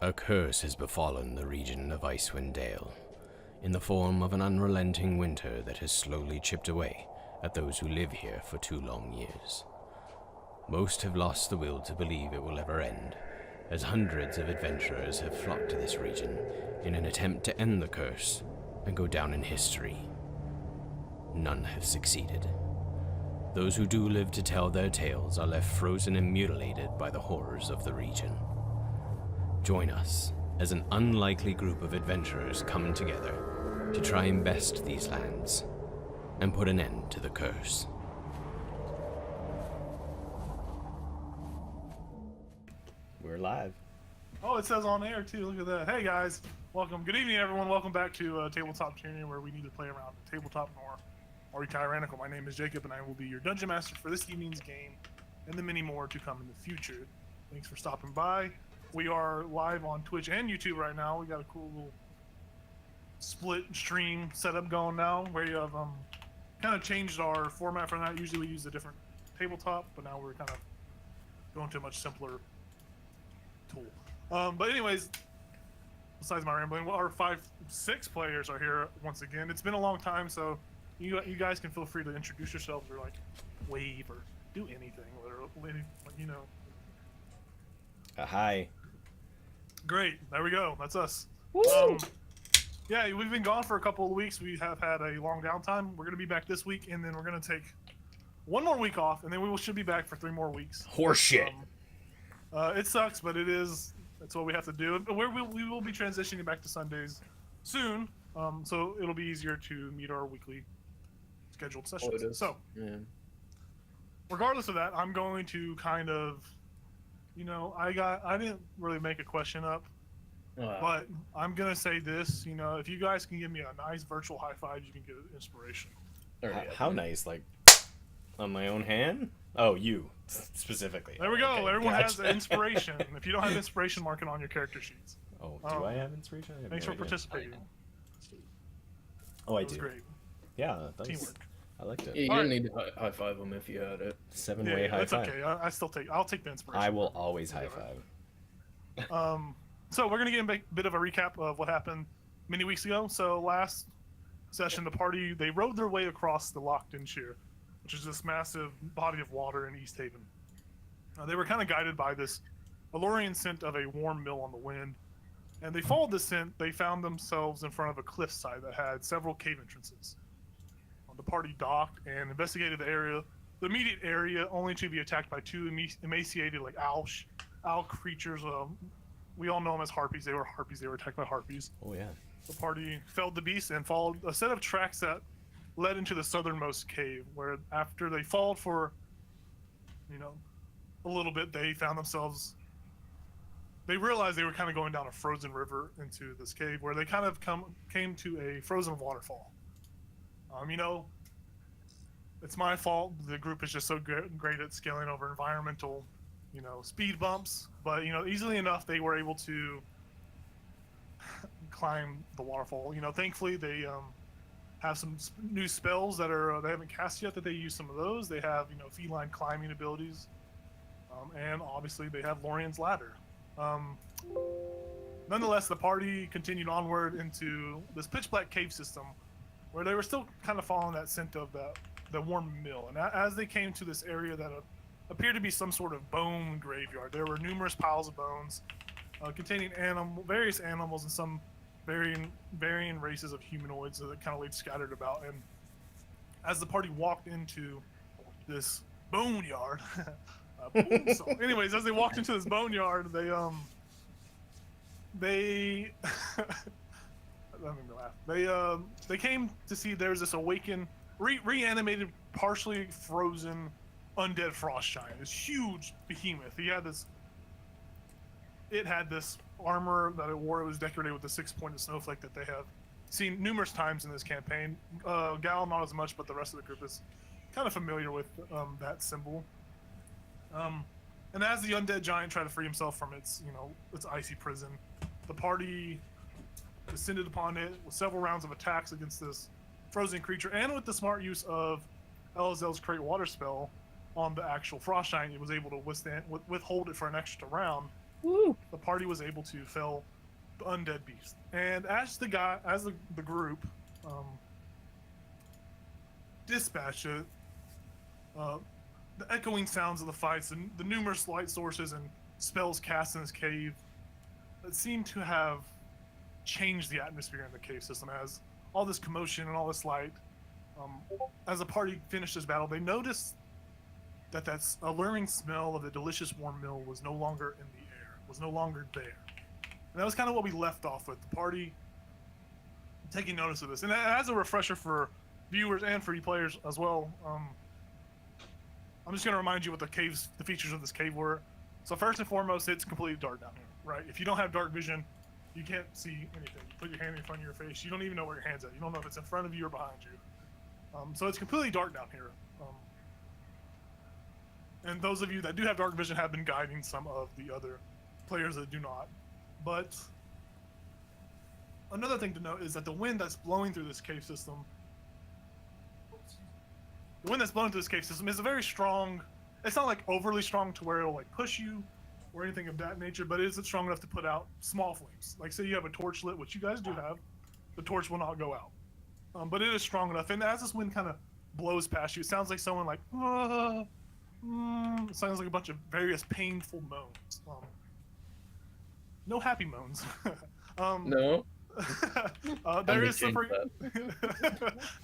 A curse has befallen the region of Icewind Dale, in the form of an unrelenting winter that has slowly chipped away at those who live here for 2 long years. Most have lost the will to believe it will ever end, as hundreds of adventurers have flocked to this region in an attempt to end the curse and go down in history. None have succeeded. Those who do live to tell their tales are left frozen and mutilated by the horrors of the region. Join us as an unlikely group of adventurers come together to try and best these lands and put an end to the curse. We're live. Oh, it says on air too. Look at that. Hey guys, welcome. Good evening, everyone. Welcome back to Tabletop Tyranny, where we need to play around tabletop or tyrannical. My name is Jacob, and I will be your dungeon master for this evening's game, and the many more to come in the future. Thanks for stopping by. We are live on Twitch and YouTube right now. We got a cool little split stream setup going now, where you have kind of changed our format for that. Usually we use a different tabletop, but now we're kind of going to a much simpler tool. But anyways, besides my rambling, our 5-6 players are here once again. It's been a long time, so you guys can feel free to introduce yourselves or like wave or do anything, literally, you know. Hi. Great, there we go. That's us. Yeah, we've been gone for a couple of weeks. We have had a long downtime. We're gonna be back this week, and then we're gonna take 1 more week off, and then we should be back for 3 more weeks. Horseshit. It sucks, but that's what we have to do. We will be transitioning back to Sundays soon, so it'll be easier to meet our weekly scheduled sessions. So, regardless of that, I'm going to kind of, I didn't really make a question up, but I'm gonna say this. If you guys can give me a nice virtual high five, you can get inspiration. How nice? Like on my own hand? Oh, you specifically. There we go. Okay, Everyone gotcha. has inspiration. If you don't have inspiration, mark it on your character sheets. Oh, do I have inspiration? I have Thanks no for idea. participating. Oh, I That was do. great. Yeah, that was, Teamwork. I liked it. Yeah, you All didn't need to high five them if you had it. 7-way high that's five. okay. I'll take the inspiration. I will always high five. So we're gonna get a bit of a recap of what happened many weeks ago. So last session, the party they rode their way across the Lockton Sheer, which is this massive body of water in East Haven. They were kind of guided by this alluring scent of a warm mill on the wind, and they followed the scent. They found themselves in front of a cliffside that had several cave entrances. The party docked and investigated the immediate area, only to be attacked by 2 emaciated, like owl creatures. We all know them as harpies. They were harpies. They were attacked by harpies. Oh yeah. The party felled the beast and followed a set of tracks that led into the southernmost cave, where after they followed for, a little bit, they found themselves. They realized they were kind of going down a frozen river into this cave, where they kind of came to a frozen waterfall. It's my fault. The group is just so great at scaling over environmental, speed bumps. But, easily enough, they were able to climb the waterfall. Thankfully, they have some new spells that they haven't cast yet that they use some of those. They have, feline climbing abilities. And obviously, they have Lorian's ladder. Nonetheless, the party continued onward into this pitch black cave system, where they were still kind of following that scent of the warm mill. And as they came to this area that appeared to be some sort of bone graveyard, there were numerous piles of bones containing various animals and some varying races of humanoids that kind of laid scattered about. And as the party walked into this boneyard, anyways, as they walked into this boneyard, they that made me laugh. They came to see there's this awakened, reanimated, partially frozen, undead frost giant. This huge behemoth. It had this armor that it wore. It was decorated with the 6-pointed snowflake that they have seen numerous times in this campaign. Gal not as much, but the rest of the group is kind of familiar with that symbol. And as the undead giant tried to free himself from its icy prison, the party descended upon it with several rounds of attacks against this frozen creature, and with the smart use of Elzel's Create Water spell on the actual frost giant, it was able to withhold it for an extra round Woo! the party was able to fell the undead beast. And as the group dispatched it, the echoing sounds of the fights and the numerous light sources and spells cast in this cave that seem to have changed the atmosphere in the cave system as all this commotion and all this light. As the party finished this battle, they noticed that alluring smell of the delicious warm meal was no longer in the air, was no longer there. And that was kind of what we left off with, the party taking notice of this. And as a refresher for viewers and for you players as well, I'm just going to remind you what the features of this cave were. So first and foremost, it's completely dark down here, right? If you don't have dark vision, you can't see anything. You put your hand in front of your face, you don't even know where your hand's at. You don't know if it's in front of you or behind you. So it's completely dark down here. And those of you that do have dark vision have been guiding some of the other players that do not. But another thing to note is that the wind that's blowing through this cave system, is a very strong. It's not like overly strong to where it'll like push you or anything of that nature, but it isn't strong enough to put out small flames. Like say you have a torch lit, which you guys do have, the torch will not go out. But it is strong enough, and as this wind kind of blows past you, it sounds like someone like, it sounds like a bunch of various painful moans. No happy moans. No. There is slippery.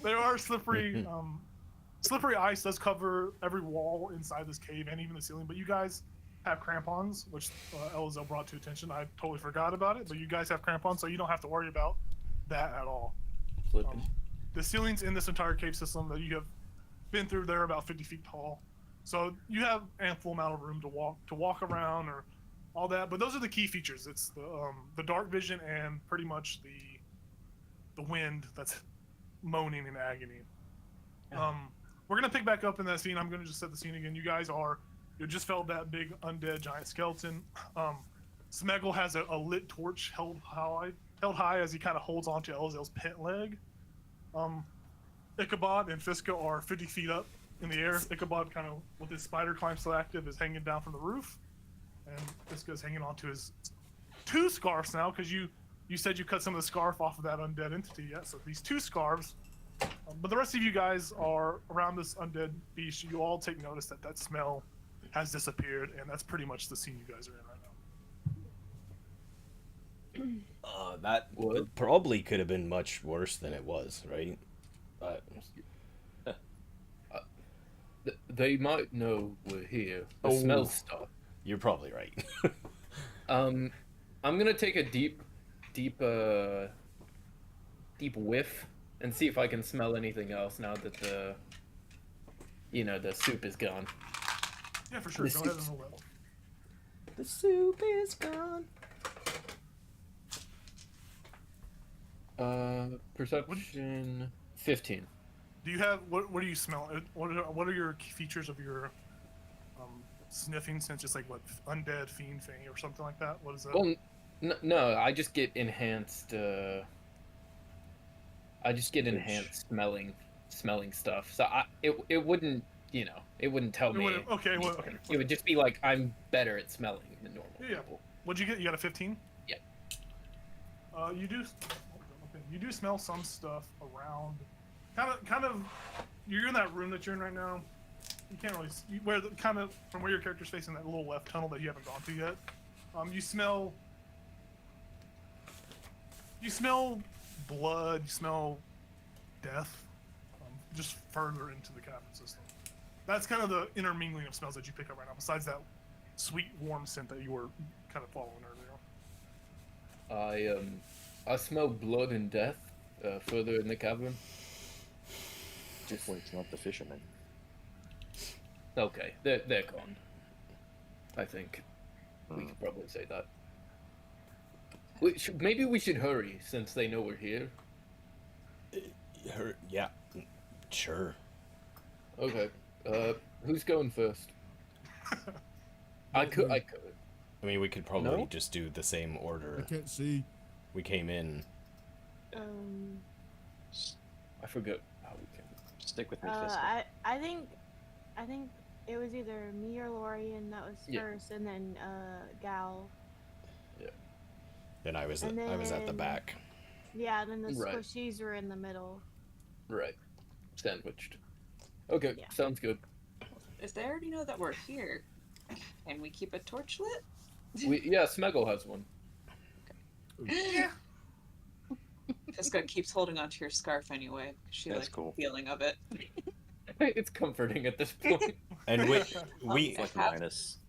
There are slippery. Slippery ice does cover every wall inside this cave and even the ceiling. But you guys have crampons, which Elzel brought to attention. I totally forgot about it, but you guys have crampons, so you don't have to worry about that at all. The ceilings in this entire cave system that you have been through, they're about 50 feet tall. So you have ample amount of room to walk around or all that. But those are the key features. It's the dark vision and pretty much the wind that's moaning in agony. We're gonna pick back up in that scene. I'm gonna just set the scene again. You just felt that big undead giant skeleton. Smeggle has a lit torch held high as he kind of holds onto Elzel's pant leg. Ichabod and Fiska are 50 feet up in the air. Ichabod, kind of with his spider climb still active, is hanging down from the roof, and Fiska's hanging onto his two scarves now because you said you cut some of the scarf off of that undead entity. Yeah, so these two scarves. But the rest of you guys are around this undead beast. You all take notice that smell has disappeared, and that's pretty much the scene you guys are in right now. That probably could have been much worse than it was, right? They might know we're here. The smell stuff. You're probably right. I'm gonna take a deep whiff and see if I can smell anything else now that the soup is gone. Yeah, for sure. Go ahead and roll that. The soup is gone. Perception 15. Do you have what do you smell? What are your features of your sniffing sense? Just like what undead fiend thing or something like that? What is that? Well, no, I just get enhanced. Smelling stuff. So it wouldn't it wouldn't tell me. Okay. It would just be like I'm better at smelling than normal. Yeah. What'd you get? You got a 15? Yeah. You do smell some stuff around. Kind of. You're in that room that you're in right now. You can't really see from where your character's facing that little left tunnel that you haven't gone to yet. You smell blood. You smell death. Just further into the cavern system. That's kind of the intermingling of smells that you pick up right now. Besides that sweet, warm scent that you were kind of following earlier. I smell blood and death further in the cavern. Just like it's not the fishermen. Okay, they're gone. I think we could probably say that. Maybe we should hurry since they know we're here. Yeah, sure. Okay. Who's going first? I could. I mean, we could probably just do the same order. I can't see. We came in. I forget how we came. Stick with me, Fiska. I think it was either me or Lorian that was first, and then Gal Then I was And I was at the then- back. Yeah, and then the Right. squishies were in the middle. Right. Sandwiched. Okay, Yeah. sounds good. If they already know that we're here, can we keep a torch lit? Yeah, Smeggle has one. Yeah. Fiska keeps holding onto your scarf anyway. 'Cause she That's likes cool. the feeling of it. It's comforting at this point. And we It's like Have- Linus.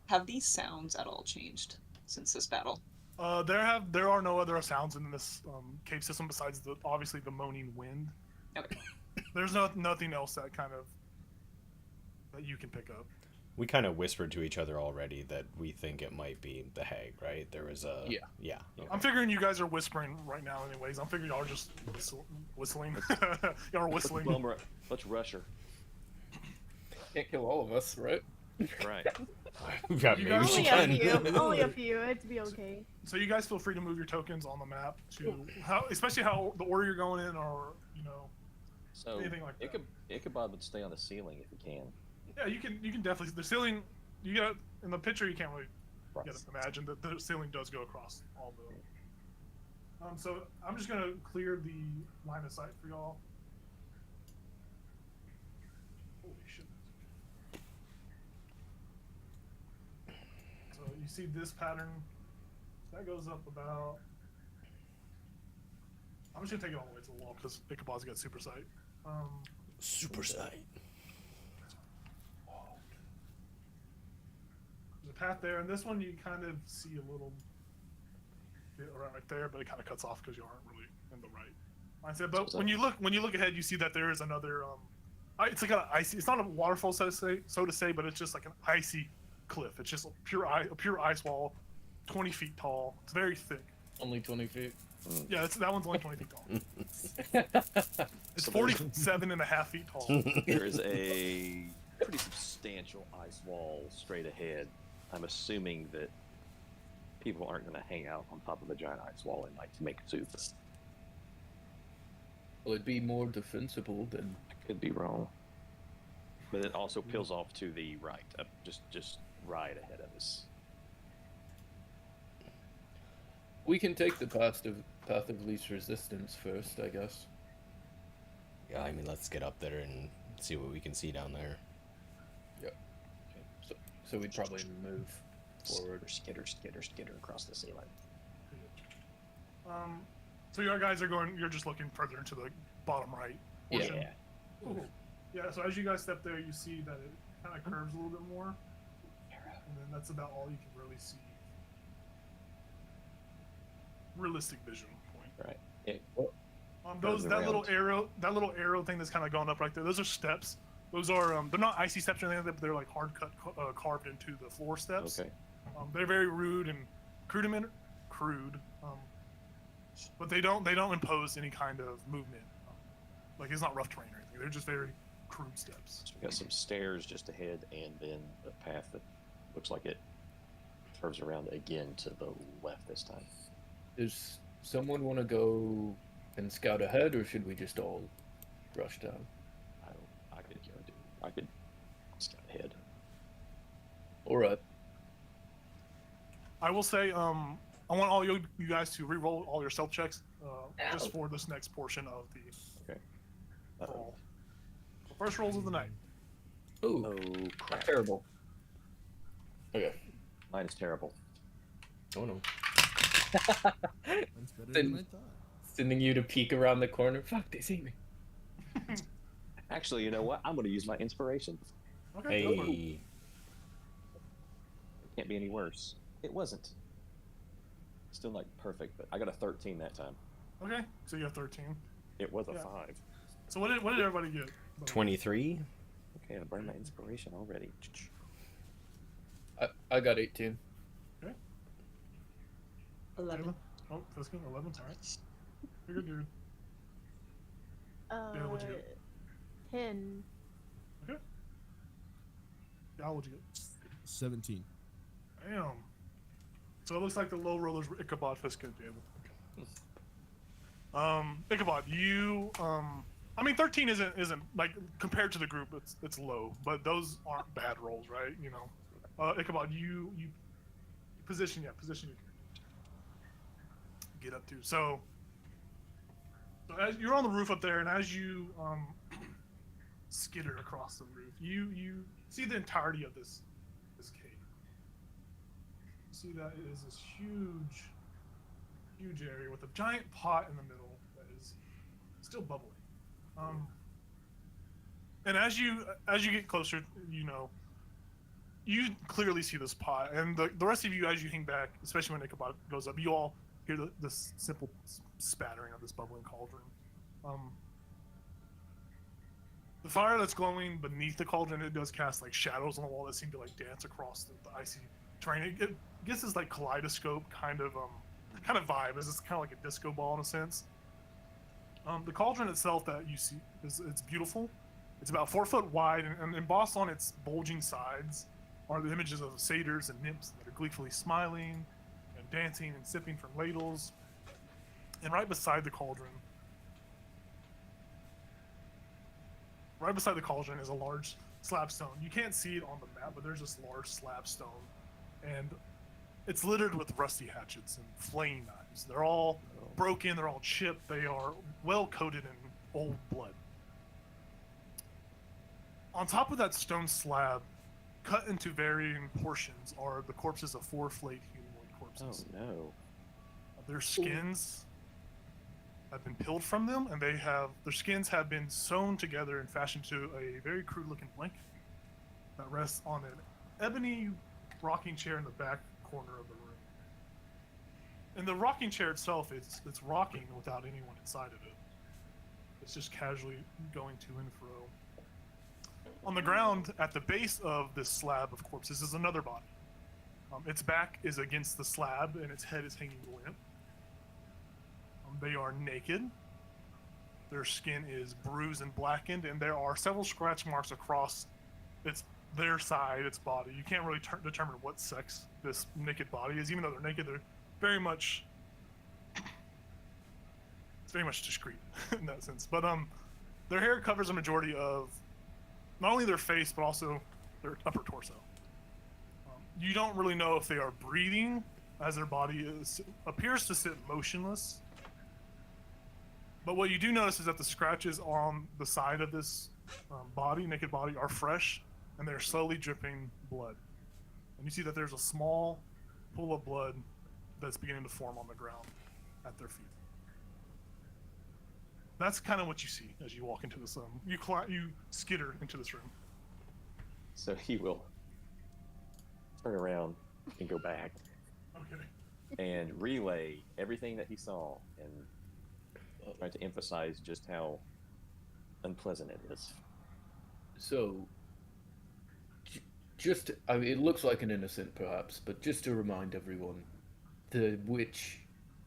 Have these sounds at all changed since this battle? There are no other sounds in this cave system besides obviously the moaning wind. Okay. There's nothing else that you can pick up. we kind of whispered to each other already that we think it might be the hag, right? There was a yeah. I'm figuring you guys are whispering right now, anyways. I'm figuring y'all are just whistling. Y'all are whistling. Let's rush her. Can't kill all of us, right? Right. Yeah, You maybe guys- she Only a can. few. Only a few. It'd be okay. So you guys feel free to move your tokens on the map to especially how the order you're going in, or So anything like that. Ichabod would stay on the ceiling if he can. Yeah, you can definitely. The ceiling, you got in the picture. You can't really Right. imagine that the ceiling does go across all the. So I'm just gonna clear the line of sight for y'all. Holy shit! So you see this pattern. That goes up about. I'm just gonna take it all the way to the wall because Ichabod's got super sight. Super sight. There's a path there, and this one you kind of see a little bit right there, but it kind of cuts off because you aren't really in the right mindset. But when you look ahead, you see that there is another. It's like an icy. It's not a waterfall, so to say, but it's just like an icy cliff. It's just a pure ice wall, 20 feet tall. It's very thick. Only 20 feet. Yeah, that one's only 20 feet tall. It's So 47 and a half feet tall. There is a pretty substantial ice wall straight ahead. I'm assuming that people aren't going to hang out on top of a giant ice wall at night to make sooths. Will it be more defensible than? I could be wrong. But it also peels off to the right, just right ahead of us. We can take the path of least resistance first, I guess. Yeah, I mean, let's get up there and see what we can see down there. Okay. So we'd probably move forward. Skitter across the ceiling. So your guys are going. You're just looking further into the bottom right portion. Yeah. Ooh. Yeah. So as you guys step there, you see that it kind of curves a little bit more, and then that's about all you can really see. Realistic vision point. Right. It, That around. little arrow thing that's kind of going up right there. Those are steps. Those are they're not icy steps or anything like that, but they're like hard cut, carved into the floor steps. okay. They're very rude and crude, but they don't impose any kind of movement. Like it's not rough terrain or anything. They're just very crude steps. So we got some stairs just ahead, and then a path that looks like it curves around again to the left this time. Does someone want to go and scout ahead, or should we just all rush down? I could scout ahead. All right. I will say, I want all you guys to re-roll all your stealth checks, just for this next portion of the Okay. crawl. So first rolls of the night. Ooh, Oh crap! terrible. Okay. Mine is terrible. Oh no. That's better than I thought. Sending you to peek around the corner. Fuck, they see me. Actually, you know what? I'm going to use my inspiration. Okay. Go for it. Hey, It can't be any worse. It wasn't. Still not perfect, but I got a 13 that time. Okay. So you have 13. It was a Yeah. 5. So what did everybody get? 23. Okay, I burned my inspiration already. I got 18. 11. Oh, that's good. 11. All right. You're good. Yeah, what'd you get? 10. Yeah, what'd you get? 17. Damn. So it looks like the low rollers were Ichabod, Fiska, and Jable. Okay. Ichabod, you I mean 13 isn't like compared to the group it's low, but those aren't bad rolls, right? Ichabod, you position your character. get up to. So as you're on the roof up there, and as you skitter across the roof, you see the entirety of this cave. You see that it is this huge area with a giant pot in the middle that is still bubbling. And as you get closer, you clearly see this pot, and the rest of you, as you hang back, especially when Ichabod goes up, you all hear this simple spattering of this bubbling cauldron. The fire that's glowing beneath the cauldron, it does cast like shadows on the wall that seem to like dance across the icy terrain. It gets this like kaleidoscope kind of vibe. It's kind of like a disco ball in a sense. The cauldron itself that you see it's beautiful. It's about 4 foot wide, and embossed on its bulging sides are the images of satyrs and nymphs that are gleefully smiling and dancing and sipping from ladles. And right beside the cauldron is a large slab stone. You can't see it on the map, but there's this large slab stone, and it's littered with rusty hatchets and flaying knives. They're all broken, they're all chipped, they are well coated in old blood. On top of that stone slab, cut into varying portions, are the corpses of 4 flayed humanoid corpses. Oh no. Their skins have been peeled from them, and their skins have been sewn together and fashioned to a very crude-looking blanket that rests on an ebony rocking chair in the back corner of the room. And the rocking chair itself, it's rocking without anyone inside of it. It's just casually going to and fro. On the ground, at the base of this slab of corpses, is another body. Its back is against the slab, and its head is hanging limp. They are naked. Their skin is bruised and blackened, and there are several scratch marks across their side, its body. You can't really determine what sex this naked body is, even though they're naked. They're very much, it's very much discreet in that sense. But their hair covers a majority of not only their face but also their upper torso. You don't really know if they are breathing, as their body appears to sit motionless. But what you do notice is that the scratches on the side of this naked body, are fresh, and they're slowly dripping blood. And you see that there's a small pool of blood that's beginning to form on the ground at their feet. That's kind of what you see as you walk into this you skitter into this room. So he will turn around and go back Okay. and relay everything that he saw and try to emphasize just how unpleasant it is. So, it looks like an innocent perhaps, but just to remind everyone, the witch,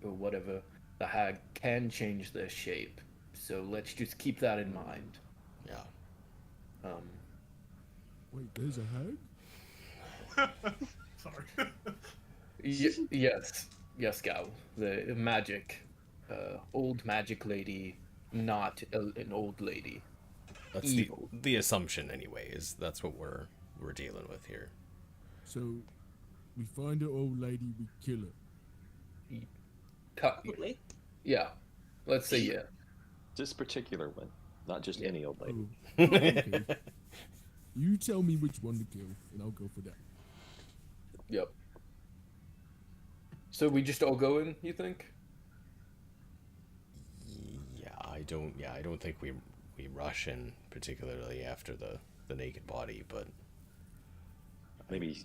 or whatever, the hag, can change their shape. So let's just keep that in mind. Yeah. Wait, there's a hag? Sorry. Yes, Gal. The magic, old magic lady, not an old lady. That's Evil. the assumption anyway, is that's what we're dealing with here. So, we find an old lady, we kill her. Probably. Yeah, let's say yeah. This particular one, not just any old lady. Oh, okay. You tell me which one to kill, and I'll go for that. Yep. So we just all go in, you think? I don't think we rush in, particularly after the naked body, but Maybe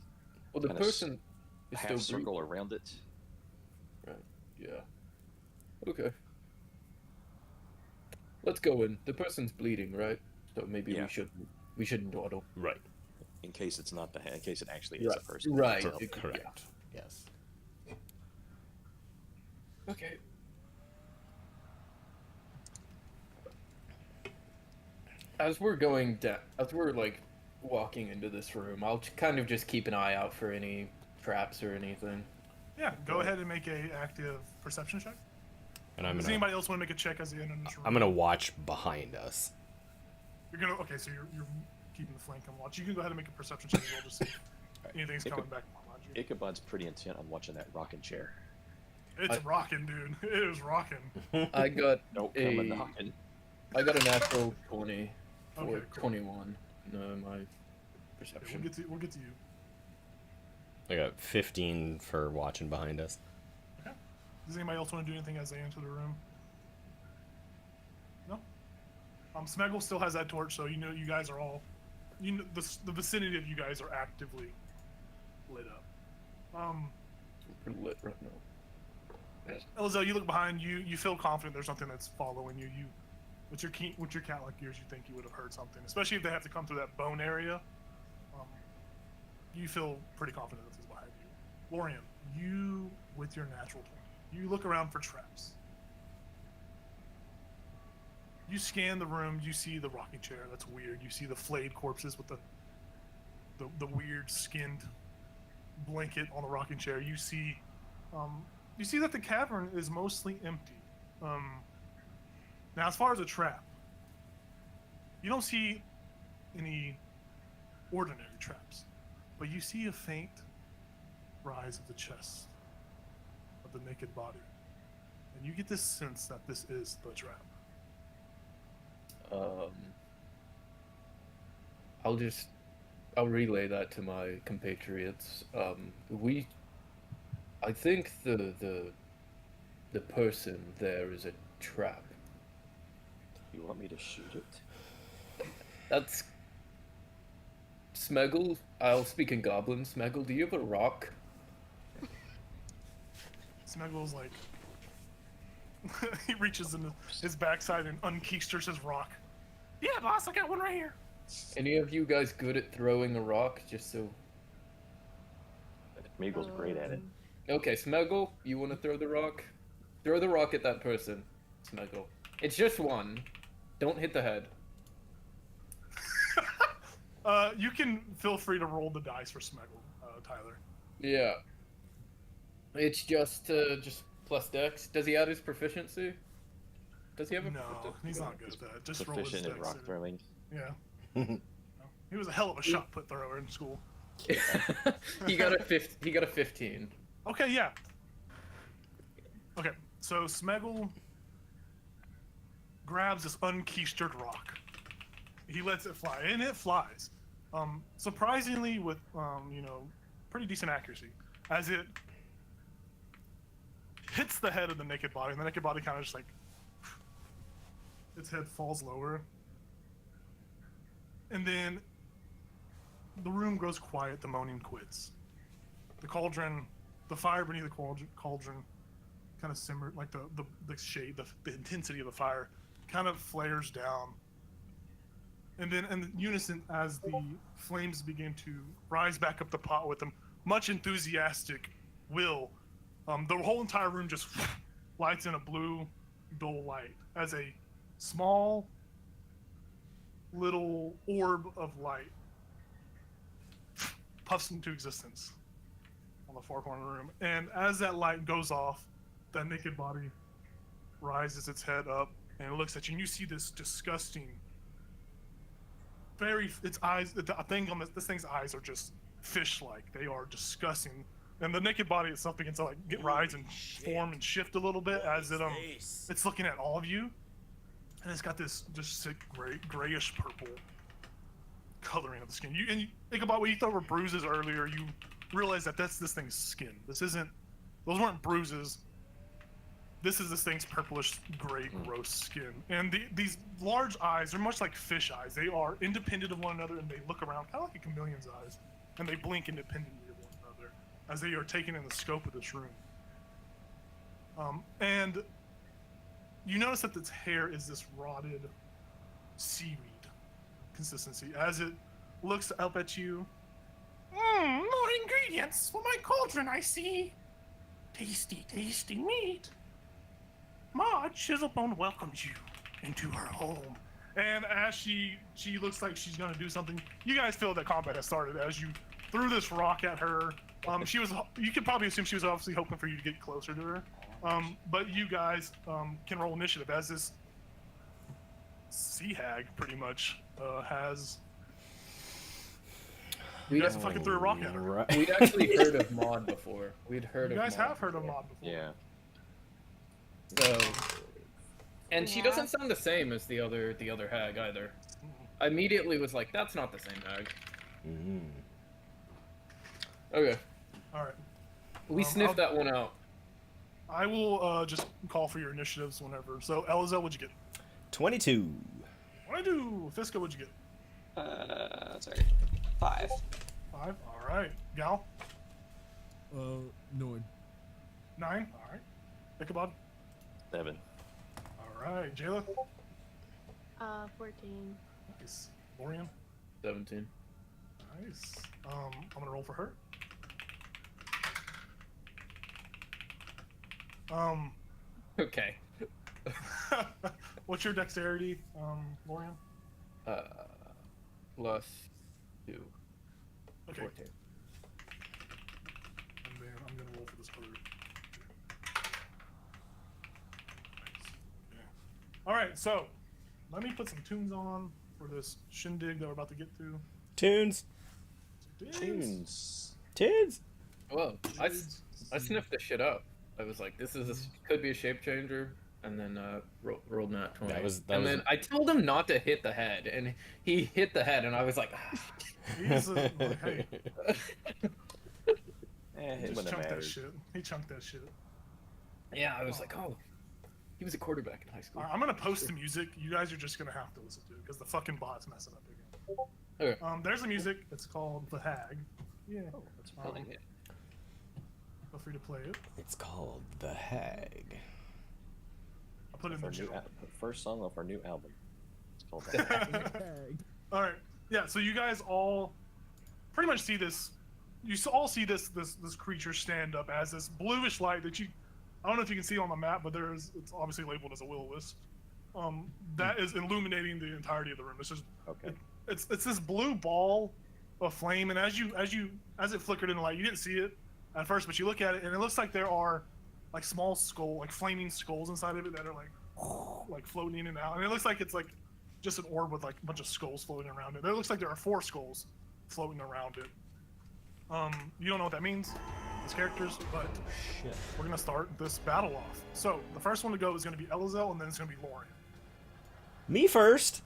Well, the Kinda person is half still circle around it. Right. Yeah. Okay. Let's go in. The person's bleeding, right? So maybe Yeah. we shouldn't dawdle. right. In case it's not in case it actually is a person. Right. Cor- it- correct. Yes. yeah. Okay. As we're going down, as we're like walking into this room, I'll kind of just keep an eye out for any traps or anything. Yeah, go ahead and make a active perception check. And I'm Does gonna anybody else want to make a check as they enter this room? I'm gonna watch behind us. Okay, so you're keeping the flank on watch. You can go ahead and make a perception check as well, just see if anything's coming back behind you. Ichabod's pretty intent on watching that rocking chair. It's rocking, dude. It is rocking. I got Don't come a knocking. I got a natural 20 for Okay, cool. 21. No, my Okay, perception. we'll get to you. I got 15 for watching behind us. Okay. Does anybody else want to do anything as they enter the room? No. Smeggle still has that torch, so you know you guys are all, you know, the vicinity of you guys are actively lit up. We're lit right now. Elizel, you look behind you. You feel confident there's something that's following you. You, with your cat-like ears, you think you would have heard something, especially if they have to come through that bone area. You feel pretty confident this is behind you. Lorian, you with your natural 20, you look around for traps. You scan the room. You see the rocking chair. That's weird. You see the flayed corpses with the weird skinned blanket on the rocking chair. You see that the cavern is mostly empty. Now, as far as a trap, you don't see any ordinary traps, but you see a faint rise of the chest of the naked body, and you get this sense that this is the trap. I'll relay that to my compatriots. I think the person there is a trap. You want me to shoot it? That's Smeggle. I'll speak in Goblin. Smeggle, do you have a rock? Smeggle's like, he reaches in his backside and unkeisters his rock. Yeah, boss, I got one right here. Any of you guys good at throwing a rock? Just so. Meagle's great at it. Okay, Smeggle, you want to throw the rock? Throw the rock at that person, Smeggle. It's just one. Don't hit the head. You can feel free to roll the dice for Smeggle, Tyler. Yeah. It's just plus dex. Does he add his proficiency? Does he have a No, he's not good at that. Just roll his Proficient dex. in rock throwing. Yeah. No. He was a hell of a shot put thrower in school. He got a 15. Okay, yeah. Okay, so Smeggle grabs this unkeistered rock. He lets it fly, and it flies. Surprisingly, with pretty decent accuracy, as it hits the head of the naked body, and the naked body kind of just like its head falls lower, and then the room grows quiet. The moaning quits. The cauldron, the fire beneath the cauldron, kind of simmered, like the shade, the intensity of the fire, kind of flares down. And then in unison, as the flames begin to rise back up the pot with them, much enthusiastic will, the whole entire room just lights in a blue, dull light as a small little orb of light puffs into existence on the far corner of the room. And as that light goes off, that naked body rises its head up and looks at you, and you see this disgusting, its eyes, this thing's eyes are just fish-like. They are disgusting. And the naked body itself begins to rise and form and shift a little bit as it's looking at all of you. And it's got this just sick grayish purple coloring of the skin. You think about what you thought were bruises earlier, you realize that that's this thing's skin. Those weren't bruises. This is this thing's purplish gray gross skin. And these large eyes are much like fish eyes. They are independent of one another, and they look around kind of like a chameleon's eyes, and they blink independently of one another as they are taking in the scope of this room. And you notice that its hair is this rotted seaweed consistency as it looks up at you. More ingredients for my cauldron, I see. Tasty, tasty meat. Ma Chiselbone welcomes you into her home. And as she looks like she's gonna do something, you guys feel that combat has started as you threw this rock at her. You could probably assume she was obviously hoping for you to get closer to her. But you guys can roll initiative as this sea hag pretty much has. You guys fucking threw a rock at her. We'd actually heard of Maud before. We'd heard You of guys Maud have heard of before. Maud before. Yeah. And she Yeah. doesn't sound the same as the other hag either. I immediately was like, that's not the same hag. Mm. Okay, All right. we sniffed that one out. I will just call for your initiatives whenever. So, Eliza, what'd you get? 22. What I do? Fiska, what'd you get? Sorry. 5. 5. All right. Gal? 9. 9. All right. Ichabod? 7. All right. Jayla? 14. Nice. Lorian? 17. Nice. I'm gonna roll for her. Okay. What's your dexterity, Lorian? Plus 2. Okay. 14. And then I'm gonna roll for this other. Yeah. All right. So, let me put some tunes on for this shindig that we're about to get to. Tunes. Tunes. Tunes. Whoa, I sniffed this shit up. I was like, this could be a shape changer, and then rolled nat 20. Then I told him not to hit the head, and he hit the head, and I was like, He's hey, It just wouldn't have chunked that mattered. shit. He chunked that shit. yeah, I was like, oh, he was a quarterback in high school. I'm gonna post the music. You guys are just gonna have to listen to it because the fucking bot's messing up again. Okay. There's the music. It's called The Hag. Yeah. It's pulling it. Feel free to play it. It's called The Hag. I'll put it in Our the new chat. first song off our new album. It's called that. All right. Yeah. So you guys all pretty much see this. You all see this creature stand up as this bluish light that you. I don't know if you can see on the map, but it's obviously labeled as a will-o-wisp. That is illuminating the entirety of the room. It's just Okay. it's this blue ball of flame, and as it flickered in the light, you didn't see it at first, but you look at it, and it looks like there are like small flaming skulls inside of it that are like floating in and out, and it looks like it's like just an orb with like a bunch of skulls floating around it. It looks like there are 4 skulls floating around it. You don't know what that means, these characters, but Shit. we're gonna start this battle off. So the first one to go is gonna be Elizel, and then it's gonna be Lorian. Me first.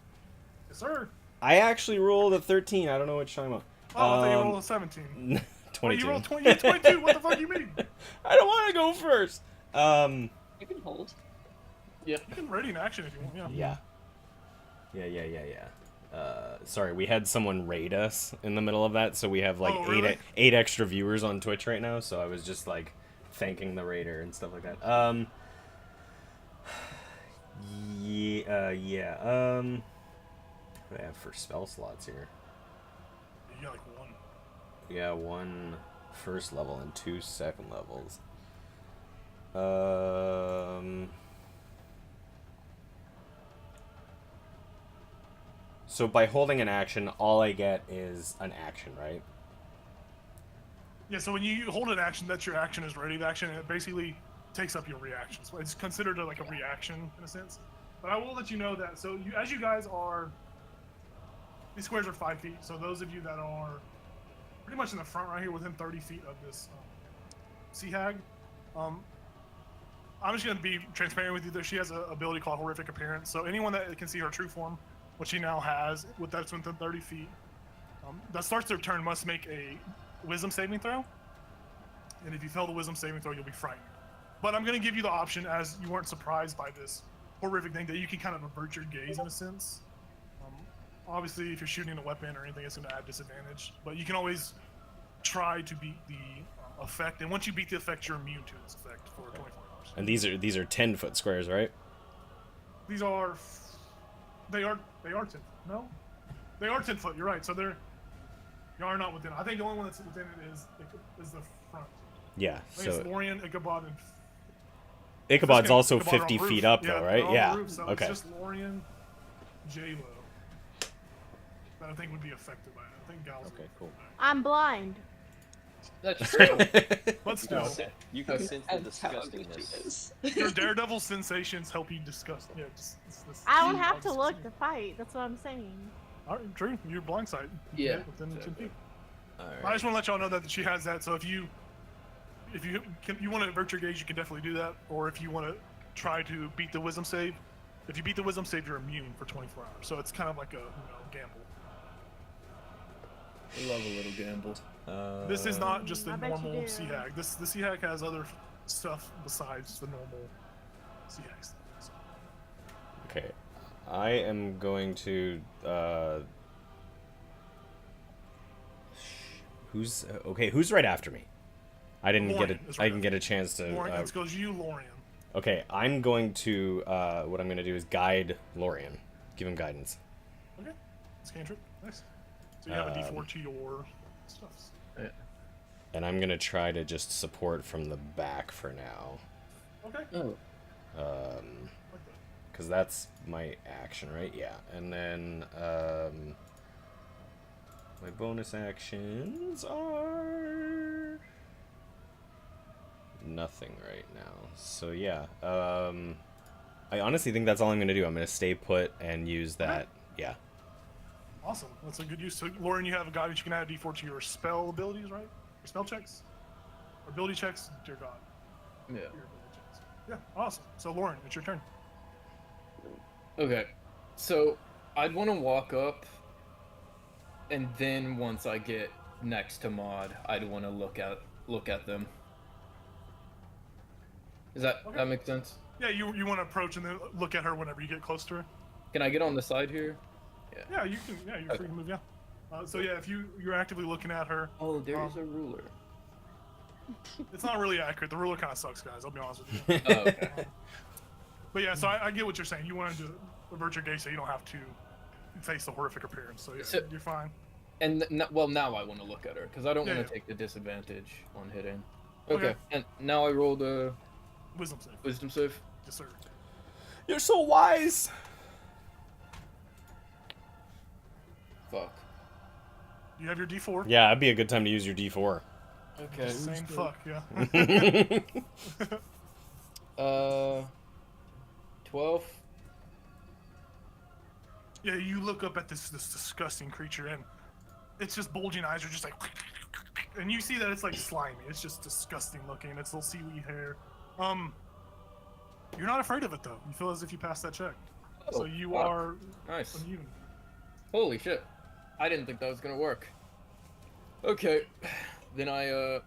Yes, sir. I actually rolled a 13. I don't know what you're talking about. Oh, I thought you rolled a 17. 22. Wait, you rolled 22? What the fuck you mean? I don't want to go first. You can hold. You can ready in action if you want, yeah. Yeah. Sorry, we had someone raid us in the middle of that, so we have like Oh, really? eight extra viewers on Twitch right now. So I was just like thanking the raider and stuff like that. What do I have for spell slots here? You got like 1. Yeah, 1 first level and 2 second levels. So by holding an action, all I get is an action, right? Yeah, so when you hold an action, that's your action is ready to action, and it basically takes up your reaction. So it's considered like a reaction in a sense. But I will let you know that, so as you guys are, these squares are 5 feet, so those of you that are pretty much in the front right here within 30 feet of this sea hag, I'm just going to be transparent with you that she has an ability called Horrific Appearance. So anyone that can see her true form, which she now has, that's within 30 feet, that starts their turn must make a wisdom saving throw. And if you fail the wisdom saving throw, you'll be frightened. But I'm going to give you the option, as you weren't surprised by this horrific thing, that you can kind of avert your gaze in a sense. Obviously, if you're shooting a weapon or anything, it's going to add disadvantage. But you can always try to beat the effect. And once you beat the effect, you're immune to this effect for 24 hours. And these are 10-foot squares, right? These are... They are 10 foot. No? They are 10 foot, you're right. So they are not within. I think the only one that's within it is the front. Yeah. I think So it's Lorian, Ichabod, and... Ichabod's also Ichabod are on 50 roof. feet up, though, they're right? on Yeah. the roof, so Okay. it's just Lorian, J-Lo that I think would be affected by it. I think Gal's Okay, cool. I'm blind. That's true. But still, You can sense the That's how good disgustingness. she is. your daredevil sensations help you disgust. Yeah, just I don't have to look to fight. That's what I'm saying. All right, true. You're blind sight. You Yeah. can get within 10 feet. All I right. just want to let y'all know that she has that. So if you want to avert your gaze, you can definitely do that. Or if you want to try to beat the wisdom save. If you beat the wisdom save, you're immune for 24 hours. So it's kind of like a gamble. I love a little gamble. This is not just a I bet you normal do. sea hag. The sea hag has other stuff besides the normal sea hag stuff. So. Okay, I am going to. Who's okay? Who's right after me? I didn't get a chance to. Lorian, let's go you, Lorian. Okay, I'm going to. What I'm going to do is guide Lorian. Give him guidance. Okay, it's cantrip. Nice. So you have a D4 to your stuffs. Yeah. And I'm going to try to just support from the back for now. Okay. Oh. Because that's my action, right? Yeah. And then my bonus actions are nothing right now. So yeah. I honestly think that's all I'm going to do. I'm going to stay put and use that. Okay. Yeah. Awesome. That's a good use. So, Lauren, you have a guidance. You can add a D4 to your spell abilities, right? Your spell checks? Or ability checks? Dear God. Yeah. Your ability checks. Yeah, awesome. So, Lauren, it's your turn. Okay. So, I'd want to walk up, and then once I get next to Maud, I'd want to look at them. Does that make sense? Yeah, you want to approach and then look at her whenever you get close to her? Can I get on the side here? Yeah, you can. Yeah, you're free to move. Yeah. So yeah, if you're actively looking at her, Oh, there's a ruler. it's not really accurate. The ruler kind of sucks, guys. I'll be honest with you. Oh, okay. But yeah, so I get what you're saying. You wanted to avert your gaze so you don't have to face the horrific appearance. So yeah, you're fine. And well, now I want to look at her because I don't want Yeah. to take the disadvantage on hitting. Okay. And now I rolled a Wisdom save. wisdom save. Yes, sir. You're so wise. Fuck. You have your D4. Yeah, it'd be a good time to use your D4. Okay. Same fuck, yeah. 12. Yeah, you look up at this disgusting creature and it's just bulging eyes are just like, and you see that it's like slimy. It's just disgusting looking. It's little seaweed hair. You're not afraid of it though. You feel as if you passed that check, so you fuck. are Nice. immune. Holy shit. I didn't think that was gonna work. Okay. Then I'm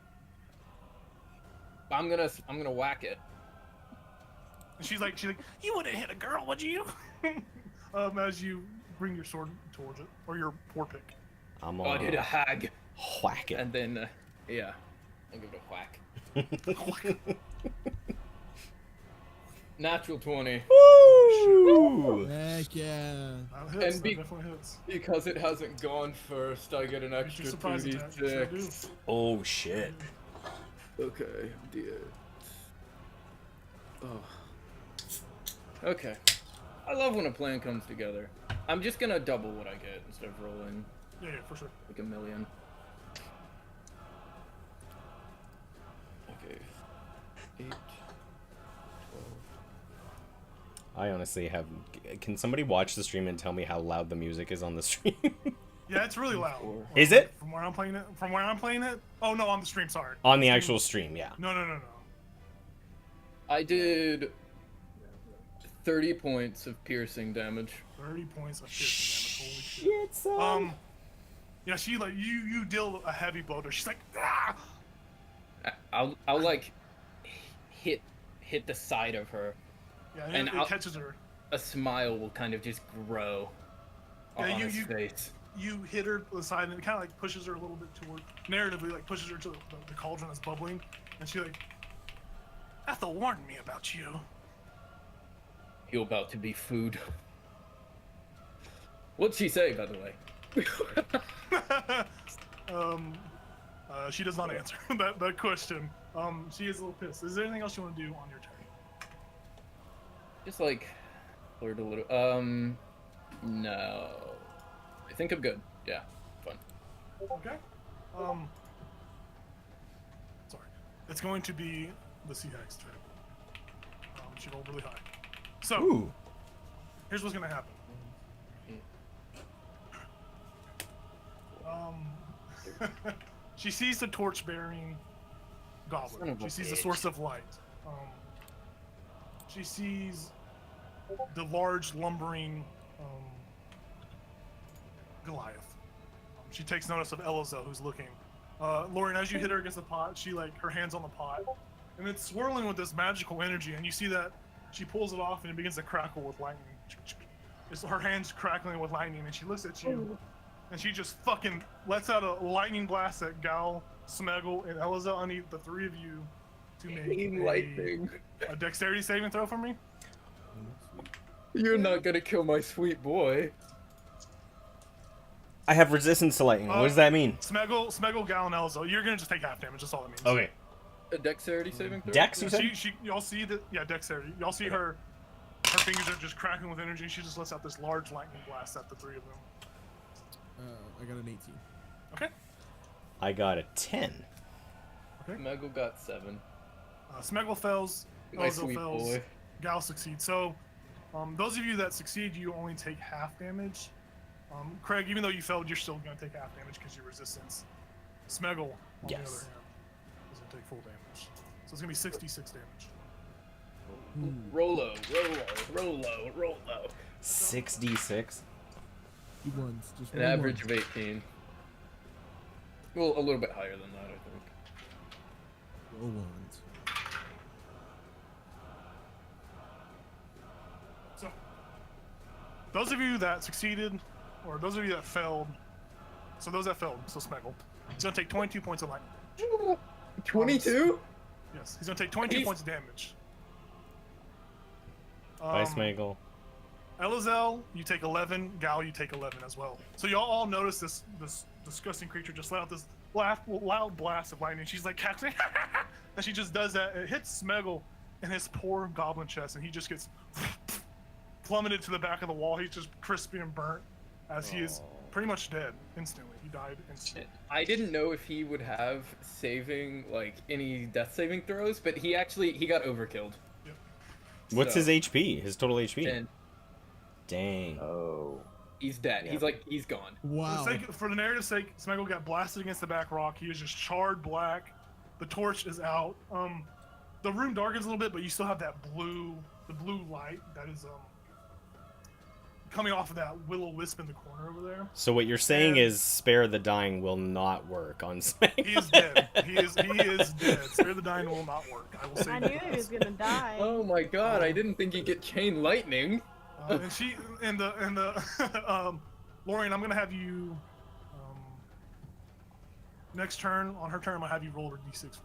gonna whack it. And she's like, you wouldn't hit a girl, would you? As you bring your sword towards it, or your war pick. I'm I on. did a hag. Whack it. And then, yeah. I'll give it a whack. Natural 20. Woo! Heck yeah. That hits, And that definitely hits. Because it hasn't gone first, I get an Get extra your surprise attack. Sure 2d6. do. Oh shit. Okay, dear. Oh. Okay. I love when a plan comes together. I'm just gonna double what I get instead of rolling Yeah, for sure. like a million. Okay. 8, 12. I honestly have. Can somebody watch the stream and tell me how loud the music is on the stream? Yeah, it's really loud. Is it? From where I'm playing it? Oh no, on the stream. Sorry. On the actual stream, yeah. No. I did 30 points of piercing damage. 30 points of piercing damage. Holy shit. Yeah, she like you deal a heavy blow to her. She's like, ah! I'll like hit the side of her. Yeah, And it catches her. A smile will kind of just grow on his face. You hit her to the side, and it kind of like pushes her a little bit toward, narratively, like pushes her to the cauldron that's bubbling, and she like, Ethel warned me about you. You're about to be food. What'd she say, by the way? She does not answer that question. She is a little pissed. Is there anything else you want to do on your turn? Just like flirt a little. No. I think I'm good. Yeah, fun. Okay. Sorry. It's going to be the Sea Hag's turn. She rolled really high. So, Ooh. here's what's gonna happen. She sees the torch-bearing Son goblin. of a She sees the bitch. source of light. she sees the large, lumbering Goliath. She takes notice of Eliza, who's looking. Lorian, as you hit her against the pot, she her hand's on the pot, and it's swirling with this magical energy, and you see that she pulls it off and it begins to crackle with lightning. Her hand's crackling with lightning, and she looks at you, and she just fucking lets out a lightning blast at Gal, Smeggle, and Eliza. I need the three of you to make a dexterity saving throw for me. You're not gonna kill my sweet boy. I have resistance to lightning. What does that mean? Smeggle, Gal, and Eliza. You're gonna just take half damage. That's all it means. Okay. A dexterity saving throw? Dex, you said? Y'all see that? Yeah, dexterity. Y'all see her fingers are just cracking with energy. She just lets out this large lightning blast at the three of them. I got an 18. Okay. I got a 10. Okay. Smeggle got 7. Smeggle fails. My Eliza sweet fails. boy. Gal succeeds. So, those of you that succeed, you only take half damage. Craig, even though you failed, you're still going to take half damage because your resistance. Smeggle, on the other hand, is going to take full damage. So it's going to be 66 damage. Rolo. 6d6. He ones. Just An roll average ones. of 18. Well, a little bit higher than that, I think. Roll ones. So, those of you that succeeded, or those of you that failed, so those that failed, so Smeggle, he's going to take 22 points of lightning. 22? Yes, he's going to take 22 points of damage. Bye, Smeggle. Elizel, you take 11. Gal, you take 11 as well. So y'all all notice this disgusting creature just let out this loud blast of lightning. She's like cackling, and she just does that. It hits Smeggle in his poor goblin chest, and he just gets plummeted to the back of the wall. He's just crispy and burnt, as he is pretty much dead instantly. He died instantly. I didn't know if he would have any death saving throws, but he got overkilled. Yep. What's his HP? His total HP? 10. Dang. Oh. He's dead. Yeah. He's gone. Wow. For the narrative's sake, Smeggle got blasted against the back rock. He is just charred black. The torch is out. The room darkens a little bit, but you still have the blue light that is coming off of that will-o-wisp in the corner over there. So what you're saying is Spare the Dying will not work on Smeggle. He is dead. He is dead. Spare the Dying will not work. I will say I that. knew he was gonna die. Oh my god, I didn't think he'd get chain lightning. And Lorian, I'm gonna have you next turn, on her turn, I'm gonna have you roll her d6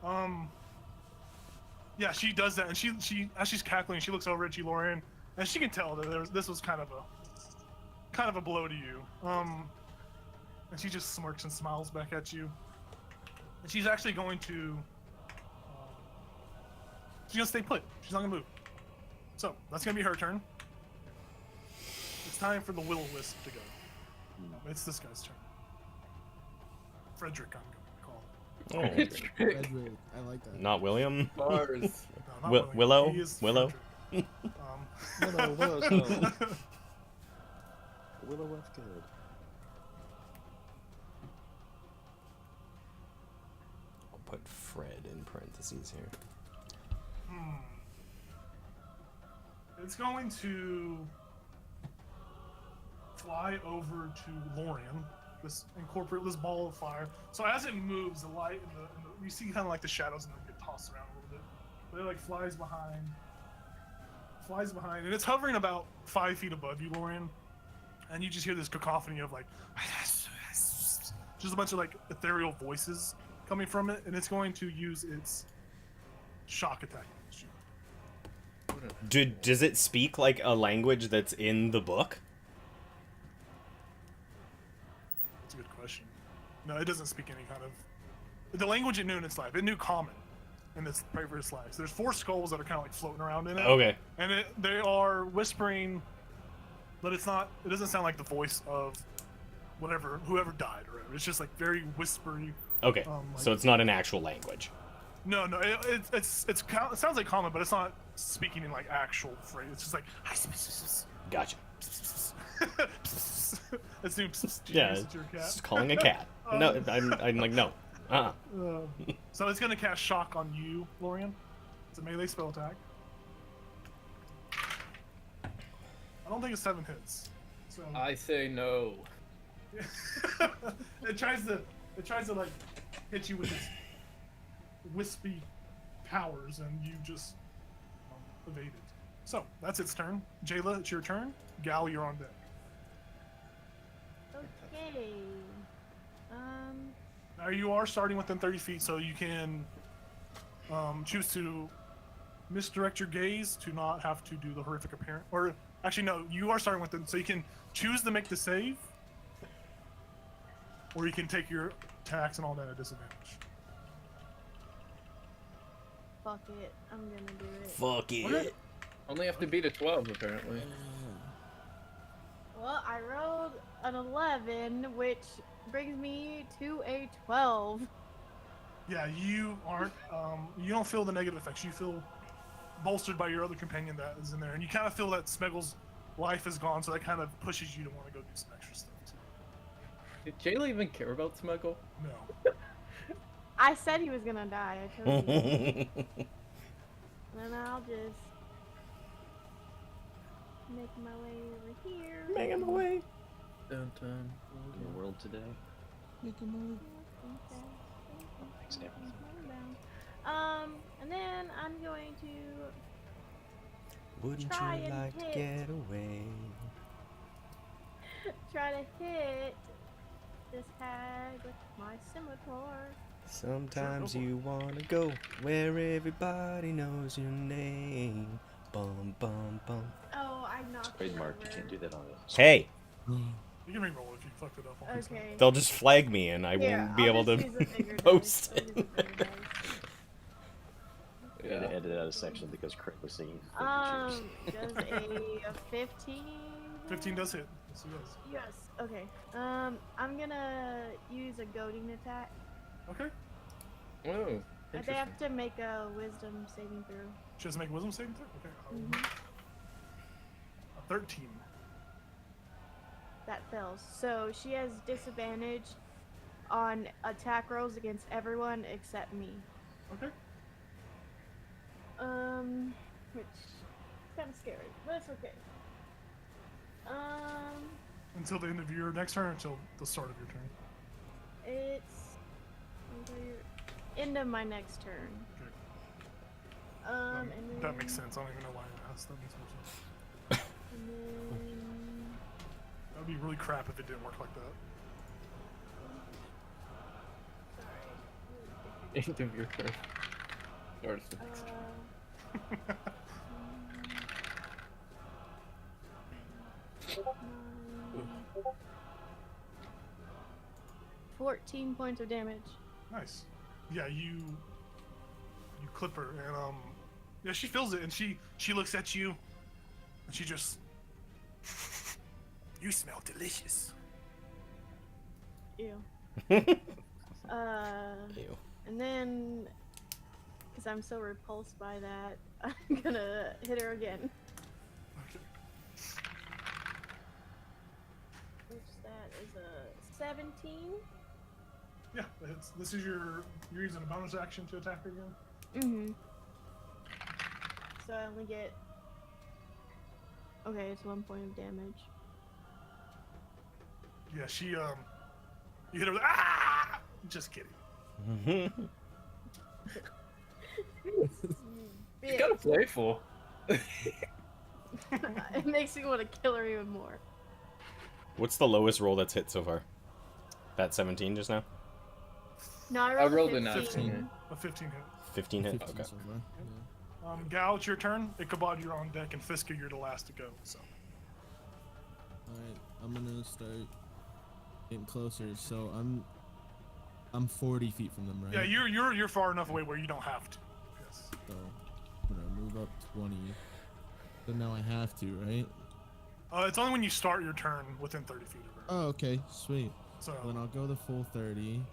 for me. Yeah, she does that, and she as she's cackling, she looks over at you, Lorian, and she can tell that this was kind of a blow to you. And she just smirks and smiles back at you, and she's actually going to she's gonna stay put. She's not gonna move. So that's gonna be her turn. It's time for the will-o-wisp to go. It's this guy's turn. Frederick, I'm going to call him. Oh. Frederick, I like that. Not William? Bars. No, not Willow? William. He is Willow? Frederick. Willow's good. Willow's good. I'll put Fred in parentheses here. It's going to fly over to Lorian, this ball of fire. So as it moves, the light and you see kind of like the shadows and them get tossed around a little bit. But it like flies behind, and it's hovering about 5 feet above you, Lorian. And you just hear this cacophony of like, just a bunch of like ethereal voices coming from it, and it's going to use its shock attack. Does it speak like a language that's in the book? That's a good question. No, it doesn't speak any kind of... The language it knew in its life. It knew Common in its previous lives. There's 4 skulls that are kind of like floating around in it. Okay. And they are whispering, but it doesn't sound like the voice of whoever died or whatever. It's just like very whispery. Okay, like, so it's not an actual language. No, it sounds like Common, but it's not speaking in like actual phrase. It's just like... Gotcha. It seems Yeah, your cat. it's calling a cat. No, I'm like, no. So it's gonna cast shock on you, Lorian. It's a melee spell attack. I don't think it's 7 hits. So I say no. it tries to like hit you with its wispy powers, and you just evade it. So that's its turn. Jayla, it's your turn. Gal, you're on deck. Okay. Now you are starting within 30 feet, so you can choose to misdirect your gaze to not have to do the horrific appearance. Or actually, no, you are starting within, so you can choose to make the save, or you can take your attacks and all that at disadvantage. Fuck it. I'm gonna do it. Fuck it. Okay. Only have to beat a 12 apparently. Well, I rolled an 11, which brings me to a 12. Yeah, you aren't. You don't feel the negative effects. You feel bolstered by your other companion that is in there, and you kind of feel that Smeggle's life is gone, so that kind of pushes you to want to go do some extra stuff too. Did Jayla even care about Smuggle? No. I said he was gonna die. I told you. Then I'll just make my way over here. Making my way. Dun, dun. In the world today. Thanks, Evan. And then I'm going to Wouldn't Try you and like to hit. get away? try to hit this hag with my scimitar. Sometimes Sure, go for you wanna go where everybody knows your name. Bum bum bum. Oh, I knocked it Trademark. You over. can't do that on it. Hey, You can re-roll if you fucked it up. On this one. Okay. they'll just flag me and I Here, won't be I'll able just to use a bigger post dice. I'll use a bigger dice. You had to edit out a section because Craig was singing. Does a 15? 15 does hit. Yes, it does. Yes. Okay. I'm gonna use a goading attack. Okay. Oh, They interesting. have to make a wisdom saving throw. She has to make a wisdom saving throw? Okay. Mhm. A 13. That fails. So she has disadvantage on attack rolls against everyone except me. Okay. Which is kind of scary, but it's okay. Until the end of your next turn, or until the start of your turn. It's end of my next turn. Okay. And then, That makes sense. I don't even know why I asked. That makes more sense. And then, That would be really crap if it didn't work like that. End of your turn. Start of the next. 14 points of damage. Nice. Yeah, you clip her, and yeah, she feels it, and she looks at you, and she just, you smell delicious. Ew. Ew. And then, because I'm so repulsed by that, I'm gonna hit her again. Okay. Which that is a 17. Yeah, that hits. This is you're using a bonus action to attack her again. Mm-hmm. So I only get. Okay, it's 1 point of damage. Yeah, she you hit her. With, ah! Just kidding. You gotta playful. It makes me want to kill her even more. What's the lowest roll that's hit so far? That 17 just now? No, I I rolled, rolled a 15. 19. A 15 hit. 15 hit? 15 Okay. so far. Yeah. Gal, it's your turn. Ichabod, you're on deck, and Fisker, you're the last to go. So. Alright, I'm gonna start getting closer. So I'm 40 feet from them, right? Yeah, you're far enough away where you don't have to. Yes. So I'm gonna move up 20. So now I have to, right? It's only when you start your turn within 30 feet of her. Oh, okay, sweet. So. Then I'll go the full 30.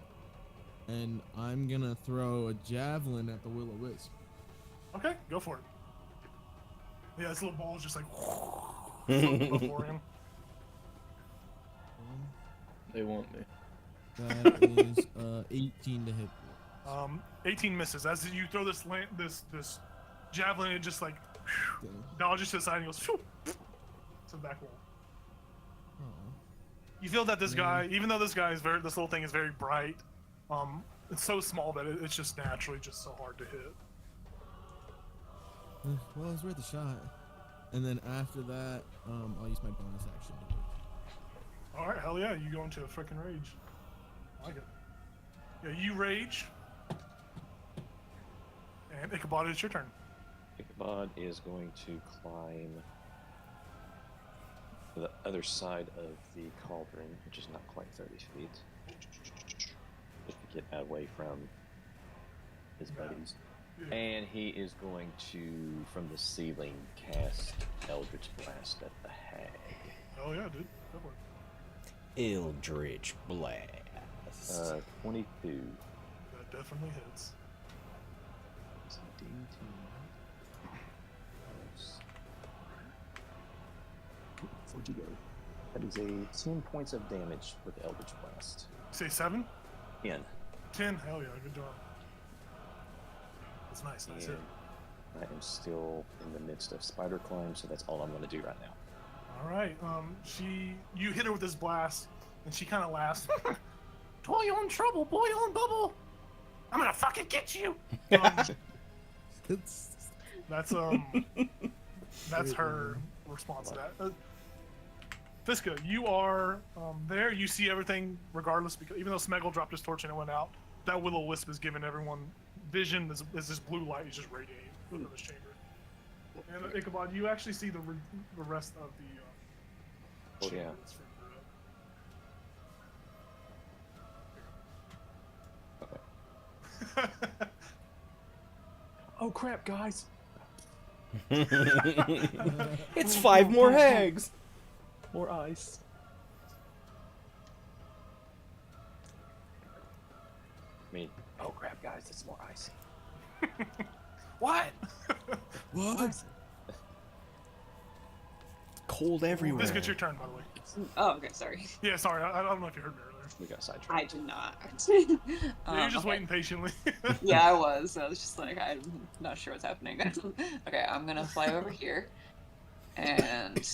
And I'm gonna throw a javelin at the Will-O-Wisp. Okay, go for it. Yeah, this little ball is just like floating before him. They want me. That is 18 to hit. 18 misses. As you throw this javelin, it just like dodges to the side and goes to the back wall. Oh. You feel that this guy, even though this little thing is very bright, it's so small that it's just naturally just so hard to hit. Well, it's worth a shot. And then after that, I'll use my bonus action to move. All right, hell yeah, you go into a freaking rage. I like it. Yeah, you rage. And Ichabod, it's your turn. Ichabod is going to climb to the other side of the cauldron, which is not quite 30 feet. Just to get away from his buddies. Yeah. And he is going to, from the ceiling, cast Eldritch Blast at the hag. Oh yeah, dude. Go for it. Eldritch Blast. 22. That definitely hits. So D10. Where'd you go? That is a 10 points of damage with Eldritch Blast. Say 7? 10. 10, hell yeah, good job. That's nice, nice hit. I am still in the midst of spider climb, so that's all I'm going to do right now. All right, you hit her with this blast, and she kind of laughs. Boy, you're in trouble, boy, you're in bubble. I'm gonna fucking get you. That's her response to that. Fiska, you are there. You see everything, regardless, because even though Smeggle dropped his torch and it went out, that will-o-wisp is giving everyone vision as this blue light is just radiating within this chamber. And Ichabod, you actually see the rest of the. Oh yeah. Oh crap, guys! It's 5 more hags! More ice. I mean, oh crap, guys, it's more ice. What? What? Cold everywhere. This gets your turn, by the way. Oh, okay, sorry. Yeah, sorry. I don't know if you heard me earlier. We got sidetracked. I did not. You're just waiting patiently. Yeah, I was. I was just like, I'm not sure what's happening. Okay, I'm gonna fly over here, and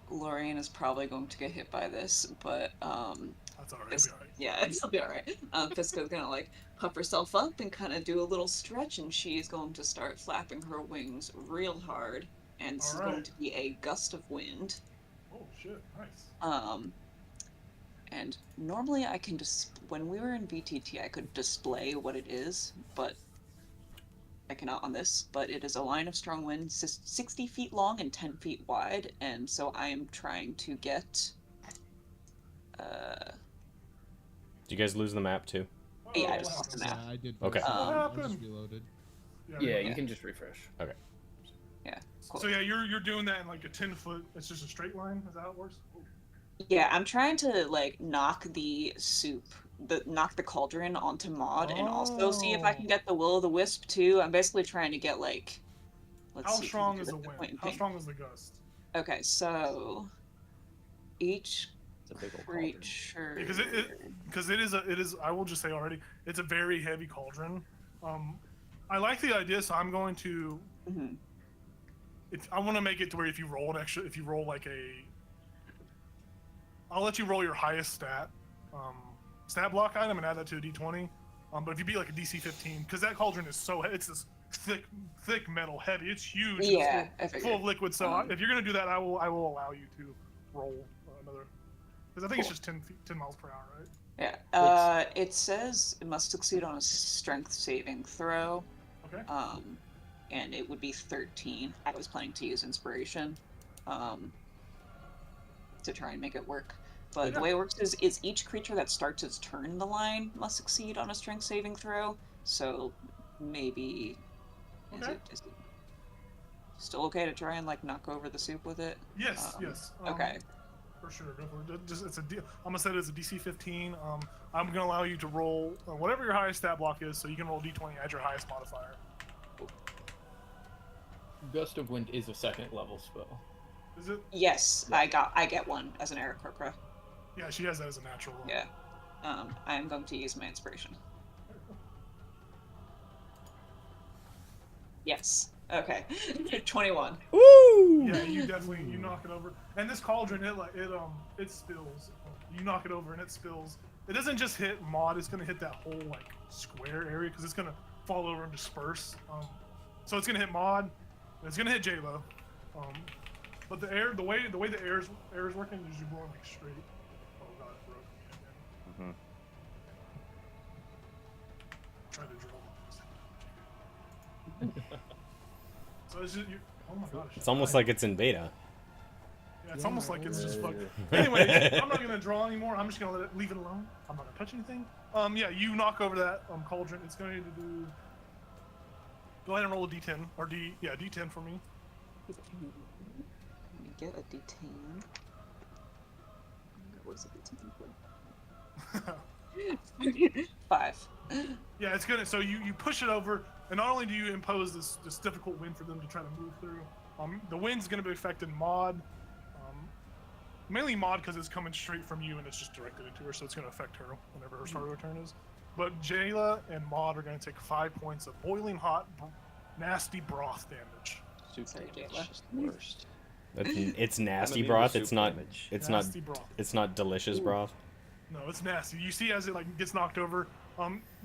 Lorian is probably going to get hit by this, but that's alright. It'll be alright. yeah, it'll be alright. Fiska's gonna like puff herself up and kind of do a little stretch, and she's going to start flapping her wings real hard, and this is going to be a gust of wind. Oh shit! Nice. And normally I can just, when we were in VTT, I could display what it is, but I cannot on this. But it is a line of strong wind, 60 feet long and 10 feet wide, and so I am trying to get. Do you guys lose the map too? Yeah, I just lost the map. Yeah, I did. Okay. I just reloaded. Yeah, you can just refresh. Okay. Yeah. Cool. So yeah, you're doing that in like a 10-foot. It's just a straight line. Is that how it works? Ooh. Yeah, I'm trying to like knock the cauldron onto Maud, and also see if I can get the will-o'-the-wisp too. I'm basically trying to get like. How strong is the wind? How strong is the gust? Okay, so each It's a big old creature. Because it is. I will just say already, it's a very heavy cauldron. I like the idea, so I'm going to. Mm-hmm. I want to make it to where if you roll like a. I'll let you roll your highest stat block item and add that to a d20. But if you beat like a DC 15, because that cauldron is it's this thick metal, heavy. It's huge. Yeah, it's full of liquid. So if you're gonna do that, I will allow you to roll another. Because I think it's just 10 miles per hour, right? Yeah. It says it must succeed on a strength saving throw. Okay. And it would be 13. I was planning to use inspiration. To try and make it work. But the way it works is each creature that starts its turn in the line must succeed on a strength saving throw. So maybe is it still okay to try and like knock over the soup with it? Yes, yes. Okay. For sure, go for it. I'm gonna set it as a DC 15. I'm gonna allow you to roll whatever your highest stat block is, so you can roll D20 as your highest modifier. Gust of Wind is a 2nd level spell. Is it? Yes, yeah. I get one as an Aarakocra. Yeah, she has that as a natural roll. Yeah. I am going to use my inspiration. Yes. Okay. 21. Woo! Yeah, you knock it over. And this cauldron, it spills. You knock it over and it spills. It doesn't just hit Maud, it's gonna hit that whole like square area because it's gonna fall over and disperse. So it's gonna hit Maud, it's gonna hit J-Lo. But the way the air is working is you're blowing like straight. Oh god, it broke me again. Try to drill. So it's just, oh my gosh. It's almost like it's in beta. Yeah, it's almost like it's just fucking. Anyway, I'm not gonna draw anymore. I'm just gonna leave it alone. I'm not gonna touch anything. Yeah, you knock over that cauldron. It's going to do. Go ahead and roll a D10 or D10 for me. Let me get a D10. What is a D10? 5. Yeah, it's gonna. So you push it over, and not only do you impose this difficult wind for them to try to move through. The wind's gonna be affecting Maud. Mainly Maud because it's coming straight from you and it's just directed into her, so it's going to affect her whenever her start of her turn is. But Jayla and Maud are going to take 5 points of boiling hot, nasty broth damage. Super damage. Just the worst. It's nasty broth. It's not. It's not. Broth. It's not delicious broth. No, it's nasty. You see as it like gets knocked over,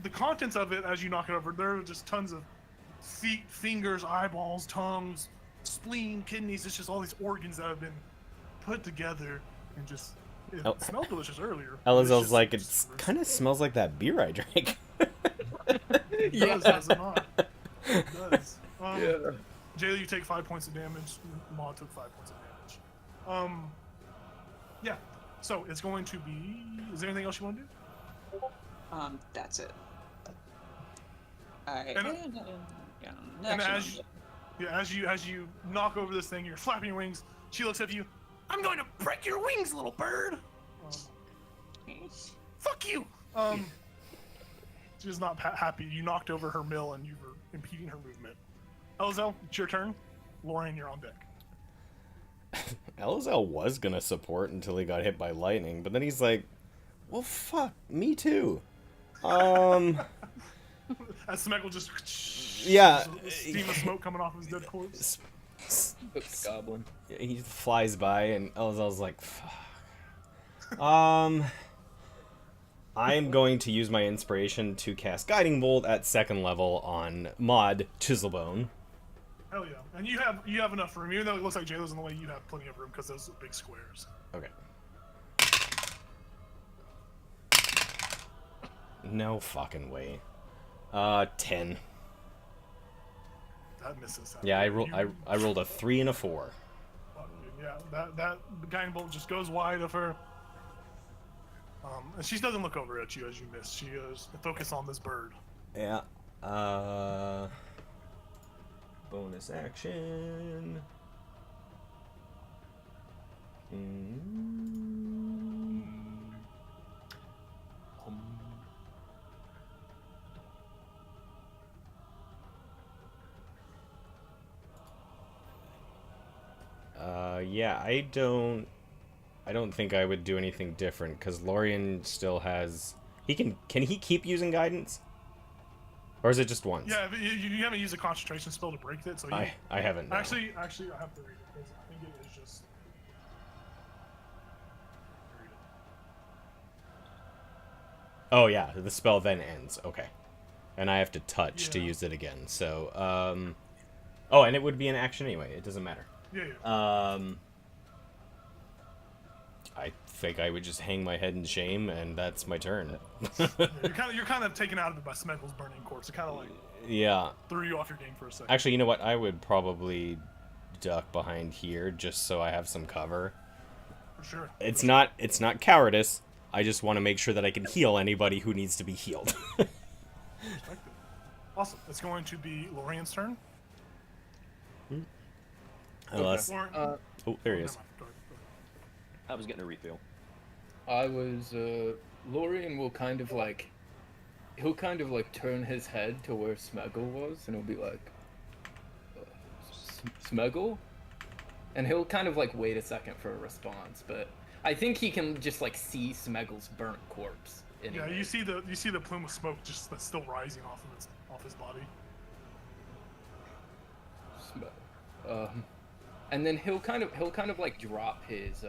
the contents of it as you knock it over, there are just tons of feet, fingers, eyeballs, tongues, spleen, kidneys. It's just all these organs that have been put together and just it smelled delicious earlier. Elizal's like, it kind of smells like that beer I drank. It does, does it not? It does. Yeah. Jayla, you take 5 points of damage. Maud took 5 points of damage. Yeah. So it's going to be. Is there anything else you want to do? That's it. And as you knock over this thing, you're flapping your wings. She looks at you. I'm going to break your wings, little bird. Fuck you. She's not happy. You knocked over her mill and you were impeding her movement. Elzel, it's your turn. Lorian, you're on deck. Elzel was gonna support until he got hit by lightning, but then he's like, well, fuck, me too. As Smeagol just steam of smoke coming off his dead corpse. Goblin. He flies by and Elzel's like, fuck. I am going to use my inspiration to cast Guiding Bolt at 2nd level on Maud Chiselbone. Hell yeah. And you have enough room. Even though it looks like Jayla's in the way, you have plenty of room because those are big squares. Okay. No fucking way. 10. That misses. Yeah, I rolled a 3 and a 4. Yeah, that guiding bolt just goes wide of her. And she doesn't look over at you as you miss. She is focused on this bird. Yeah. Bonus action. Yeah, I don't think I would do anything different because Lorian still has. Can he keep using guidance? Or is it just once? Yeah, but you haven't used a concentration spell to break it, so I haven't. No. Actually, I have to read it because I think it is just. Oh yeah, the spell then ends. Okay, and I have to touch to use it again. So, oh, and it would be an action anyway. It doesn't matter. Yeah. I think I would just hang my head in shame, and that's my turn. You're kind of taken out of it by Smeagol's burning corpse. It kind of like threw you off your game for a second. Actually, you know what? I would probably duck behind here just so I have some cover. For sure. It's not cowardice. I just want to make sure that I can heal anybody who needs to be healed. Awesome. It's going to be Lorian's turn. Unless, oh, there he is. I was getting a refill. Lorian will kind of like, he'll kind of like turn his head to where Smeagol was, and he'll be like, Smeagol? And he'll kind of like wait a second for a response, but I think he can just like see Smeagol's burnt corpse. Anyway. Yeah, you see the plume of smoke just that's still rising off his body. And then he'll kind of like drop his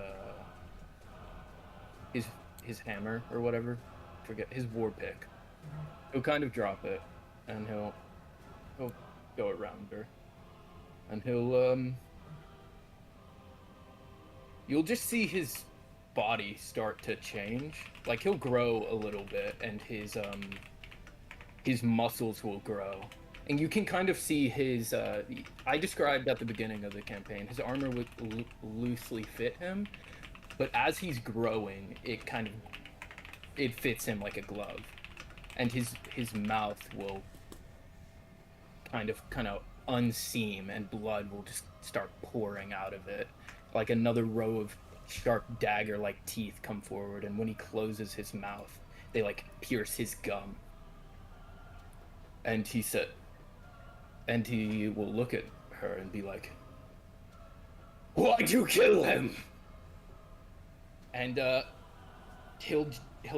hammer or whatever. Forget his war pick. He'll kind of drop it, and he'll go around her, and you'll just see his body start to change. Like he'll grow a little bit, and his muscles will grow. And you can kind of see his, I described at the beginning of the campaign, his armor would loosely fit him, but as he's growing, it fits him like a glove. And his mouth will kind of unseam, and blood will just start pouring out of it. Like another row of sharp dagger-like teeth come forward, and when he closes his mouth, they like pierce his gum. And he will look at her and be like, "Why'd you kill him?" And he'll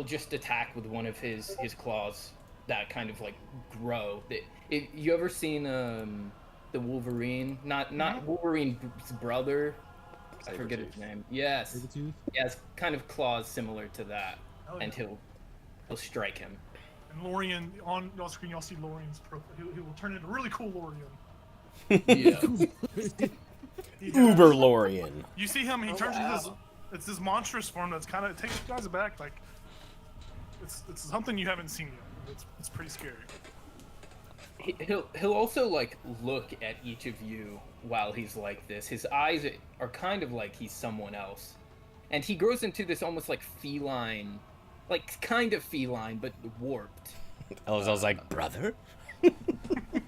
just attack with one of his claws that kind of like grow. You ever seen the Wolverine? Not Wolverine's brother. I forget his name. Yes. He has kind of claws similar to that, and he'll strike him. And Lorien, on your screen, y'all see Lorien's profile. He will turn into really cool Lorien. Yeah. Uber Lorien. You see him, he turns into this monstrous form that's kind of, it takes you guys aback. Like, it's something you haven't seen yet. It's pretty scary. He'll also like look at each of you while he's like this. His eyes are kind of like he's someone else. And he grows into this almost like feline, like kind of feline, but warped. Elzel's like, brother?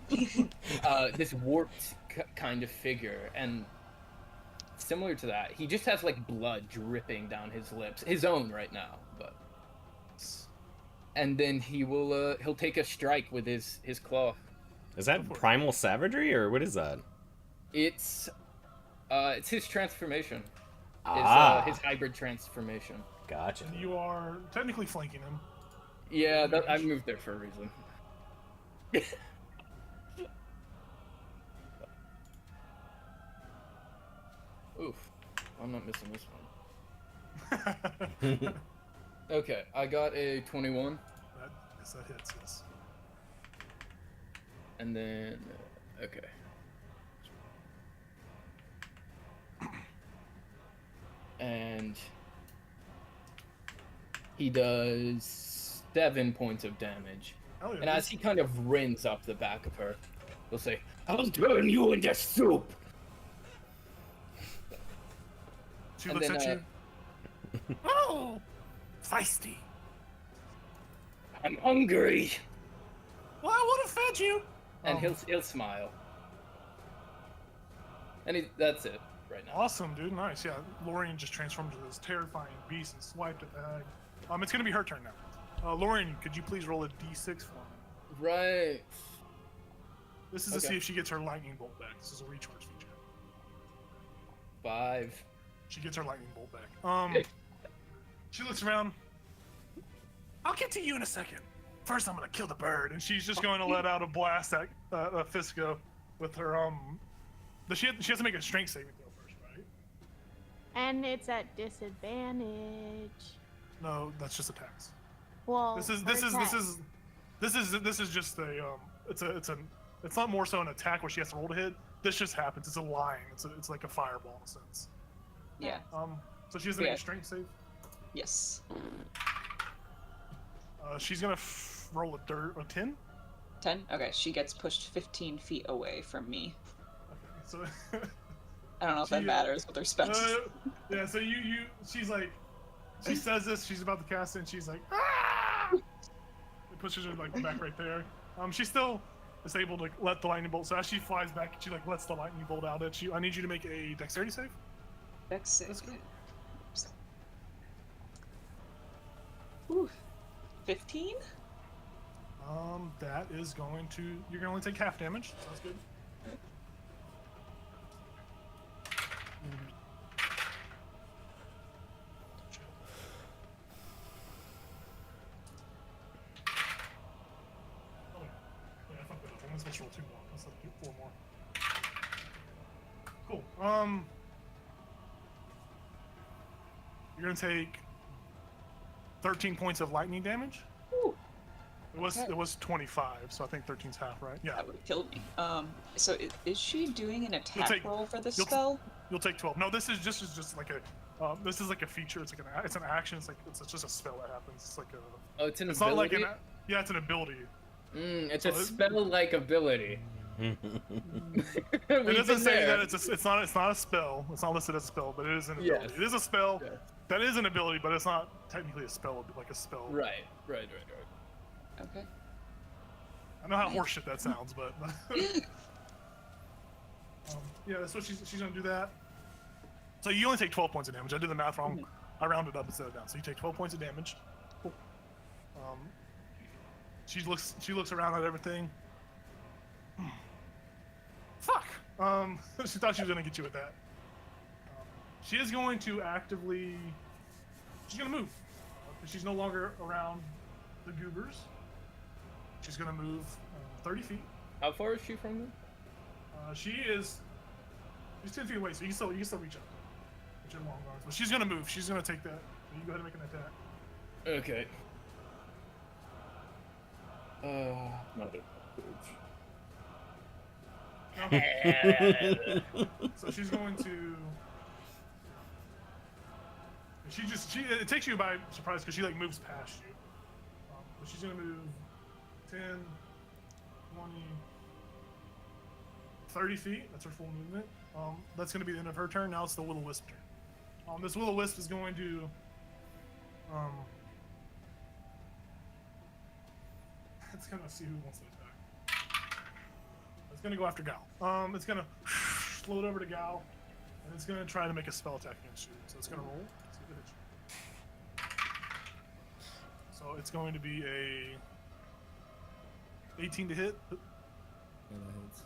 This warped kind of figure, and similar to that, he just has like blood dripping down his lips, his own right now, but. And then he'll take a strike with his claw. Is that primal savagery, or what is that? It's his transformation. His hybrid transformation. Gotcha. And you are technically flanking him. Yeah, I moved there for a reason. Oof, I'm not missing this one. Okay, I got a 21. That hits, yes. And then, okay. And he does 7 points of damage. Oh, yeah, and as he kind of rins up the back of her, he'll say, "I'll turn you into soup." She looks at you. Oh, feisty. I'm hungry. Well, I would have fed you. And he'll smile. And that's it right now. Awesome, dude. Nice. Yeah, Lorien just transformed into this terrifying beast and swiped at the hag. It's gonna be her turn now. Lorien, could you please roll a d6 for me? Right. This is to see if she gets her lightning bolt back. This is a recharge feature. 5. She gets her lightning bolt back. She looks around. I'll get to you in a second. First, I'm gonna kill the bird, and she's just going to let out a blast at Fisco with her She has to make a strength saving throw first, right? And it's at disadvantage. No, that's just attacks. Well, This is just a it's not more so an attack where she has to roll to hit. This just happens. It's a line. It's like a fireball in a sense. Yeah. So she has to make a strength save. Yes. She's gonna roll a 10. 10? Okay, she gets pushed 15 feet away from me. Okay, so I don't know if that matters with her spells. Yeah, so she's like, she says this, she's about to cast it, and she's like, ah! It pushes her like back right there. She still is able to let the lightning bolt. So as she flies back, she like lets the lightning bolt out at you. I need you to make a dexterity save. Dex save. Let's go. Ooh, 15? That is going to, you're gonna only take half damage. Sounds good. Oh, yeah, I fucked that up. I'm supposed to roll 2 more. Let's do 4 more. You're gonna take 13 points of lightning damage. Ooh. It was 25, so I think 13's half, right? Yeah. That would have killed me. So is she doing an attack take- roll for this you'll- spell? You'll take 12. No, this is just like a. This is like a feature. It's like it's an action. It's just a spell that happens. It's like a. Oh, it's an It's ability. not like an. Yeah, it's an ability. It's So a spell-like ability. It doesn't say that it's not a spell. It's not listed as a spell, but it is an ability. Yes. It is a spell. Yes. That is an ability, but it's not technically a spell. Like a spell. Right. Okay. I know how horseshit that sounds, but. Yeah, that's what she's gonna do that. So you only take 12 points of damage. I did the math wrong. I rounded up instead of down. So you take 12 points of damage. She looks around at everything. Fuck. She thought she was gonna get you with that. She is going to actively. She's gonna move. She's no longer around the goobers. She's gonna move 30 feet. How far is she from them? She's 10 feet away, so you can still reach up. With your long arms. But she's gonna move. She's gonna take that. You go ahead and make an attack. Okay. Not So she's going to. It takes you by surprise because she like moves past you. But she's gonna move 10, 20, 30 feet. That's her full movement. That's gonna be the end of her turn. Now it's the Will-O-Wisp turn. This Will-O-Wisp is going to. It's gonna see who wants to attack. It's gonna go after Gal. It's gonna float over to Gal, and it's gonna try to make a spell attack against you. So it's gonna roll. See if it hits you. So it's going to be a 18 to hit. Yeah, that hits.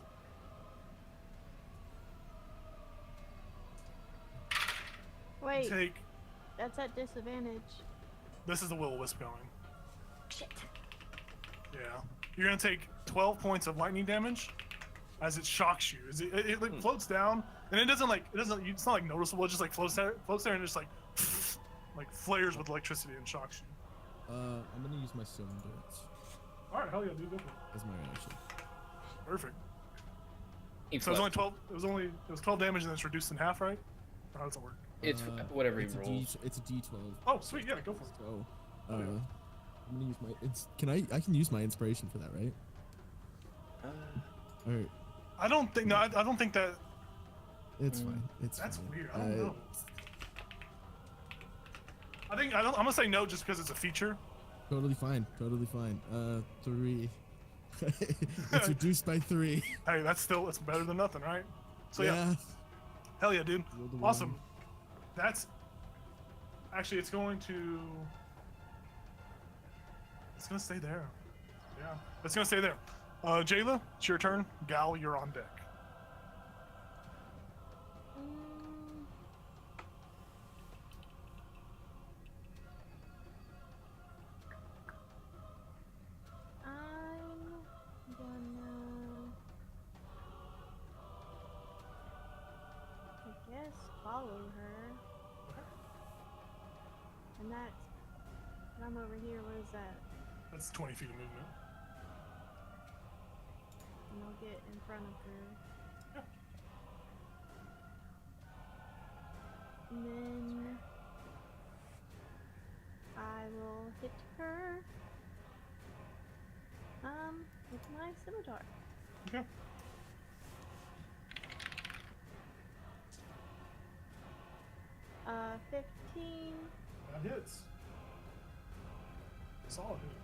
Wait, Take. that's at disadvantage. This is the Will-O-Wisp going. Yeah. You're gonna take 12 points of lightning damage as it shocks you. As it like floats down, and it doesn't. It's not like noticeable. It just like floats there, and just like flares with electricity and shocks you. I'm gonna use my Sylvan Darts All right, hell yeah, dude, go for it. as my reaction. Perfect. So it was only 12. It was 12 damage, and then it's reduced in half, right? Or how does it work? It's whatever he It's a rolls. it's a D12. Oh, sweet, yeah, go for it. So, I'm gonna use my. I can use my inspiration for that, right? Or I don't think. No, I don't think that. it's fine. It's That's fine. weird. I don't know. I'm gonna say no just because it's a feature. Totally fine. Totally fine. 3. It's reduced by 3. Hey, it's better than nothing, right? So yeah. hell yeah, dude. Roll the Awesome. one. That's actually it's gonna stay there. Yeah, it's gonna stay there. Jayla, it's your turn. Gal, you're on deck. I'm gonna, I guess, follow her. And that's, I'm over here. What is that? That's 20 feet of movement. And I'll get in front of her. Yeah. And then I will hit her with my scimitar. Okay. 15. That hits. Solid hit.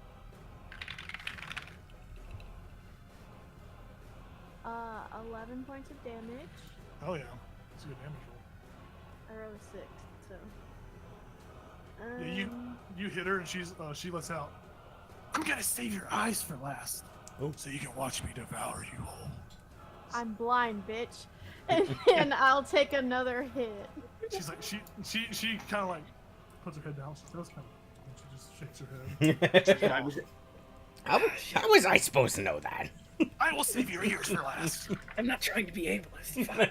11 points of damage. Hell yeah. That's a good damage roll. I rolled a 6, so. Yeah, you hit her and she lets out. I'm gonna save your eyes for last. Oh. So you can watch me devour you whole. I'm blind, bitch. And then I'll take another hit. She's like she kind of like puts her head down. She does kind of. She just shakes her head. How was I supposed to know that? I will save your ears for last. I'm not trying to be ableist. Fuck.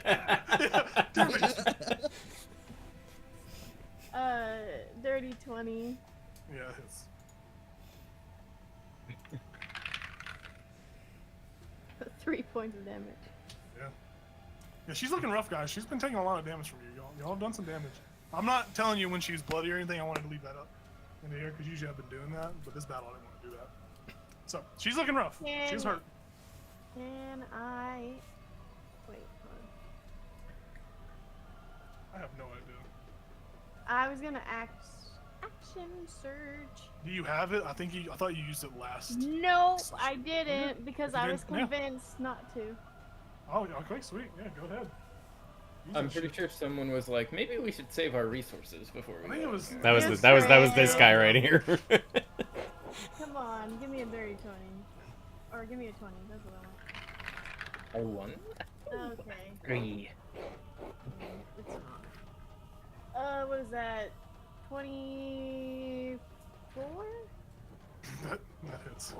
Damn it. Dirty 20. Yeah, it hits. 3 points of damage. Yeah, she's looking rough, guys. She's been taking a lot of damage from you. Y'all have done some damage. I'm not telling you when she's bloody or anything. I wanted to leave that up in the air because usually I've been doing that, but this battle I didn't want to do that. So she's looking rough. She's hurt. Can I? Wait. Hold on. I have no idea. I was gonna action surge. Do you have it? I thought you used it last. No, I didn't because You I was didn't? Yeah. convinced not to. Oh, okay, sweet. Yeah, go ahead. Use I'm that pretty shit. sure someone was like, maybe we should save our resources before we I think go. it was. That was Yes, this guy right here. Come on, give me a dirty 20. Or give me a 20, that's what I want. A 1? Okay. 3. It's not. What is that? 24? That hits.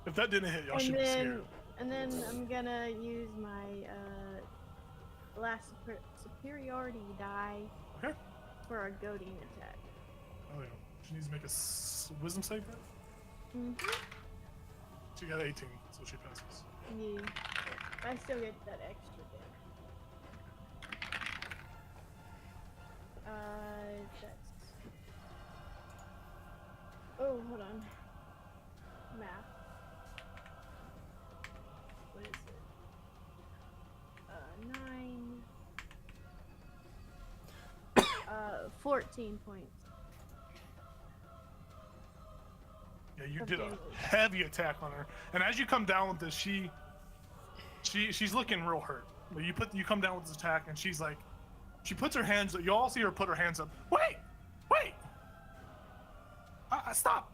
If that didn't hit, y'all should be scared. And then I'm gonna use my last superiority die Okay. for a goading attack. Oh yeah. She needs to make a wisdom save. Mm-hmm. She got 18, so she passes. Yeah. I still get that extra bit. That's... Oh, hold on. Math. What is it? 9... 14 points. Yeah, you did a heavy attack on her, and as you come down with this, she's looking real hurt. But you come down with this attack, and she's like, she puts her hands. You all see her put her hands up. Wait! Stop!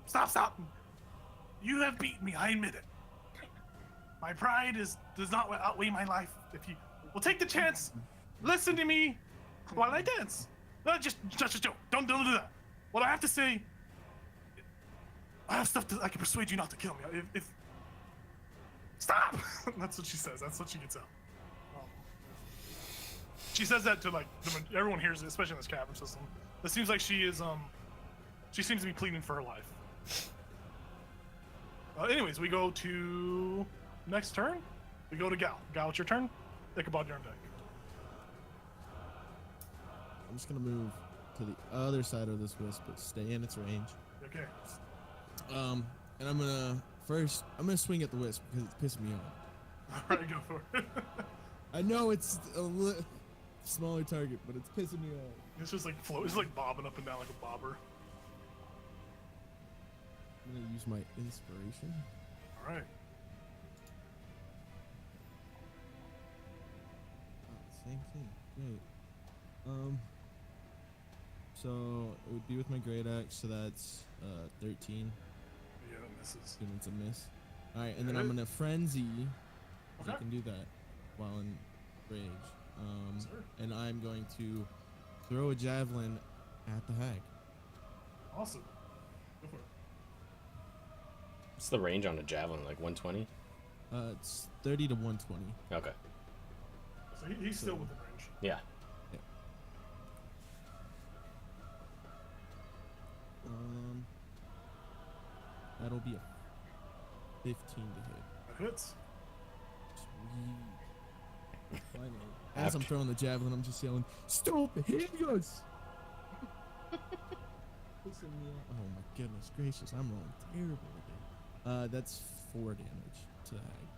You have beaten me. I admit it. My pride does not outweigh my life. If you will take the chance, listen to me while I dance. No, just don't do that. What I have to say. I have stuff that I can persuade you not to kill me. If stop! That's what she says. That's what she gets out. She says that to like everyone hears it, especially in this cabin system. It seems like she is she seems to be pleading for her life. Anyways, we go to next turn. We go to Gal. Gal, it's your turn. Ichabod, you're on deck. I'm just gonna move to the other side of this wisp, but stay in its range. Okay. And I'm gonna swing at the wisp because it's pissing me off. All right, go for it. I know it's a smaller target, but it's pissing me off. It's just like it's like bobbing up and down like a bobber. I'm gonna use my inspiration. All right. Same thing. Great. So it would be with my great axe, so that's 13. Yeah, that misses. Assuming it's a miss. All right, and then I'm gonna frenzy. Okay. I can do that while in rage. Sir. And I'm going to throw a javelin at the hag. Awesome. Go for it. What's the range on a javelin? Like 120? It's 30 to 120. Okay. So he's still within range. Yeah. That'll be a 15 to hit. That hits. Sweet. Finally. As I'm throwing the javelin, I'm just yelling, "Stop hitting us!" Pissing me off. Oh my goodness gracious, I'm rolling terrible again. That's 4 damage to the hag.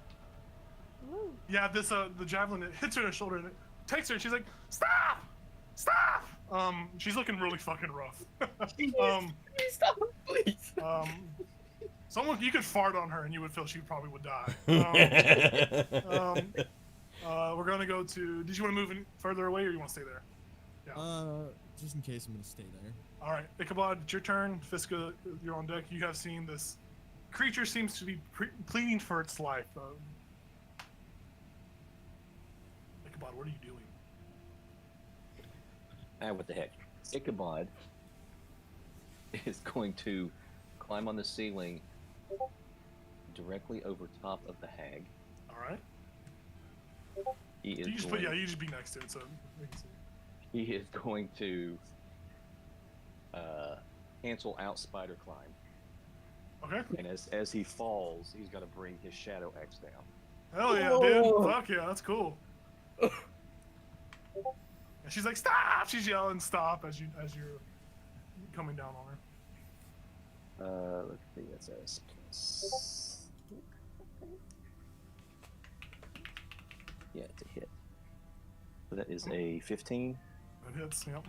Woo. Yeah, this the javelin, it hits her in the shoulder and it takes her and she's like, Stop! She's looking really fucking rough. Please stop, please. Someone, you could fart on her and you would feel she probably would die. We're gonna go to, did you want to move any further away or you want to stay there? Yeah. Just in case, I'm gonna stay there. All right, Ichabod, it's your turn. Fiska, you're on deck. You have seen this creature seems to be pleading for its life. Ichabod, what are you doing? What the heck? Ichabod is going to climb on the ceiling, directly over top of the hag. All right. He is You just going, you just be next to it, so we can see. he is going to cancel out Spider Climb. Okay. And as he falls, he's got to bring his Shadow Axe down. Hell yeah, dude. Fuck yeah, that's cool. And she's like, stop! She's yelling stop as you're coming down on her. Let's see, that says plus. Yeah, it's a hit. So that is a 15. That hits, yep.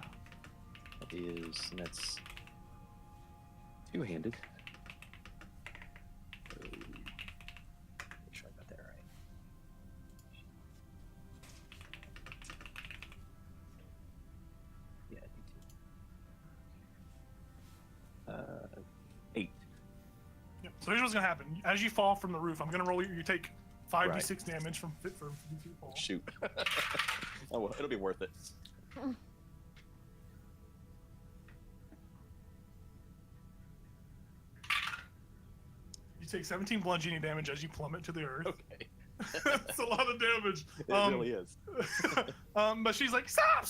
That's two-handed. So, make sure I got that right. Yeah, I do too. 8. Yep. So here's what's gonna happen. As you fall from the roof, I'm gonna roll you. You take 5d6 damage from fall. Shoot. Oh well, it'll be worth it. You take 17 bludgeoning damage as you plummet to the earth. Okay. That's a lot of damage. It really is. But she's like, stop!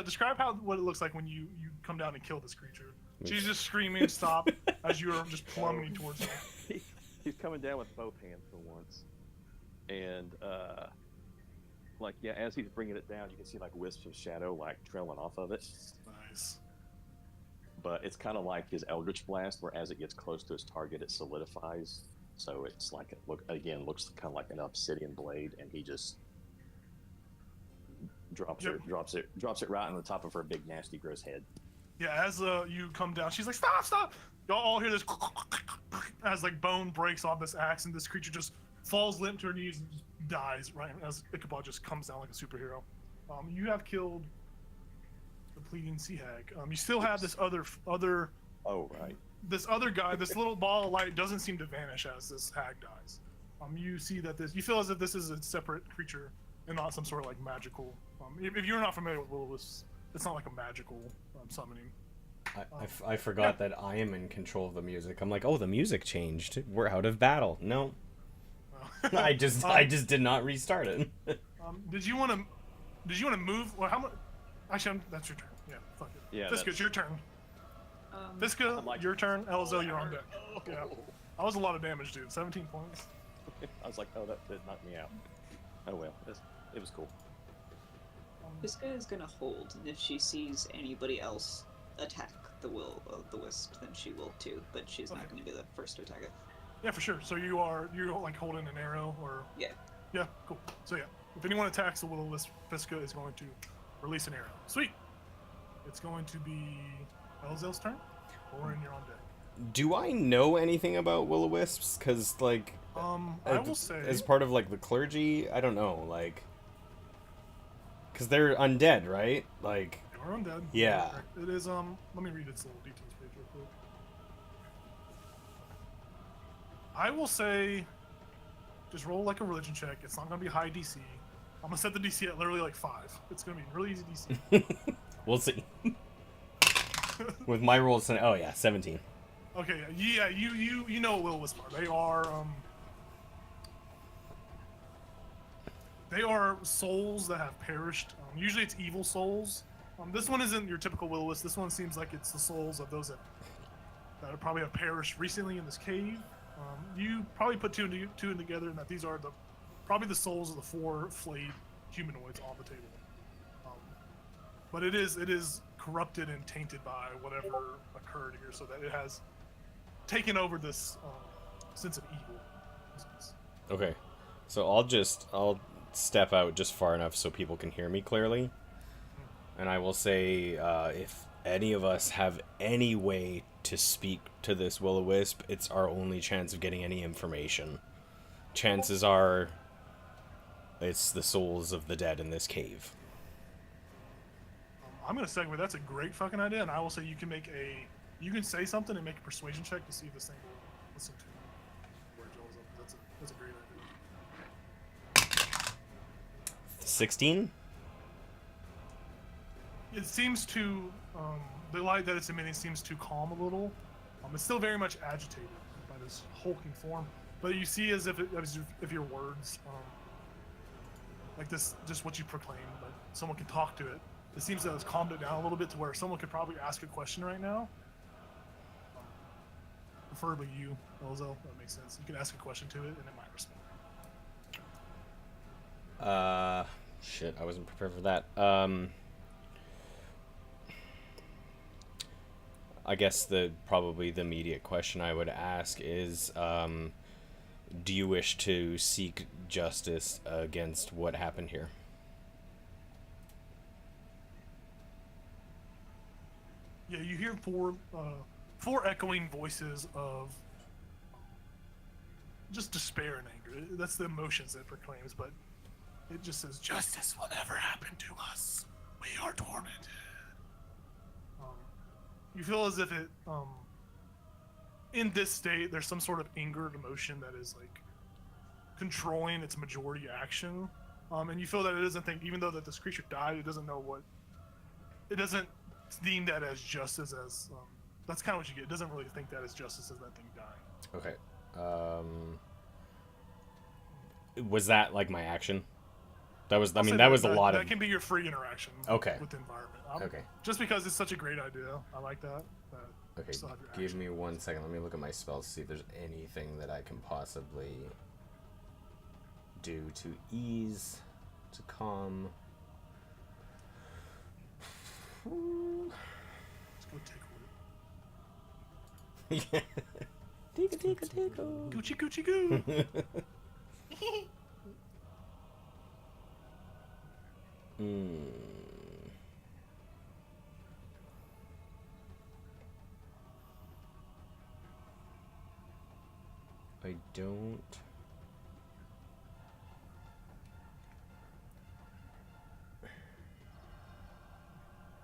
Describe what it looks like when you come down and kill this creature. She's just screaming, stop, as you're just plummeting towards her. He's coming down with both hands for once. And, as he's bringing it down, you can see, wisps of shadow, trailing off of it. Nice. But it's kind of like his Eldritch Blast, where as it gets close to his target, it solidifies. So it's looks kind of like an obsidian blade, and he just drops it right on the top of her big, nasty, gross head. Yeah, as you come down, she's like, stop! Y'all all hear this as bone breaks off this axe, and this creature just falls limp to her knees and just dies right as Ichabod just comes down like a superhero. You have killed the pleading sea hag. You still have this other. Oh right. This other guy, this little ball of light doesn't seem to vanish as this hag dies. You see that you feel as if this is a separate creature and not some sort of magical. If you're not familiar with will-o-wisps, it's not like a magical summoning. I forgot that I am in control of the music. I'm like, oh, the music changed. We're out of battle. No. I just did not restart it. Did you want to move? Well, how much? Actually, that's your turn. Yeah, fuck it. Yeah. Fiska, it's your turn. Fiska, your turn. Elzo, you're on deck. Yeah. That was a lot of damage, dude. 17 points. I was like, oh, that knocked me out. Oh well, it was cool. Fiska is gonna hold, and if she sees anybody else attack the will-o-wisp, then she will too. But she's not going to be the first to attack it. Yeah, for sure. So you're holding an arrow, or yeah. Yeah, cool. So yeah, if anyone attacks the will-o-wisp, Fiska is going to release an arrow. Sweet. It's going to be Elzel's turn. Lauren, you're on deck. Do I know anything about will-o-wisps? Because I will say, as part of the clergy, I don't know, because they're undead, right? They are undead. Yeah. It is. Let me read its little details page real quick. I will say, just roll a religion check. It's not gonna be high DC. I'm gonna set the DC at literally 5. It's gonna be really easy DC. We'll see. With my rolls, 17. Okay, yeah, you know what will-o-wisps are. They are souls that have perished. Usually it's evil souls. This one isn't your typical will-o-wisp. This one seems like it's the souls of those that probably have perished recently in this cave. You probably put two and two together, and that these are probably the souls of the 4 flayed humanoids on the table. But it is corrupted and tainted by whatever occurred here, so that it has taken over this sense of evil. Okay, so I'll step out just far enough so people can hear me clearly, and I will say, if any of us have any way to speak to this will-o-wisp, it's our only chance of getting any information. Chances are it's the souls of the dead in this cave. I'm gonna segue. That's a great fucking idea, and I will say you can say something and make a persuasion check to see if this thing will listen to where Joel's up. That's a great idea. 16? It seems to the light that it's emitting seems to calm a little. It's still very much agitated by this hulking form. but you see as if your words, like this, just what you proclaim, like someone can talk to it. It seems to have calmed it down a little bit to where someone could probably ask a question right now. Preferably you, Elzo. That makes sense. You can ask a question to it, and it might respond. Shit, I wasn't prepared for that. I guess probably the immediate question I would ask is, do you wish to seek justice against what happened here? Yeah, you hear four echoing voices of just despair and anger. That's the emotions it proclaims, but it just says, "Justice will never happen to us. We are tormented." You feel as if it, in this state, there's some sort of angered emotion that is like controlling its majority action, and you feel that it doesn't think, even though that this creature died, it doesn't know what, it doesn't deem that as justice as. That's kind of what you get. It doesn't really think that as justice as that thing dying. Okay. Was that like my action? That was. I mean, say that was a lot that of. can be your free interaction. Okay. With the environment. Okay. Just because it's such a great idea, I like that. Okay. Give me 1 second. Let me look at my spells to see if there's anything that I can possibly do to ease, to calm. Let's go take a look. Tico. Gucci Gucci Goo. I don't.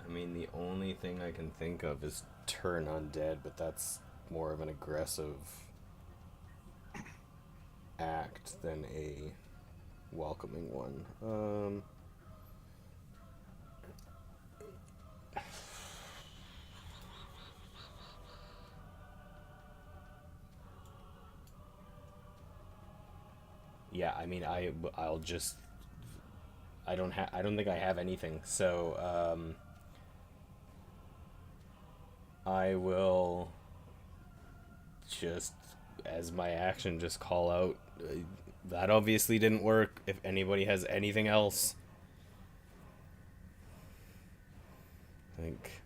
I mean, the only thing I can think of is turn undead, but that's more of an aggressive act than a welcoming one. Yeah, I mean, I'll just. I don't think I have anything, so I will just, as my action, just call out. That obviously didn't work. If anybody has anything else, I think.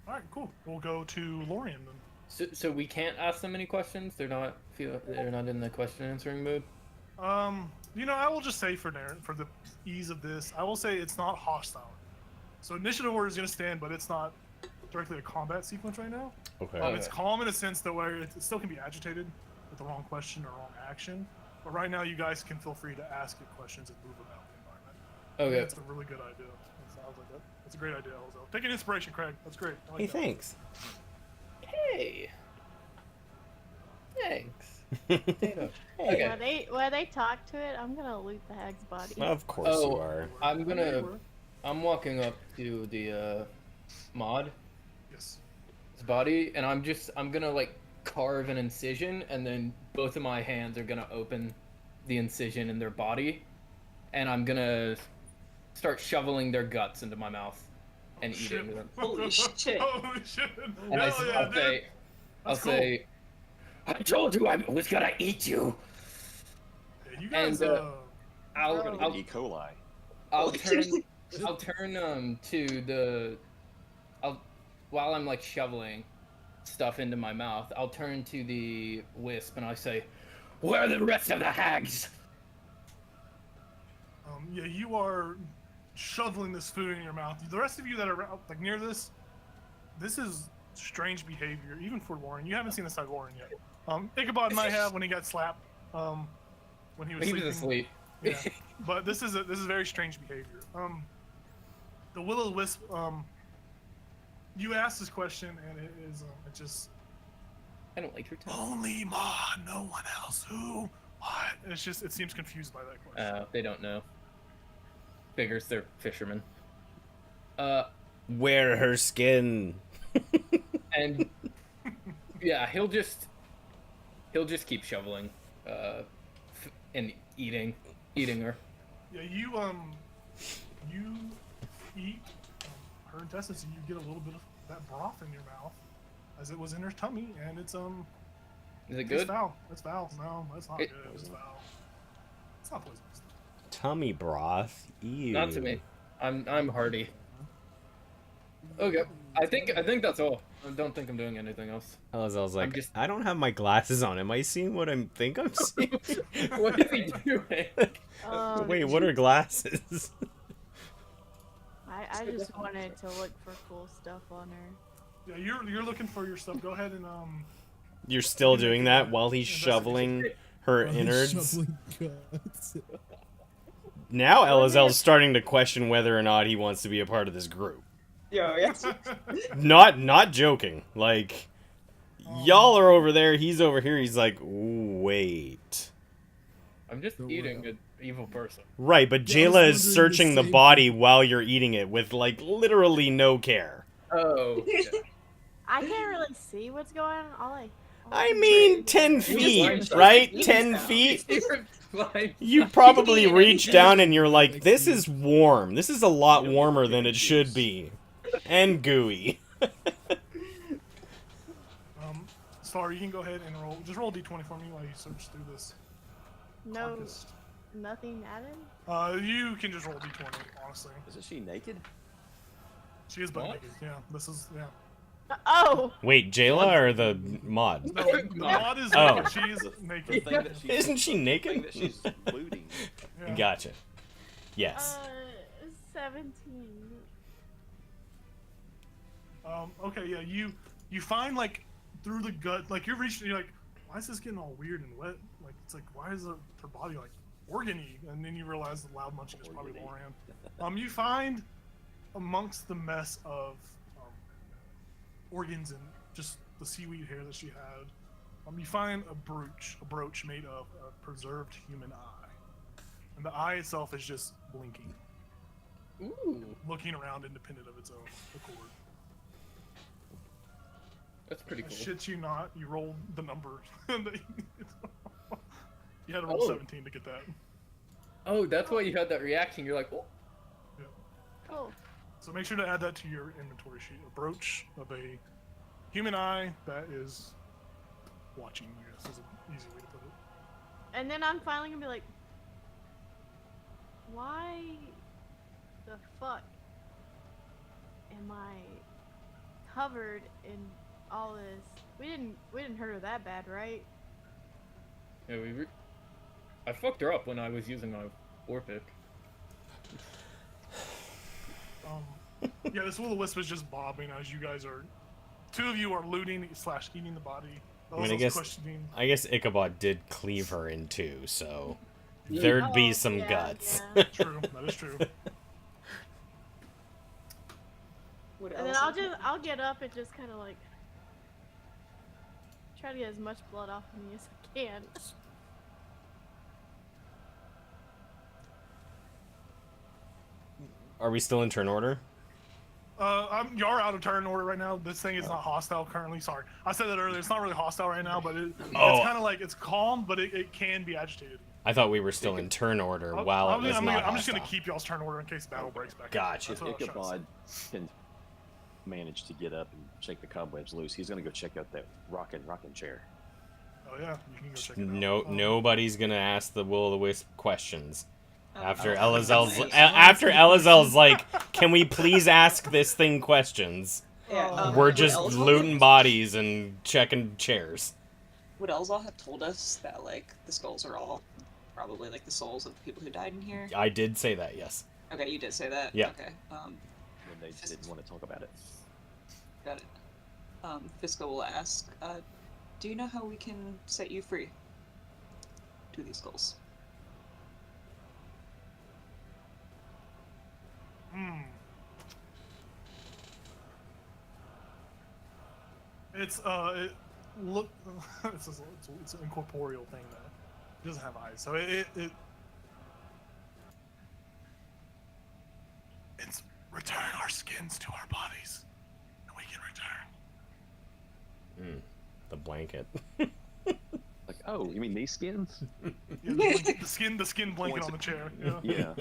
All right, cool. We'll go to Lorian then. So we can't ask them any questions. They're not in the question answering mood. You know, I will just say for the ease of this, I will say it's not hostile. So initiative order is going to stand, but it's not directly a combat sequence right now. Okay. It's calm in a sense that where it still can be agitated with the wrong question or wrong action. But right now, you guys can feel free to ask it questions and move about the environment. Okay. That's a really good idea. That's a great idea, Elzo. Take an inspiration, Craig. That's great. I like Hey, that. thanks. Hey. Thanks. Okay. While they talk to it, I'm gonna loot the hag's body. Of course you are. I'm walking up to the mod. Yes. His body, and I'm gonna like carve an incision, and then both of my hands are gonna open the incision in their body, and I'm gonna start shoveling their guts into my mouth and eating them. Holy shit. Holy shit. And I'll say, I told you I was gonna eat you. Yeah, you guys, I'll E. coli. I'll turn to the while I'm like shoveling stuff into my mouth, I'll turn to the wisp and I say, "Where are the rest of the hags?" Yeah, you are shoveling this food in your mouth. The rest of you that are like near this is strange behavior, even for Lauren. You haven't seen this side of Lauren yet. Ichabod might have when he got slapped, when he was sleeping. asleep. Yeah, but this is very strange behavior. The will-o'-the-wisp. You asked this question, and it is it just. I don't like your tone. Only Ma, no one else. Who? What? And it's just, it seems confused by that question. They don't know. Figures they're fishermen. Wear her skin. And Yeah, he'll just keep shoveling, and eating her. Yeah, you eat her intestines, and you get a little bit of that broth in your mouth, as it was in her tummy, and it's Is it It's good? foul. That's foul. No, that's not good. It's foul. It's not poisonous. Tummy broth. Ew. Not to me. I'm hardy. Okay. I think that's all. I don't think I'm doing anything else. I was like, I don't have my glasses on. Am I seeing what I think I'm seeing? What is he doing? Wait, what are glasses? I just wanted to look for cool stuff on her. Yeah, you're looking for your stuff. Go ahead and You're still doing that while he's shoveling her innards? Shoveling guts. Now Elazel's starting to question whether or not he wants to be a part of this group. Yeah. Not joking. Like, y'all are over there, he's over here, he's like, wait. I'm just eating an evil person. Right, but Jayla is searching the body while you're eating it with, like, literally no care. Oh. Yeah. I can't really see what's going on. I mean, 10 feet, right? 10 feet? You probably reach down and you're like, this is warm. This is a lot warmer than it should be. And gooey. Sorry, you can go ahead and roll. Just roll d20 for me while you search through this. No, carcass. nothing added? You can just roll d20, honestly. Isn't she naked? She is butt naked, yeah. This is, yeah. Oh! Wait, Jayla or the mod? No, the mod is Oh. naked. She is naked. Isn't she naked? That she's looting. Yeah. Gotcha. Yes. 17. Okay, yeah, you find, like, through the gut, like, you're reaching, you're like, why is this getting all weird and wet? Like, it's like, why is her body, like, organ-y? And then you realize the loud munching is probably Loran. You find amongst the mess of organs and just the seaweed hair that she had, you find a brooch made of a preserved human eye. And the eye itself is just blinking. Ooh. Looking around independent of its own accord. That's pretty cool. Shit you not, you rolled the number. You had to roll 17 to get that. Oh, that's why you had that reaction. You're like, oh. Yeah. Cool. So make sure to add that to your inventory sheet. A brooch of a human eye that is watching, I guess, is an easy way to put it. And then I'm finally gonna be like, why the fuck am I covered in all this? We didn't hurt her that bad, right? Yeah, I fucked her up when I was using my Orphic. Yeah, this will-o-wisp is just bobbing as you guys are. Two of you are looting / eating the body. I mean, I guess Ichabod did cleave her in two, so there'd be some guts. Yeah. True, that is true. And then I'll get up and just kind of like try to get as much blood off of me as I can. Are we still in turn order? You are out of turn order right now. This thing is not hostile currently. Sorry, I said that earlier. It's not really hostile right now, but it's kind of like it's calm, but it can be agitated. I thought we were still in turn order while it was not I'm just gonna hostile. keep y'all's turn order in case battle breaks back. Gotcha. That's what I was trying to Ichabod can manage to get up and shake the cobwebs loose. He's gonna go check out that rocking chair. say. Oh yeah, you can go check it out. Nobody's gonna ask the will-o'-the-wisp questions. After Oh, Elazel's like, can we please ask this thing questions? Yeah, We're would just Elzal looting have- bodies and checking chairs. Would Elzal have told us that, like, the skulls are all probably, like, the souls of the people who died in here? I did say that, yes. Okay, you did say that? Yeah. Okay, When they didn't want to talk about it. got it. Fisco will ask, do you know how we can set you free to these skulls? It's it's an incorporeal thing that it doesn't have eyes, so it's return our skins to our bodies, and we can return. The blanket. Like, oh, you mean these skins? Yeah, the skin blanket on the chair. Yeah. Yeah.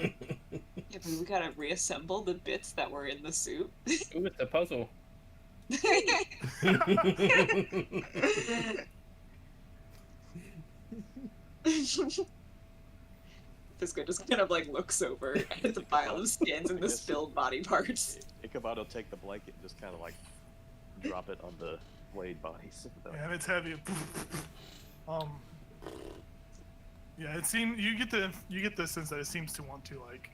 Yeah, but we gotta reassemble the bits that were in the suit. Ooh, it's a puzzle. Fisker just kind of like looks over at the pile of skins and the spilled body parts. Ichabod will take the blanket and just kind of like drop it on the blade bodies. Yeah, and it's heavy. Yeah, it seems you get the sense that it seems to want to like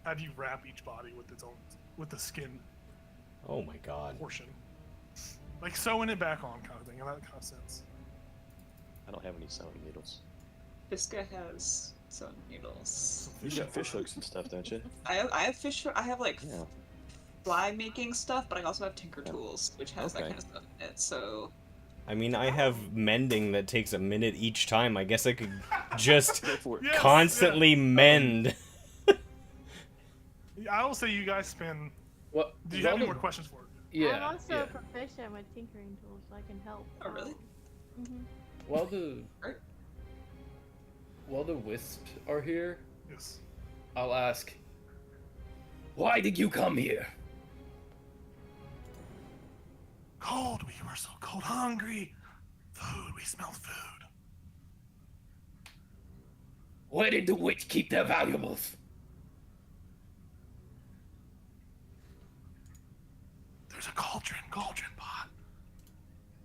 have you wrap each body with its own with the skin Oh my god. portion, like sewing it back on kind of thing, in that kind of sense. I don't have any sewing needles. Fisker has some needles. You got fish hooks and stuff, don't you? I have fish. I have like Yeah. fly making stuff, but I also have Tinker Yeah. Tools, which has that Okay. kind of stuff in it. So I mean, I have mending that takes a minute each time. I guess I could just Go for it. Yes, constantly mend. I will say you guys spend. What? Do you have any more questions for it? Yeah. I'm also yeah. proficient with tinkering tools, so I can help. Oh, really? Mm-hmm. While the Art? while the wisps are here, Yes. I'll ask, why did you come here? Cold. We were so cold. Hungry. Food. We smelled food. Where did the witch keep their valuables? There's a cauldron pot.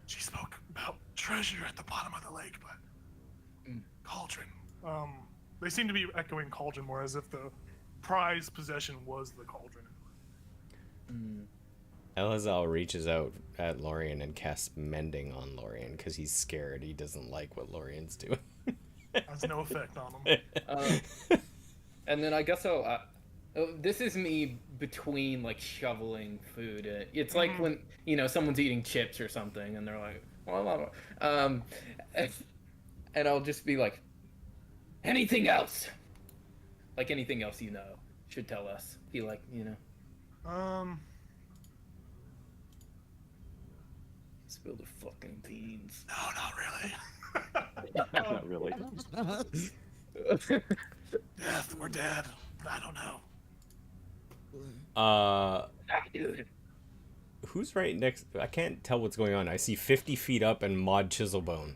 She spoke about treasure at the bottom of the lake, but cauldron. They seem to be echoing cauldron more as if the prized possession was the cauldron. Elazal reaches out at Lorien and casts mending on Lorien because he's scared. He doesn't like what Lorien's doing. Has no effect on him. And then I guess I'll. This is me between like shoveling food. It's like when someone's eating chips or something, and they're like, and I'll just be like, anything else? Like anything else should tell us. Feel like Spill the fucking beans. No, not really. Not really. Death, we're dead. I don't know. Dude. Who's right next? I can't tell what's going on. I see 50 feet up and Maud Chiselbone.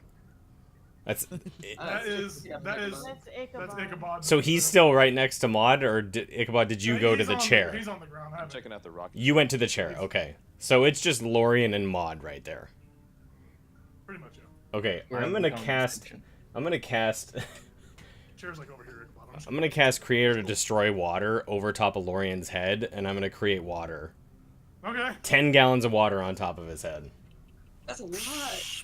That's. That is That's Ichabod. So he's still right next to Maud, or Ichabod? Did you Yeah, go to he's the on chair? He's on the ground. I'm checking out the rock. You went to the chair. Okay. So it's just Lorien and Maud right there. Pretty much, yeah. Okay. We're I'm having gonna a cast. conversation. I'm gonna cast. Chair's like over here. Ichabod. I'm gonna cast Creator to destroy water over top of Lorien's head, and I'm gonna create water. Okay. 10 gallons of water on top of his head. that's a lot.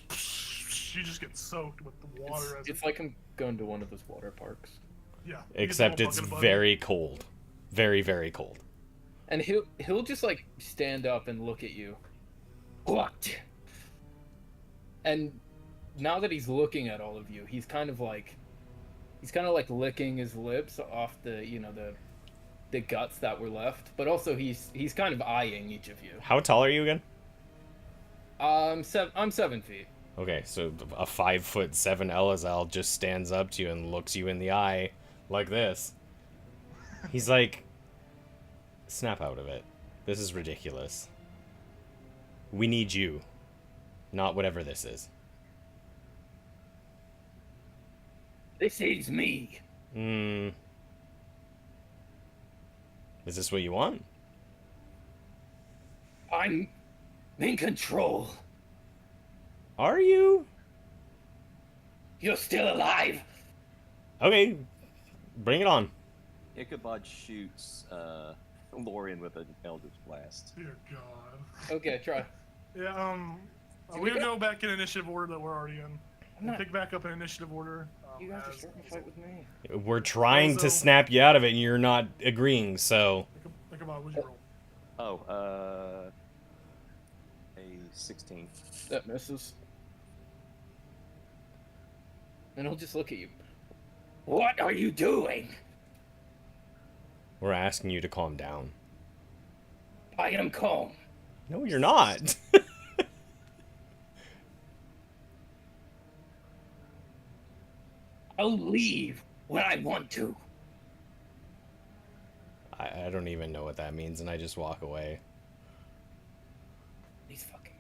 You just get soaked with the water. It's like I'm going to one of those water parks. Yeah. Except it's very cold. Very, very cold. And he'll just like stand up and look at you. What? And now that he's looking at all of you, he's kind of like licking his lips off the the guts that were left, but also he's kind of eyeing each of you. How tall are you again? I'm 7 feet. Okay, so a 5'7" Elazal just stands up to you and looks you in the eye like this. He's like, snap out of it. This is ridiculous. We need you, not whatever this is. This is me. Is this what you want? I'm in control. Are you? You're still alive. Okay, bring it on. Ichabod shoots Lorien with an Eldritch Blast. Dear God. Okay, try. Yeah. We're gonna go back in initiative order that we're already in. We'll pick back up in initiative order. You guys are starting to fight with me. We're trying to Also- snap you out of it, and you're not agreeing. So Think about what's your roll. Oh, a 16. That misses. And he'll just look at you. What are you doing? we're asking you to calm down. I am calm. No, you're not. I'll leave when I want to. I don't even know what that means, and I just walk away. These fucking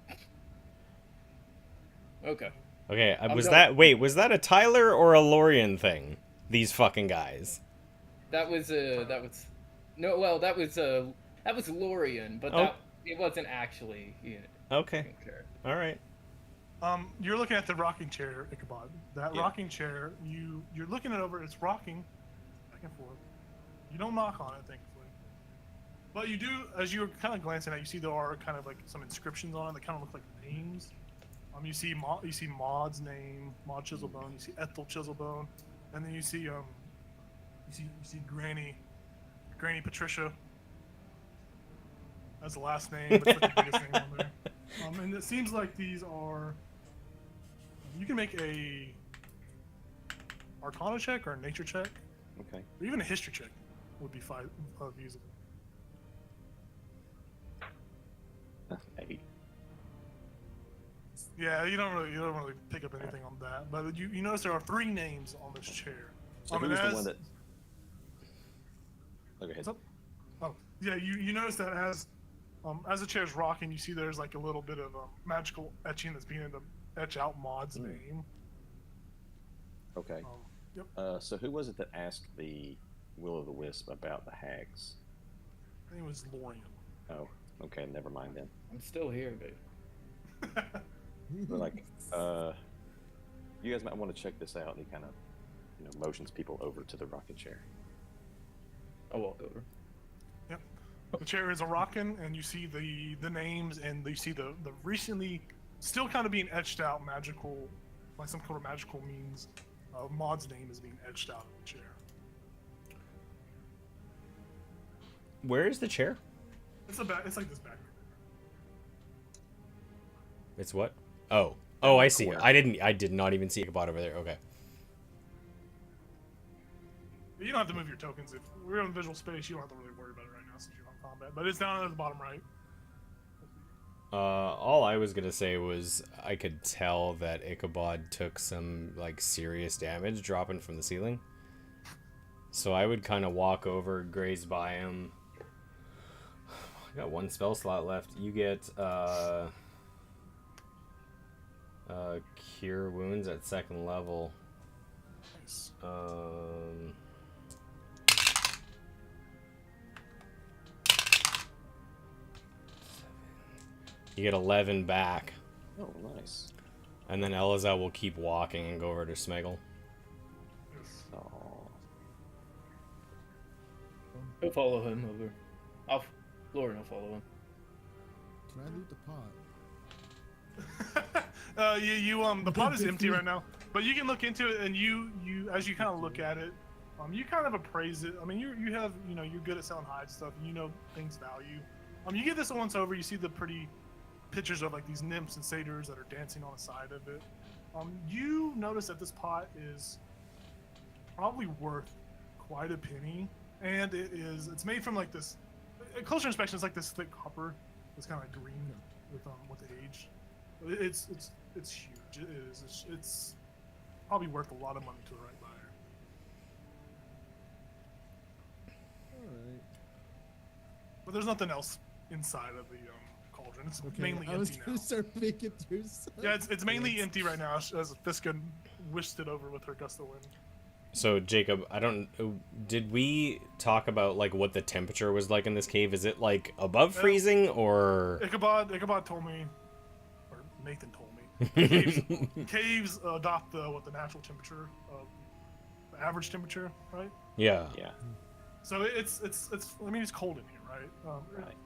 guys. Okay. Okay, was done. was that a Tyler or a Lorian thing? These fucking guys. That was Lorian, but it wasn't actually. Okay. All right. You're looking at the rocking chair, Ichabod. That rocking chair, you're looking it over. It's rocking back and forth. You don't knock on it, thankfully. But you do, as you're kind of glancing at it, you see there are kind of like some inscriptions on it that kind of look like names. You see Maud's name, Maud Chiselbone. You see Ethel Chiselbone, and then you see Granny Patricia as the last name, but the biggest name on there. And it seems like these are. You can make a Arcana check or a Nature check. Okay. Or even a History check would be usable. 8. Yeah, you don't really pick up anything on that, but you notice there are 3 names on this chair. So who's the one that? Okay. What's up? Oh, yeah. You notice that as the chair's rocking, you see there's like a little bit of magical etching that's beginning to etch out Maud's name. Okay. Yep. So who was it that asked the Will-o'-the-Wisp about the hags? I think it was Lorian. Oh, okay. Never mind then. I'm still here, dude. But like, you guys might want to check this out. And he kind of, motions people over to the rocking chair. I'll walk over. Yep. The chair is a rocking, and you see the names, and you see the recently still kind of being etched out magical, like some kind of magical means. Maud's name is being etched out of the chair. Where is the chair? It's like this back. It's what? Oh, I see. I did not even see Ichabod over there. Okay. You don't have to move your tokens. If we're in visual space, you don't have to really worry about it right now since you're on combat. But it's down at the bottom right. All I was gonna say was I could tell that Ichabod took some like serious damage dropping from the ceiling. So I would kind of walk over, graze by him. I got 1 spell slot left. You get cure wounds at 2nd level. Nice. You get 11 back. Oh, nice. And then Eliza will keep walking and go over to Smeggle. Oh. I'll follow him over. Lauren will follow him. Can I loot the pot? The pot is empty right now, but you can look into it, and you as you kind of look at it, you kind of appraise it. I mean, you have you're good at selling hide stuff, and you know things value. You get this once over, you see the pretty pictures of like these nymphs and satyrs that are dancing on the side of it. You notice that this pot is probably worth quite a penny, and it's made from like this. At closer inspection, it's like this thick copper. It's kind of like green with age. It's huge. It is. It's probably worth a lot of money to the right buyer. Alright. But there's nothing else inside of the cauldron. It's mainly I was empty gonna now. start picking through stuff. Yeah, it's mainly empty right now as Fiska whisked it over with her gust of wind. So Jacob, did we talk about like what the temperature was like in this cave? Is it like above freezing or? Ichabod told me, or Nathan told me, caves adopt the natural temperature, the average temperature, right? Yeah. Yeah. So it's cold in here, right? Right.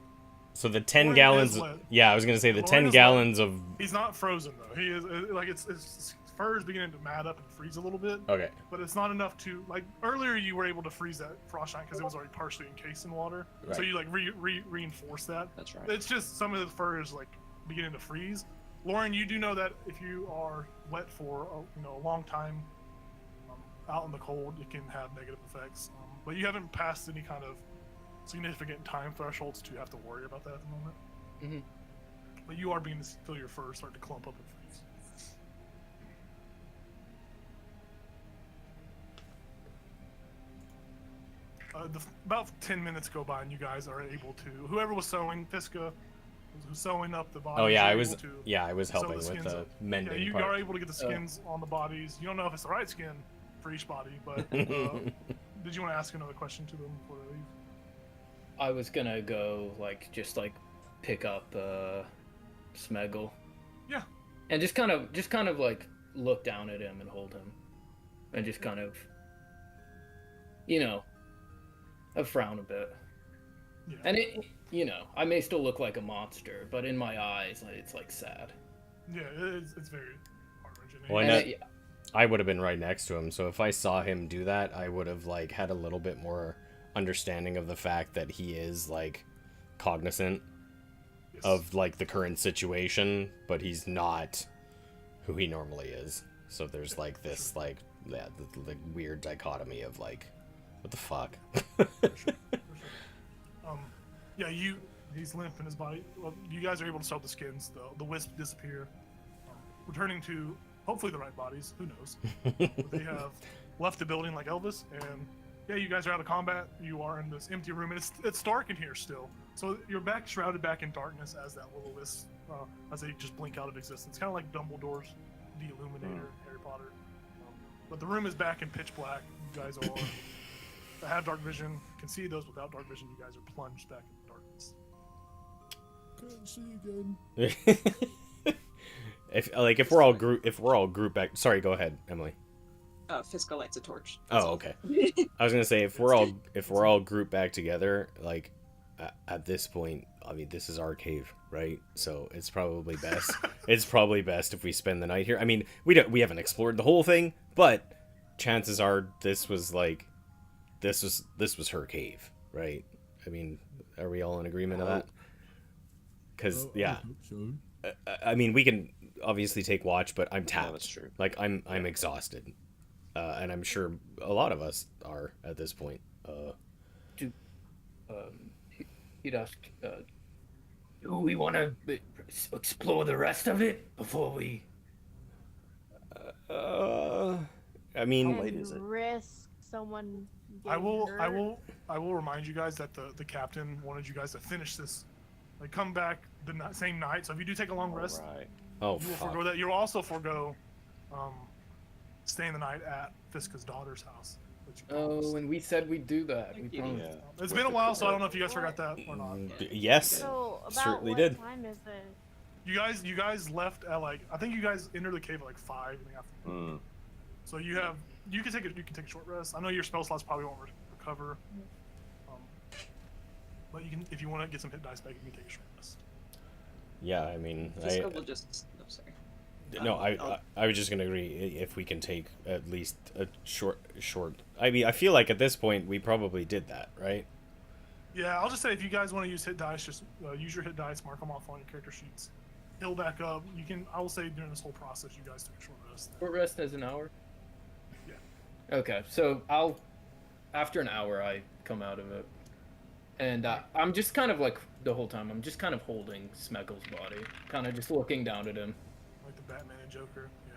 So the 10 Lauren gallons. is lit. Yeah, I was gonna say the Lauren 10 is gallons of. He's not frozen though. He is like his fur is beginning to mat up and freeze a little bit. Okay. But it's not enough to like earlier you were able to freeze that frost shine because it was already partially encased in water. Right. So you like reinforce that. That's right. It's just some of the fur is like beginning to freeze. Lauren, you do know that if you are wet for a long time out in the cold, it can have negative effects. But you haven't passed any kind of significant time thresholds to have to worry about that at the moment. Mm-hmm. But you are beginning to feel your fur start to clump up and freeze. about 10 minutes go by, and you guys are able to. Whoever was sewing, Fiska, was sewing up the bodies. Oh yeah, I I was helping with the mending Yeah, you part. are able to get the skins on the bodies. You don't know if it's the right skin for each body, but did you want to ask another question to them before they leave? I was gonna go just pick up Smeggle. Yeah. And just kind of like look down at him and hold him, and just kind of, I frown a bit. Yeah. And I may still look like a monster, but in my eyes, it's like sad. Yeah, it's very heart-wrenching. Well, I would have been right next to him, so if I saw him do that, I would have had a little bit more understanding of the fact that he is cognizant of the current situation, but he's not who he normally is. So there's this the weird dichotomy of what the fuck. Yeah, he's limp in his body. Well, you guys are able to sew the skins. The wisps disappear, returning to hopefully the right bodies. Who knows? But they have left the building like Elvis, and yeah, you guys are out of combat. You are in this empty room, and it's dark in here still. So you're shrouded back in darkness as that little wisp, as they just blink out of existence. Kind of like Dumbledore's the Illuminator, Harry Potter. But the room is back in pitch black. You guys are that have dark vision can see. Those without dark vision, you guys are plunged back in darkness. Can't see again. if we're all grouped back. Sorry, go ahead, Emily. Fiska lights a torch. Oh, okay. I was gonna say if we're all grouped back together, at this point, I mean, this is our cave, right? So it's probably best. It's probably best if we spend the night here. I mean, we haven't explored the whole thing, but chances are this was her cave, right? I mean, are we all in agreement of that? Because yeah, I mean, we can obviously take watch, but I'm tapped. Yeah, that's true. I'm exhausted, and I'm sure a lot of us are at this point. He'd ask, do we want to explore the rest of it before we? I mean, how late is it? Risk someone. I will remind you guys that the captain wanted you guys to finish this, come back the same night. So if you do take a long rest, Right. oh, you will forego that. You'll also forego staying the night at Fiska's daughter's house. Oh, and we said we'd do that. We promised. Yeah. It's been a while, so I don't know if you guys forgot that or not. Yes, So about certainly what did. time is it? You guys left at I think you guys entered the cave at 5 in the afternoon. So you can take a short rest. I know your spell slots probably won't recover, but you can, if you want to get some hit dice back, you can take a short rest. Yeah, I mean, Fiska will just. Oh, sorry. No, I was just gonna agree if we can take at least a short. I mean, I feel like at this point we probably did that, right? Yeah, I'll just say if you guys want to use hit dice, just use your hit dice, mark them off on your character sheets, heal back up. You can. I will say during this whole process, you guys took a short rest. Short rest is an hour. Yeah. Okay, so after an hour, I come out of it, and I'm just kind of the whole time. I'm just kind of holding Smeggle's body, kind of just looking down at him. Like the Batman and Joker, yeah.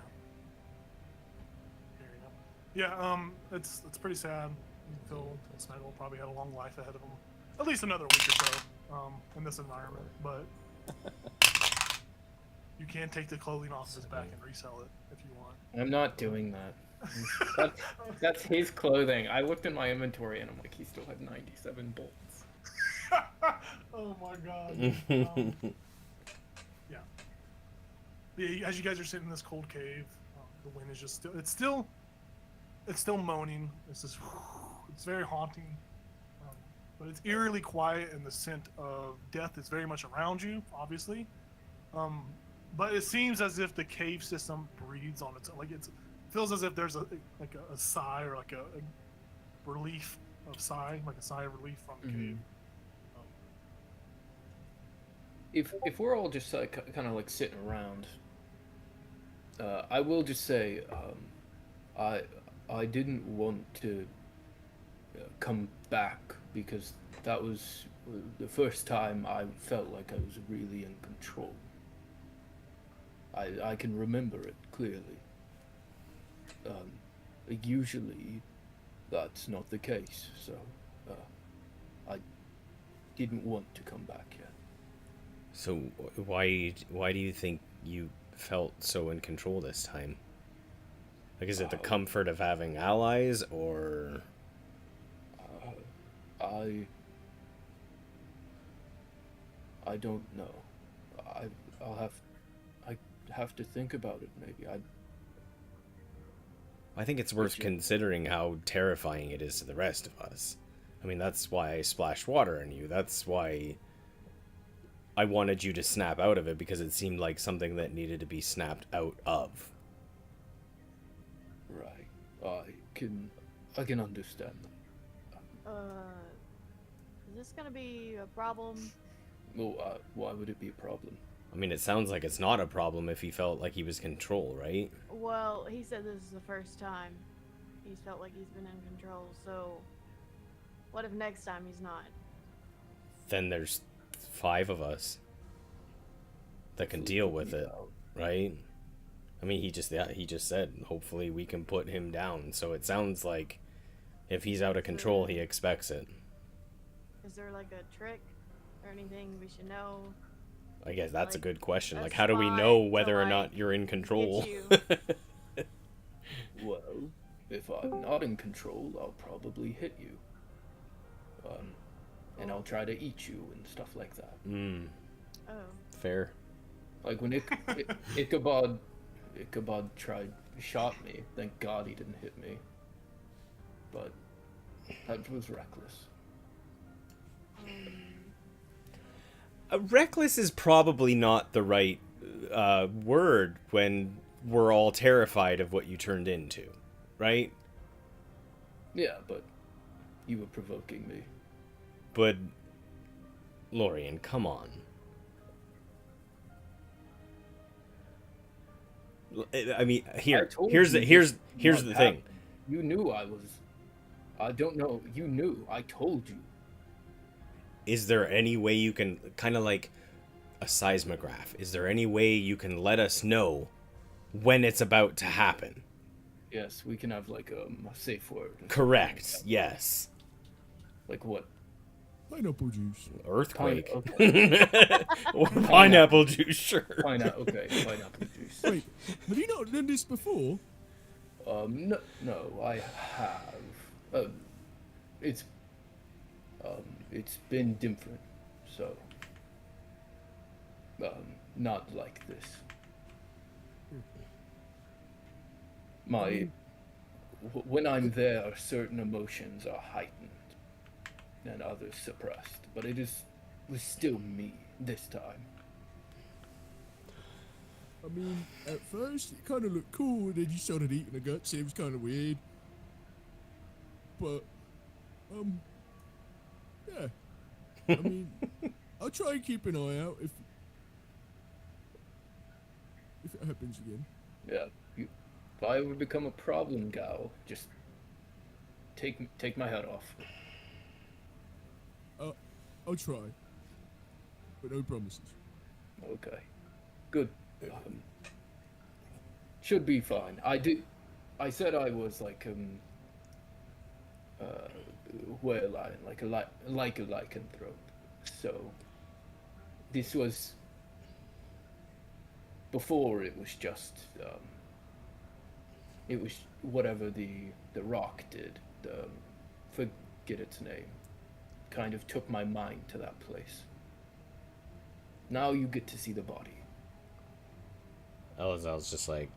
There you go. Yeah, it's pretty sad. Phil Smeggle probably had a long life ahead of him, at least another week or so, in this environment. But you can take the clothing off his back and resell it if you want. I'm not doing that. That's his clothing. I looked in my inventory and I'm like, he still had 97 bolts. Oh my god. Yeah, as you guys are sitting in this cold cave, the wind is just still, it's still moaning. It's very haunting, but it's eerily quiet, and the scent of death is very much around you, obviously. But it seems as if the cave system breathes on its own. It feels as if there's a sigh or a relief of sigh, like a sigh of relief from the cave. If we're all just kind of sitting around, I will just say, I didn't want to come back because that was the first time I felt like I was really in control. I can remember it clearly. Usually, that's not the case. So I didn't want to come back yet. So why do you think you felt so in control this time? Like, is it the comfort of having allies, or? I don't know. I have to think about it. Maybe I think it's worth considering how terrifying it is to the rest of us. I mean, that's why I splashed water on you. That's why I wanted you to snap out of it, because it seemed like something that needed to be snapped out of. Right. I can understand that. Is this gonna be a problem? Well, why would it be a problem? I mean, it sounds like it's not a problem if he felt like he was in control, right? Well, he said this is the first time he's felt like he's been in control, so what if next time he's not? Then there's 5 of us that can deal with it, right? I mean, he just said, hopefully we can put him down. So it sounds like if he's out of control, he expects it. Is there like a trick or anything we should know? I guess that's like, a good question. a Like, how do we know whether or spot to, not you're in control? Well, if I'm not in control, I'll probably hit you. And I'll try to eat you and stuff like that. Oh. Fair. Like when Ichabod shot me. Thank God he didn't hit me. But that was reckless. Reckless is probably not the right word when we're all terrified of what you turned into, right? Yeah, but you were provoking me. But, Lorian, come on. I mean, here's the thing. You knew I was. I don't know. You knew. I told you. Is there any way you can, kind of like a seismograph, is there any way you can let us know when it's about to happen? Yes, we can have like a safe word. Correct. Yes. Like what? Pineapple juice. Earthquake. Okay. Or pineapple juice, sure. Pineapple juice. Wait, have you not done this before? No, I have. It's been different, so not like this. When I'm there, certain emotions are heightened and others suppressed, but was still me this time. I mean, at first it kind of looked cool, and then you started eating the guts. It was kind of weird, but yeah. I mean, I'll try and keep an eye out if it happens again. Yeah, if I ever become a problem, Gal, just take my head off. I'll try, but no promises. Okay, good. Should be fine. I said I was like whale lion, like a lycanthrope. So this was before it was just it was whatever the rock did. Forget its name. Kind of took my mind to that place. Now you get to see the body. Elazal's just like,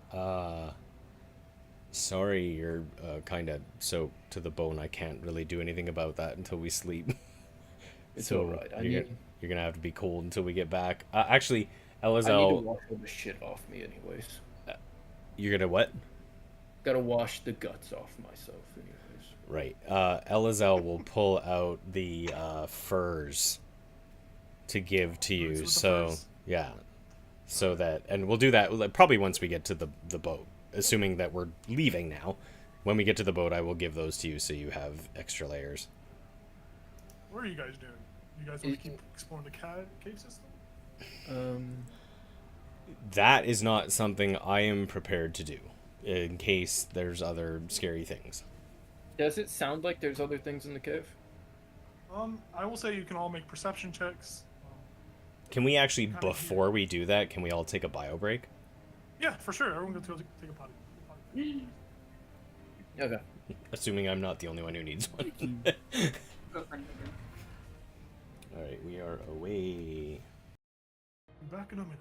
sorry, you're kind of soaked to the bone. I can't really do anything about that until we sleep. It's so alright. You're gonna have to be cold until we get back. Actually, Elazal... I need to wash all the shit off me anyways. You're gonna what? Gotta wash the guts off myself anyways. Right. Elazal will pull out the furs to give to you. So, yeah. So that, and we'll do that probably once we get to the boat, assuming that we're leaving now. When we get to the boat, I will give those to you so you have extra layers. What are you guys doing? You guys want to keep exploring the cave system? That is not something I am prepared to do, in case there's other scary things. Does it sound like there's other things in the cave? I will say you can all make perception checks. Can we actually, Kinda before we do that, can we all take a bio break? Yeah, for sure. Everyone gets to go take a potty. Okay. Assuming I'm not the only one who needs one. Go for it. Alright, we are away. Be back in a minute.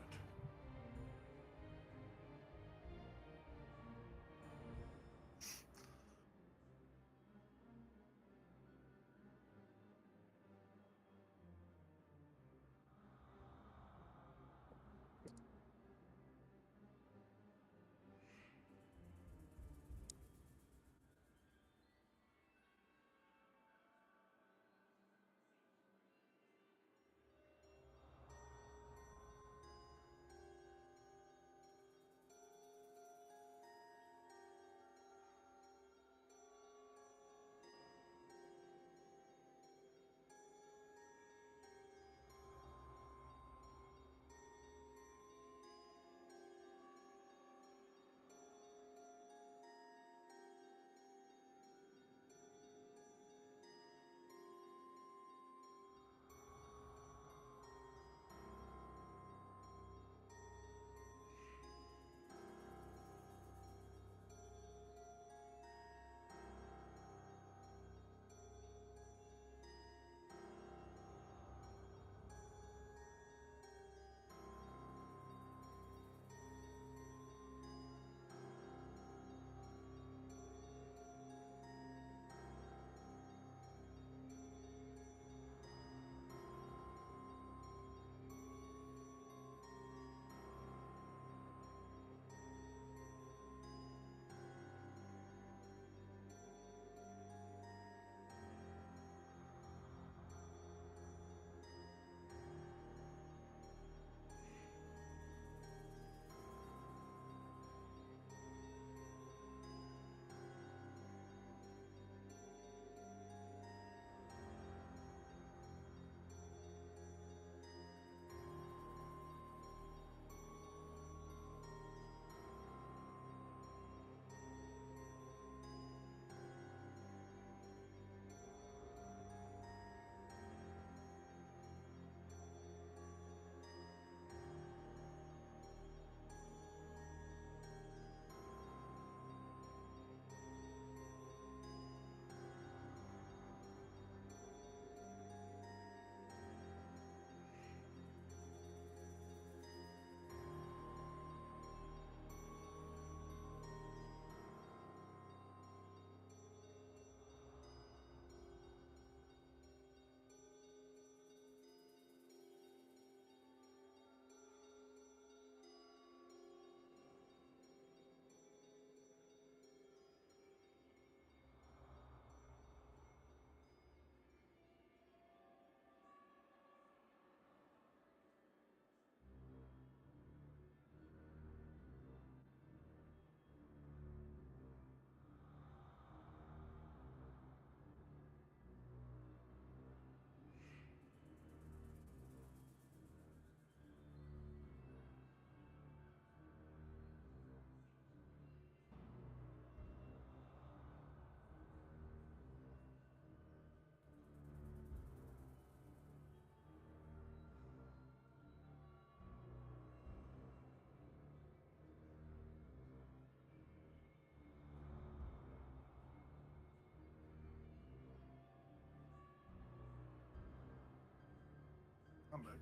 I'm back.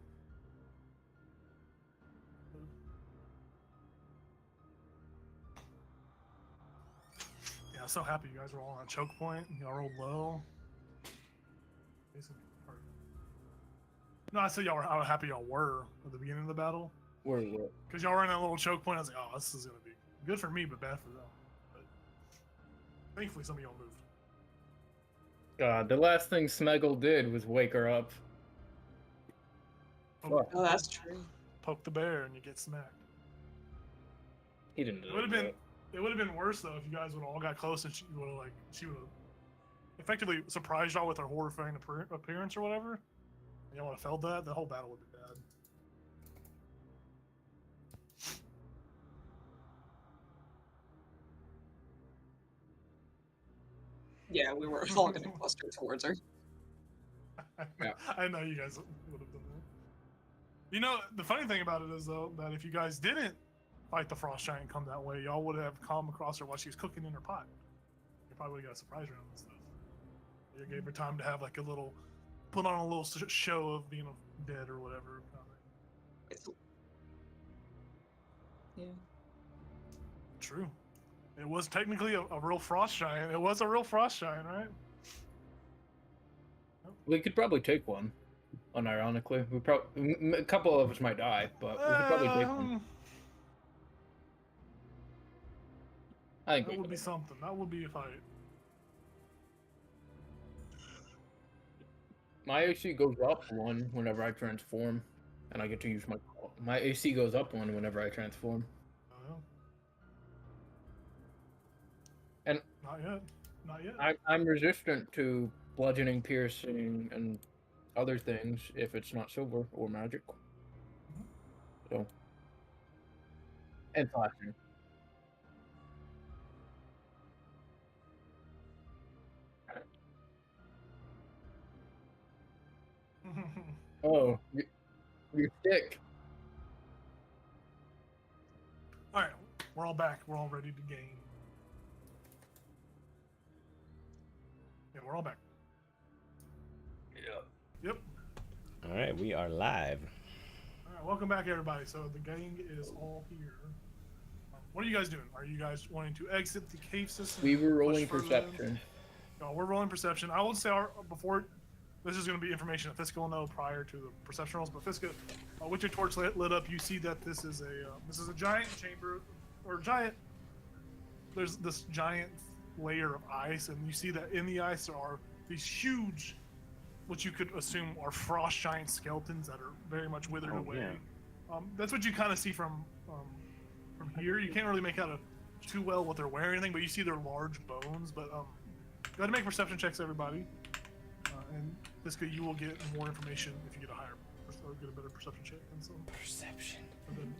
Yeah, I'm so happy you guys were all on a choke point. Y'all rolled low. No, I said y'all were how happy y'all were at the beginning of the battle. Where? Because y'all were in that little choke point. I was like, oh, this is going to be good for me, but bad for them. But thankfully, some of y'all moved. God, the last thing Smeggle did was wake her up. Poke, Oh, that's true. poke the bear and you get smacked. He didn't do It would have that. been. It would have been worse though if you guys would all got close and she would have effectively surprised y'all with her horrifying appearance or whatever. And y'all would have felt that. The whole battle would be bad. Yeah, we were all gonna cluster towards her. Yeah. I know you guys would have done that. You know, the funny thing about it is though that if you guys didn't fight the frost giant come that way, y'all would have come across her while she was cooking in her pot. You probably would have got a surprise round and stuff. You gave her time to have like a little, put on a little show of being dead or whatever. Yeah. True. It was technically a real frost giant. It was a real frost giant, right? We could probably take one. Unironically, we probably a couple of us might die, but we could probably take one. I think that would be something. That would be a fight. My AC goes up one whenever I transform, and I get to use my AC goes up one whenever I transform. And not yet. Not yet. I'm resistant to bludgeoning, piercing, and other things if it's not silver or magic. So, and slashing. Oh, you're sick. All right, we're all back. We're all ready to game. Yeah, we're all back. Yep. All right, we are live. All right, welcome back, everybody. So the gang is all here. What are you guys doing? Are you guys wanting to exit the cave system? We were rolling perception. No, we're rolling perception. I will say before. This is going to be information that Fiska will know prior to the perception rolls. But Fiska, with your torch lit up, you see that this is a giant chamber, or giant. There's this giant layer of ice, and you see that in the ice there are these huge, what you could assume are frost giant skeletons that are very much withered away. Yeah. That's what you kind of see from here. You can't really make out too well what they're wearing or anything, but you see their large bones. But go ahead and make perception checks, everybody. And Fiska, you will get more information if you get a higher, or get a better perception check. And so. Perception.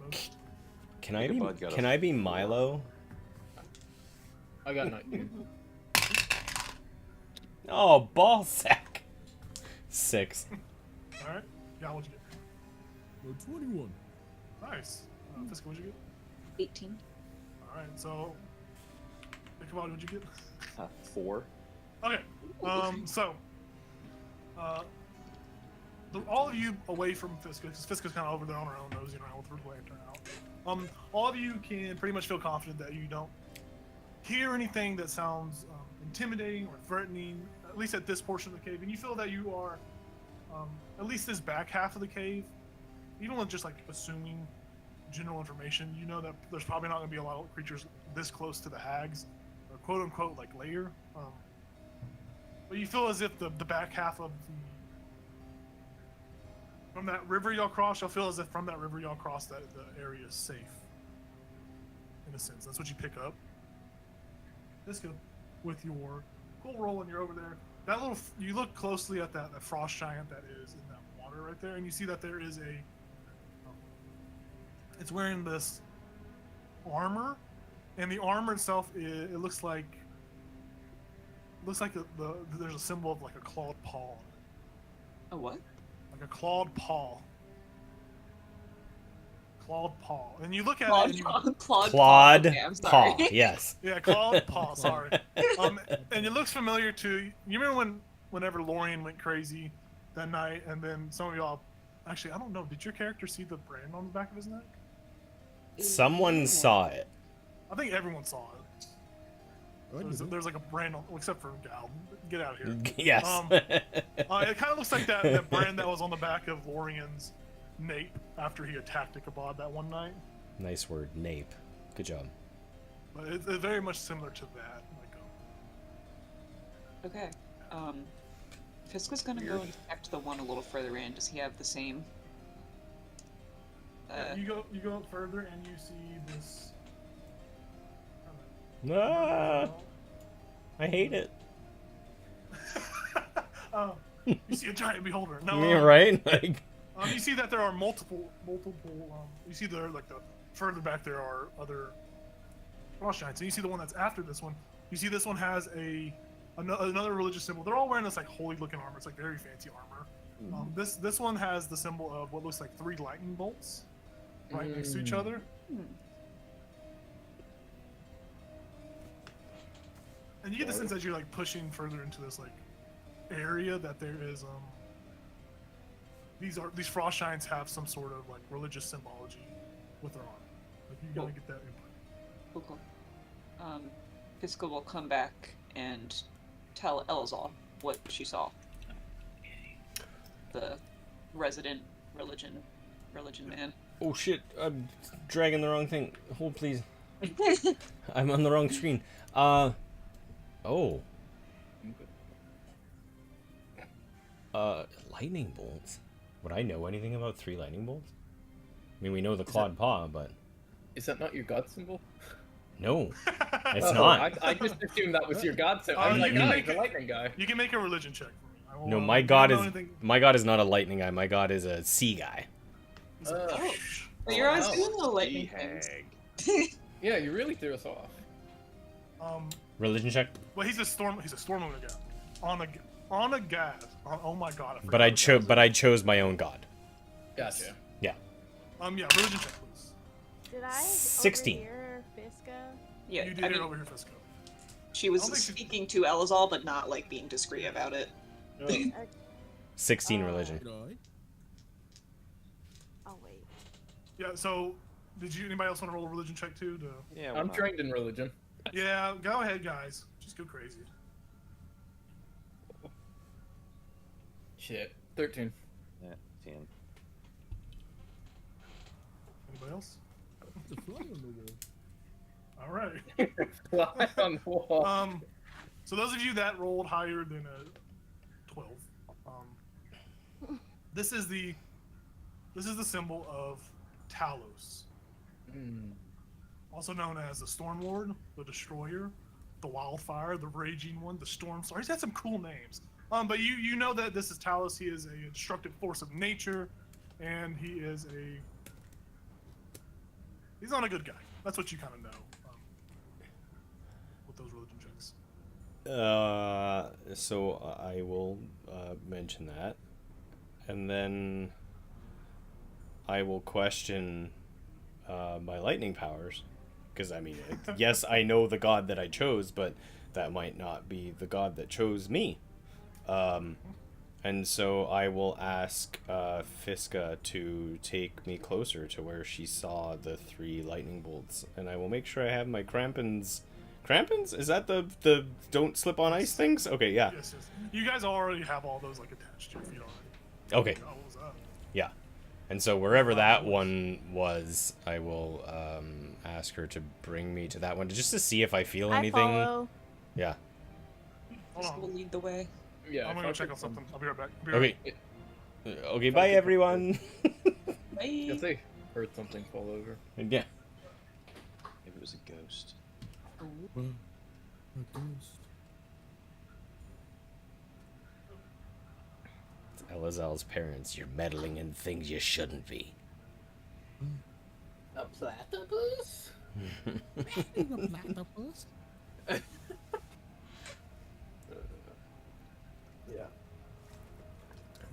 Most. Can I be Milo? I got 19. Oh, ball sack. 6. All right. Yeah, what'd you get? 21. Nice. Fiska, what'd you get? 18. All right. So, Ichabod, what'd you get? 4. Okay. So. All of you away from Fiska, because Fiska's kind of over there on her own, nosing around with her lantern out. All of you can pretty much feel confident that you don't hear anything that sounds intimidating or threatening, at least at this portion of the cave. And you feel that you are, at least this back half of the cave, even with just like assuming general information, you know that there's probably not going to be a lot of creatures this close to the hags, or quote unquote like lair. But you feel as if the back half of from that river y'all cross, you'll feel as if from that river y'all cross that the area is safe. In a sense, that's what you pick up. Fiska, with your cool roll, and you're over there. That little, you look closely at that frost giant that is in that water right there, and you see that there is it's wearing this armor, and the armor itself it looks like there's a symbol of like a clawed paw. A what? Like a clawed paw. Clawed paw. And you look at Clawed it and you... Clawed okay, I'm sorry. paw, yes. Yeah, clawed paw, sorry. And it looks familiar to... You remember whenever Lorian went crazy that night, and then some of y'all... Actually, I don't know. Did your character see the brand on the back of his neck? Someone saw it. I think everyone saw it. There's like a brand on, except for Gal. Get out of here. Yes. It kind of looks like that brand that was on the back of Lorian's nape after he attacked Ichabod that one night. Nice word, nape. Good job. But it's very much similar to that. Okay. Fiska's gonna go and check the one a little further in. Does he have the same? You go up further and you see this. Ah, I hate it. You see a giant beholder. No, yeah, right? Like... you see that there are multiple. You see there, like the further back there are other frost giants, and you see the one that's after this one. You see this one has a another religious symbol. They're all wearing this like holy looking armor. It's like very fancy armor. This one has the symbol of what looks like 3 lightning bolts right next to each other. And you get the sense as you're like pushing further into this like area that there is these frost shines have some sort of like religious symbology with their armor. Like you gotta get that input. Cool. Fiska will come back and tell Elzal what she saw. The resident religion man. Oh shit, I'm dragging the wrong thing. Hold please. I'm on the wrong screen. Oh. Lightning bolts? Would I know anything about 3 lightning bolts? I mean, we know the clawed paw, but... Is that not your god symbol? No, it's not. I just assumed that was your god symbol. I was like, he's a lightning guy. You can make a religion check for me. No, my god is not a lightning guy. My god is a sea guy. You're always doing the lightning things. Yeah, you really threw us off. Religion check. Well, he's a storm lunar god. On a god. Oh my god. But I chose my own god. Gotcha. Yeah. Yeah, religion check, please. Did I 16. overhear Fiska? Yeah, You did it over here, Fisco. She was speaking to Elzal, but not like being discreet about it. 16 religion. Oh wait. Yeah. So, anybody else want to roll a religion check too? Yeah, I'm trained in religion. Yeah. Go ahead, guys. Just go crazy. Shit. 13. Yeah, 10. Anybody else? It's a fly on the wall. All right. Fly on the wall. So those of you that rolled higher than a 12, this is the symbol of Talos, also known as the Storm Lord, the Destroyer, the Wildfire, the Raging One, the Storm Star. He's got some cool names. But you know that this is Talos. He is a destructive force of nature, and he's not a good guy. That's what you kind of know with those religion checks. So I will mention that, and then I will question my lightning powers, because I mean, yes, I know the god that I chose, but that might not be the god that chose me. And so I will ask Fiska to take me closer to where she saw the 3 lightning bolts, and I will make sure I have my crampons. Crampons? Is that the don't slip on ice things? Okay, yeah. Yes. You guys already have all those like attached to your feet already. Okay. Yeah. And so wherever that one was, I will ask her to bring me to that one just to see if I feel anything. Follow. Yeah. This will lead the way. Yeah, I'm gonna go check on something. I'll be right back. Okay. Okay, bye everyone. Bye. If they heard something fall over. Yeah. Maybe it was a ghost. A ghost. It's Elazal's parents. You're meddling in things you shouldn't be. A platypus? A platypus? Yeah.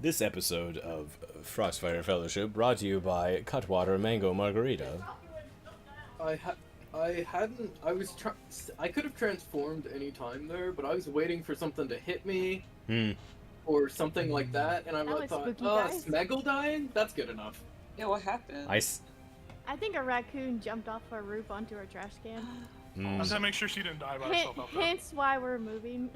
This episode of Frostfire Fellowship brought to you by Cutwater Mango Margarita. I could have transformed any time there, but I was waiting for something to hit me. Hmm. Or something like that, and I That was thought, spooky, oh, guys. Smeggle dying? That's good enough. Yeah, what happened? I think a raccoon jumped off our roof onto our trash can. I was gonna make sure she didn't die by herself out there. Hence why we're moving.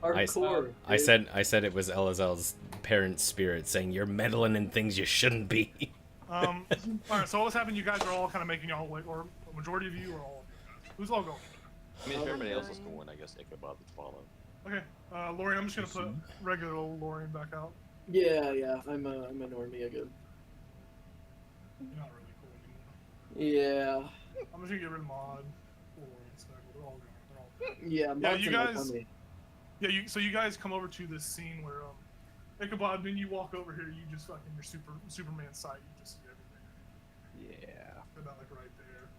Hardcore. I said it was Elazal's parents' spirit saying you're meddling in things you shouldn't be. Alright, so what's happening? You guys are all kind of making your whole way, or a majority of you are all. Who's all going? I mean, if I'm everybody else is going. going, I guess Ichabod would follow. Okay, Lorian, I'm just gonna put regular old Lorian back out. Yeah, I'm a normie again. You're not really cool anymore. Yeah. I'm just gonna get rid of Mod, Lorian, Snaggle. They're all gone. Yeah, Yeah, Mod's you in my guys. tummy. Yeah, so you guys come over to this scene where Ichabod, when you walk over here, you just fucking your Superman sight, you just see everything. Yeah. About like right there.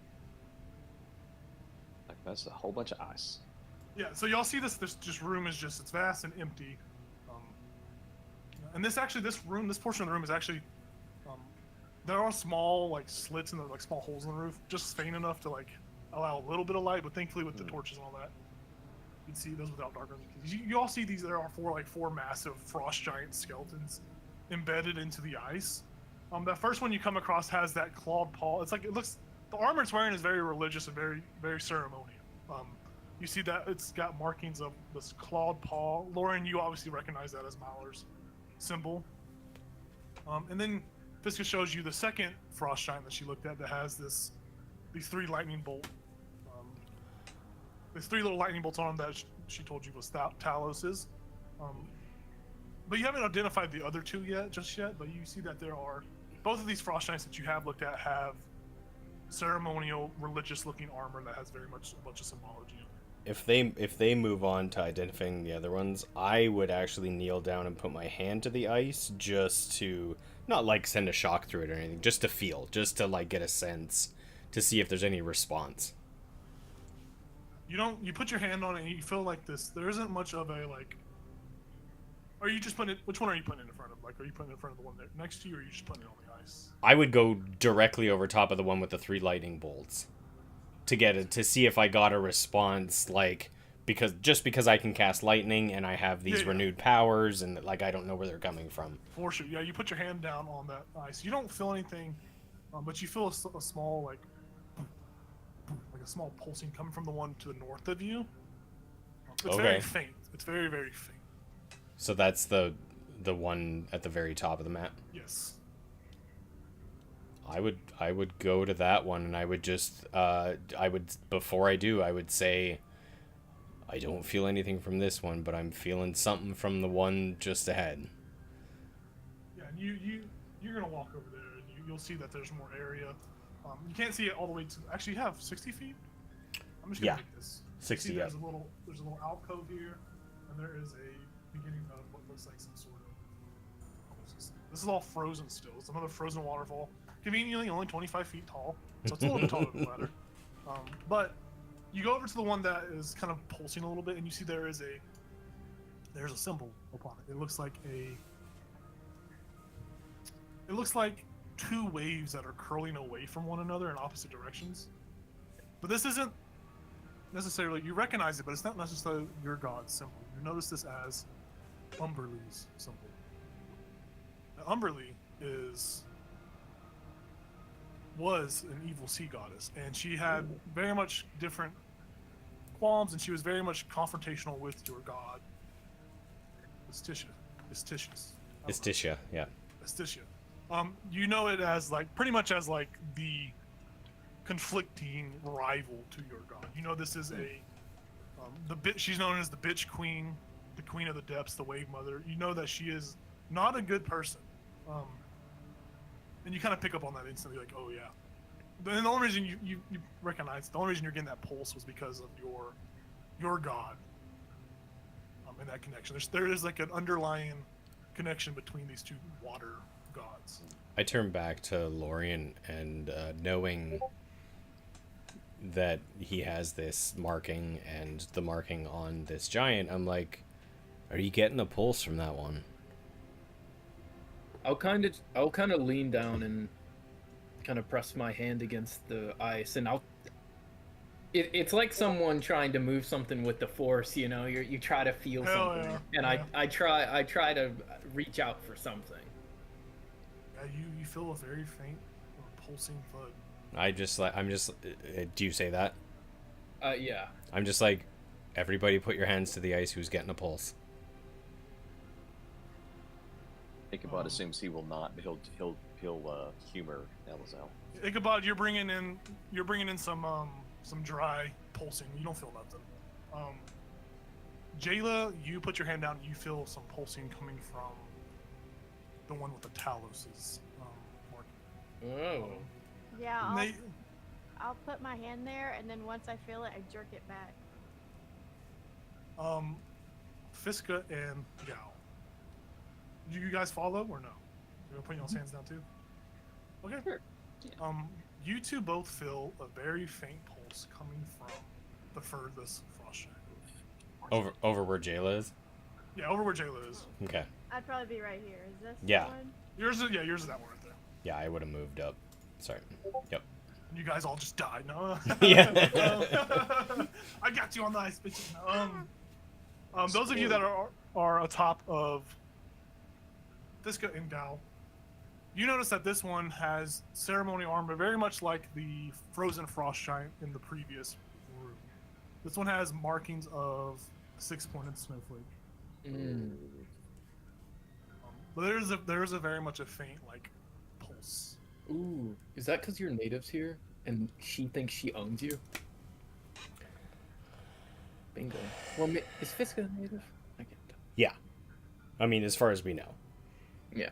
Like, that's a whole bunch of ice. Yeah, so y'all see this just room is just, it's vast and empty. And this portion of the room is actually, there are small like slits in the, like small holes in the roof, just faint enough to like allow a little bit of light, but thankfully with the torches and all that, you can see those without dark vision. You all see these, there are four massive frost giant skeletons embedded into the ice. That first one you come across has that clawed paw. It's like, the armor it's wearing is very religious and very, very ceremonial. You see that it's got markings of this clawed paw. Lauren, you obviously recognize that as Malar's symbol. And then Fiska shows you the second frost giant that she looked at that has these three lightning bolt. There's three little lightning bolts on them that she told you was Talos's. But you haven't identified the other two just yet. But you see that there are both of these frost giants that you have looked at have ceremonial, religious-looking armor that has very much a bunch of symbology. If they move on to identifying the other ones, I would actually kneel down and put my hand to the ice just to not like send a shock through it or anything, just to feel, just to like get a sense to see if there's any response. You put your hand on it and you feel like this. There isn't much of a like. Are you just putting it? Which one are you putting it in front of? Like, are you putting it in front of the one there next to you, or are you just putting it on the ice? I would go directly over top of the one with the three lightning bolts to get it, to see if I got a response, like, because I can cast lightning and I have these renewed powers and like I don't know where they're coming from. For sure, yeah. You put your hand down on that ice. You don't feel anything, but you feel a small like a small pulsing coming from the one to the north of you. It's very faint. It's very, very faint. So that's the one at the very top of the map. Yes. I would go to that one, and I would just before I do, I would say I don't feel anything from this one, but I'm feeling something from the one just ahead. Yeah, and you're gonna walk over there, and you'll see that there's more area. You can't see it all the way to. Actually, you have 60 feet. I'm just gonna make this 60. See, there's a little alcove here, and there is a beginning of what looks like some sort of. This is all frozen still. It's another frozen waterfall. Conveniently, only 25 feet tall, so it's a little bit taller than the ladder. But you go over to the one that is kind of pulsing a little bit, and you see there's a symbol upon it. It looks like two waves that are curling away from one another in opposite directions. But this isn't necessarily, you recognize it, but it's not necessarily your god's symbol. You notice this as Umberlee's symbol. Now, Umberlee was an evil sea goddess, and she had very much different qualms, and she was very much confrontational with your god, Istitia, yeah. Istitia. You know it as pretty much as the conflicting rival to your god. You know this is she's known as the bitch queen, the queen of the depths, the wave mother. You know that she is not a good person. And you kind of pick up on that instantly, like, oh yeah. And the only reason you recognize, the only reason you're getting that pulse was because of your god. And that connection. There is like an underlying connection between these two water gods. I turn back to Lorien and knowing that he has this marking and the marking on this giant, I'm like, are you getting a pulse from that one? I'll kind of lean down and kind of press my hand against the ice, and it's like someone trying to move something with the force, you know. You try to feel something, and I try to reach out for something. Yeah, you feel a very faint pulsing thud. Do you say that? Yeah. I'm just like, everybody put your hands to the ice who's getting a pulse. Ichabod assumes he will not, but he'll humor Elazal. Ichabod, you're bringing in some dry pulsing. You don't feel nothing. Jayla, you put your hand down. You feel some pulsing coming from the one with the Talos's marking. Oh. Yeah, I'll put my hand there, and then once I feel it, I jerk it back. Fiska and Gao. Do you guys follow or no? You're putting y'all's hands down too? Okay. Sure. Yeah. You two both feel a very faint pulse coming from the furthest frost giant. Over where Jayla is? Yeah, over where Jayla is. Okay. I'd probably be right here. Is this Yeah. the one? Yours is that one right there. Yeah, I would have moved up. Sorry. Yep. And you guys all just died. No. Yeah. I got you on the ice, bitches. Those of you that are atop of Fiska and Gal, you notice that this one has ceremonial armor, very much like the frozen frost giant in the previous room. This one has markings of 6-pointed snowflake. But there is a very much a faint like pulse. Ooh, is that because you're natives here and she thinks she owns you? Bingo. Well, is Fiska a native? I get that. Yeah. I mean, as far as we know. Yeah.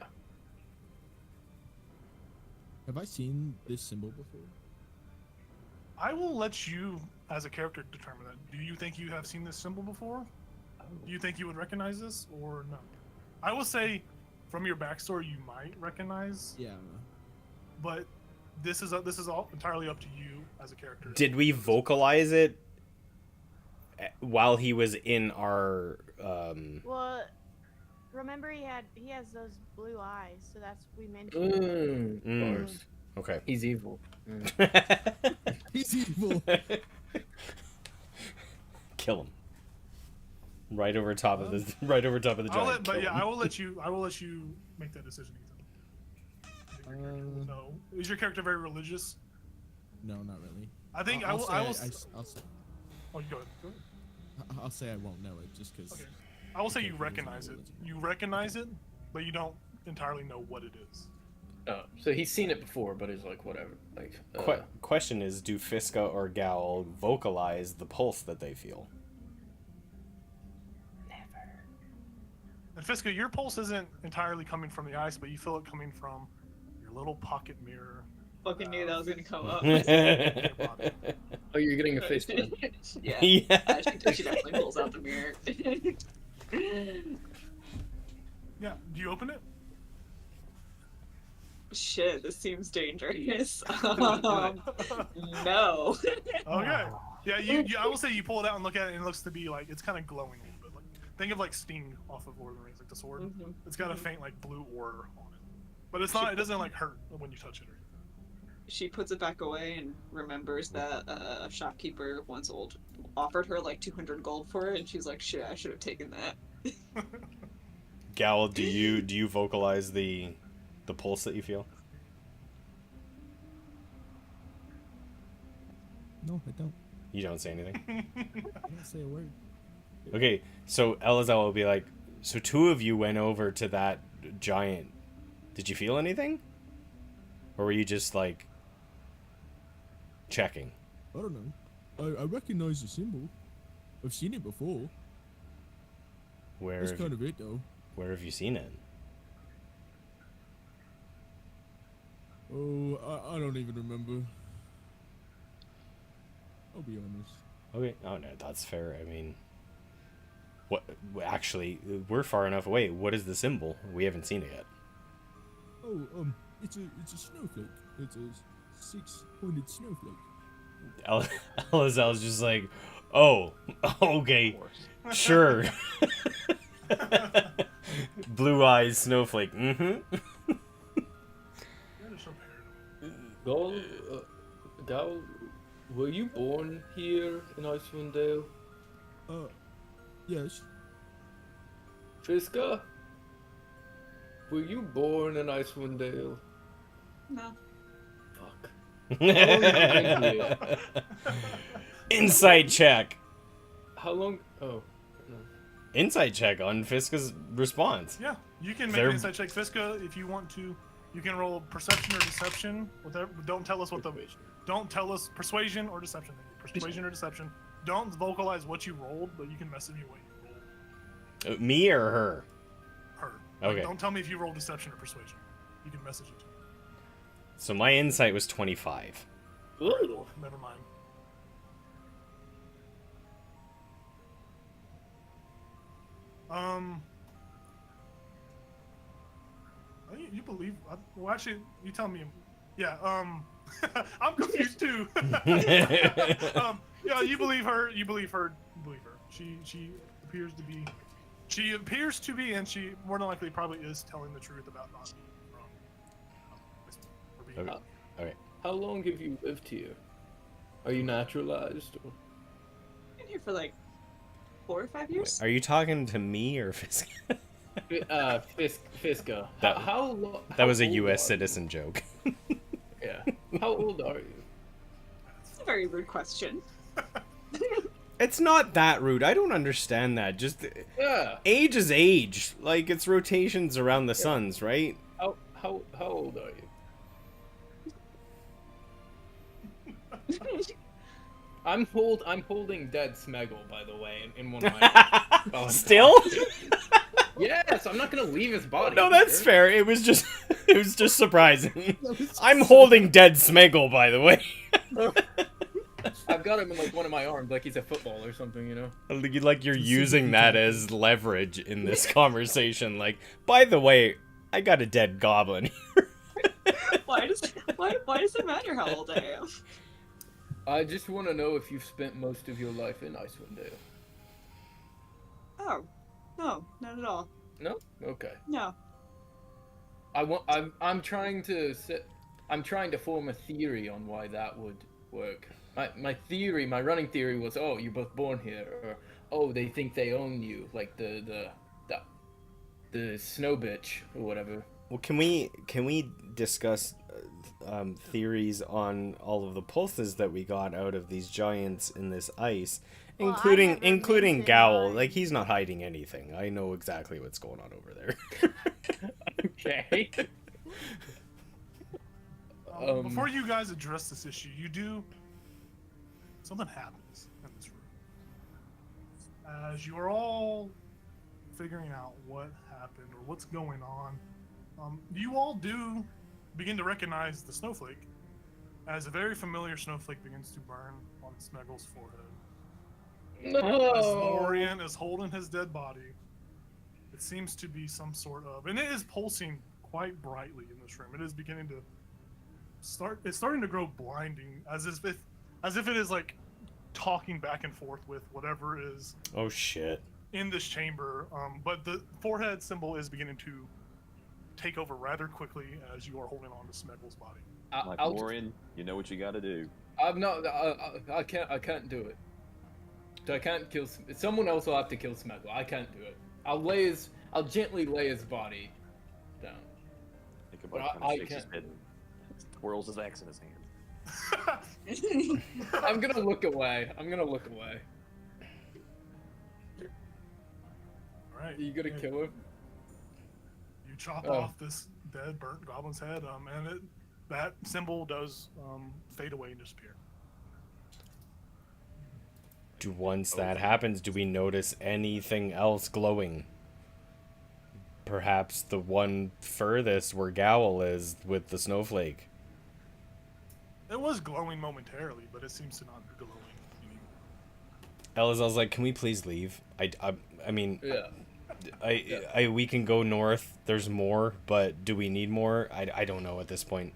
Have I seen this symbol before? I will let you, as a character, determine that. Do you think you have seen this symbol before? Do you think you would recognize this, or no? I will say, from your backstory, you might recognize. Yeah. But this is all entirely up to you as a character. Did we vocalize it while he was in our? Well, remember he has those blue eyes, so that's we mentioned. Bars. Okay. He's evil. He's evil. Kill him. Right over top of the giant. I will let you make that decision, Ethan. No, is your character very religious? No, not really. I think I'll say. Oh, you go ahead. I'll say I won't know it just because. Okay. I will say you recognize it. You recognize it, but you don't entirely know what it is. Oh, so he's seen it before, but he's like, whatever. Like, question is, do Fiska or Gal vocalize the pulse that they feel? And Fiska, your pulse isn't entirely coming from the ice, but you feel it coming from your little pocket mirror. Fucking knew that was gonna come up. Oh, you're getting a face plan. Yeah. Yeah. She definitely pulls out the mirror. Yeah. Do you open it? Shit, this seems dangerous. No. Okay. Yeah. You. I will say you pull it out and look at it, and it looks to be like it's kind of glowing a little bit. Like think of like Sting off of Lord of the Rings, like the sword. Mm-hmm. It's got a faint like blue aura on it, but it's not. It doesn't like hurt when you touch it. She puts it back away and remembers that a shopkeeper once offered her like 200 gold for it, and she's like, "Shit, I should have taken that." Gal, do you vocalize the pulse that you feel? No, I don't. You don't say anything. I don't say a word. Okay, so Elazar will be like, so two of you went over to that giant. Did you feel anything? Or were you just like checking? I don't know. I recognize the symbol. I've seen it before. That's kind of it, though. Where have you seen it? Oh, I don't even remember. I'll be honest. Okay. Oh no, that's fair. I mean, what? Actually, we're far enough away. What is the symbol? We haven't seen it yet. Oh, it's a snowflake. It's a 6-pointed snowflake. Elazar's just like, oh, okay, sure. Blue eyes, snowflake. Mm-hmm. Gal, were you born here in Icewind Dale? Yes. Fiska, were you born in Icewind Dale? No. Fuck. Insight check. How long? Oh. No. Insight check on Fiska's response. Yeah, you can make an insight check, Fiska, if you want to. You can roll perception or deception. Don't tell us what the. Don't tell us persuasion or deception. Persuasion or deception. Don't vocalize what you rolled, but you can message me what you rolled. Me or her? Her. Okay. Don't tell me if you roll deception or persuasion. You can message it to me. So my insight was 25. Ooh. Never mind. You believe? Well, actually, you tell me. Yeah. I'm confused too. Yeah, you believe her. You believe her believe her. She appears to be. She appears to be, and she more than likely probably is telling the truth about not being wrong. Okay. How long have you lived here? Are you naturalized? Or... Been here for like 4 or 5 years. Are you talking to me or Fisk? Fiska. That was a U.S. citizen joke. Yeah. How old are you? That's a very rude question. It's not that rude. I don't understand that. Just age is age. Like it's rotations around the suns, right? How old are you? I'm holding dead Smeggle, by the way, in one of my. Still? Yes, I'm not gonna leave his body. No, that's fair. It was just surprising. I'm holding dead Smeggle, by the way. I've got him in like one of my arms, like he's a football or something, you know. Like you're using that as leverage in this conversation. Like, by the way, I got a dead goblin here. Why does it matter how old I am? I just want to know if you've spent most of your life in Icewind Dale. Oh, no, not at all. No? Okay. No. I'm trying to form a theory on why that would work. My running theory was, oh, you're both born here, or oh, they think they own you, like the snow bitch or whatever. Well, can we discuss theories on all of the pulses that we got out of these giants in this ice, including Gowl? Like he's not hiding anything. I know exactly what's going on over there. Okay. Before you guys address this issue, something happens in this room. As you are all figuring out what happened or what's going on, you all do begin to recognize the snowflake as a very familiar snowflake begins to burn on Smeggle's forehead. No. As Lorian is holding his dead body, it seems to be some sort of, and it is pulsing quite brightly in this room. It is beginning to it's starting to grow blinding, as if it is like talking back and forth with whatever is in this chamber. But the forehead symbol is beginning to take over rather quickly as you are holding on to Smeggle's body. Lorian, you know what you got to do. I'm not. I can't do it. So I can't kill. Someone else will have to kill Smeggle. I can't do it. I'll gently lay his body down. Think about it. Shakes his head and twirls his axe in his hand. I'm gonna look away. All right. You gonna kill him? You chop off this dead, burnt goblin's head, and that symbol does fade away and disappear. Once that happens, do we notice anything else glowing? Perhaps the one furthest where Gowl is with the snowflake. It was glowing momentarily, but it seems to not be glowing anymore. Elazal's like, can we please leave? I mean, yeah. we can go north. There's more, but do we need more? I don't know at this point.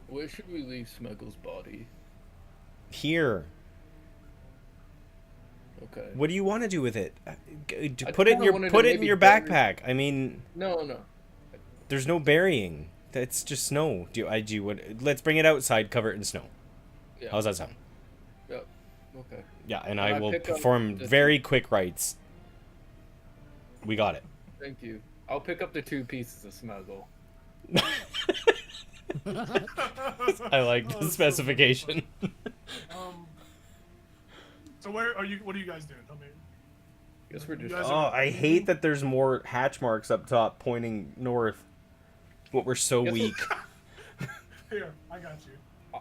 Where should we leave Smeggle's body? Here. Okay. What do you want to do with it? Put it in your backpack. I mean, no. There's no burying. That's just snow. Let's bring it outside, cover it in snow. Yeah. How's that sound? Yep. Okay. Yeah, and I will perform very quick rites. We got it. Thank you. I'll pick up the 2 pieces of Smeggle. I like the specification. So where are you? What are you guys doing? Tell me. Guess we're just. I hate that there's more hatch marks up top pointing north. But we're so weak. Here, I got you.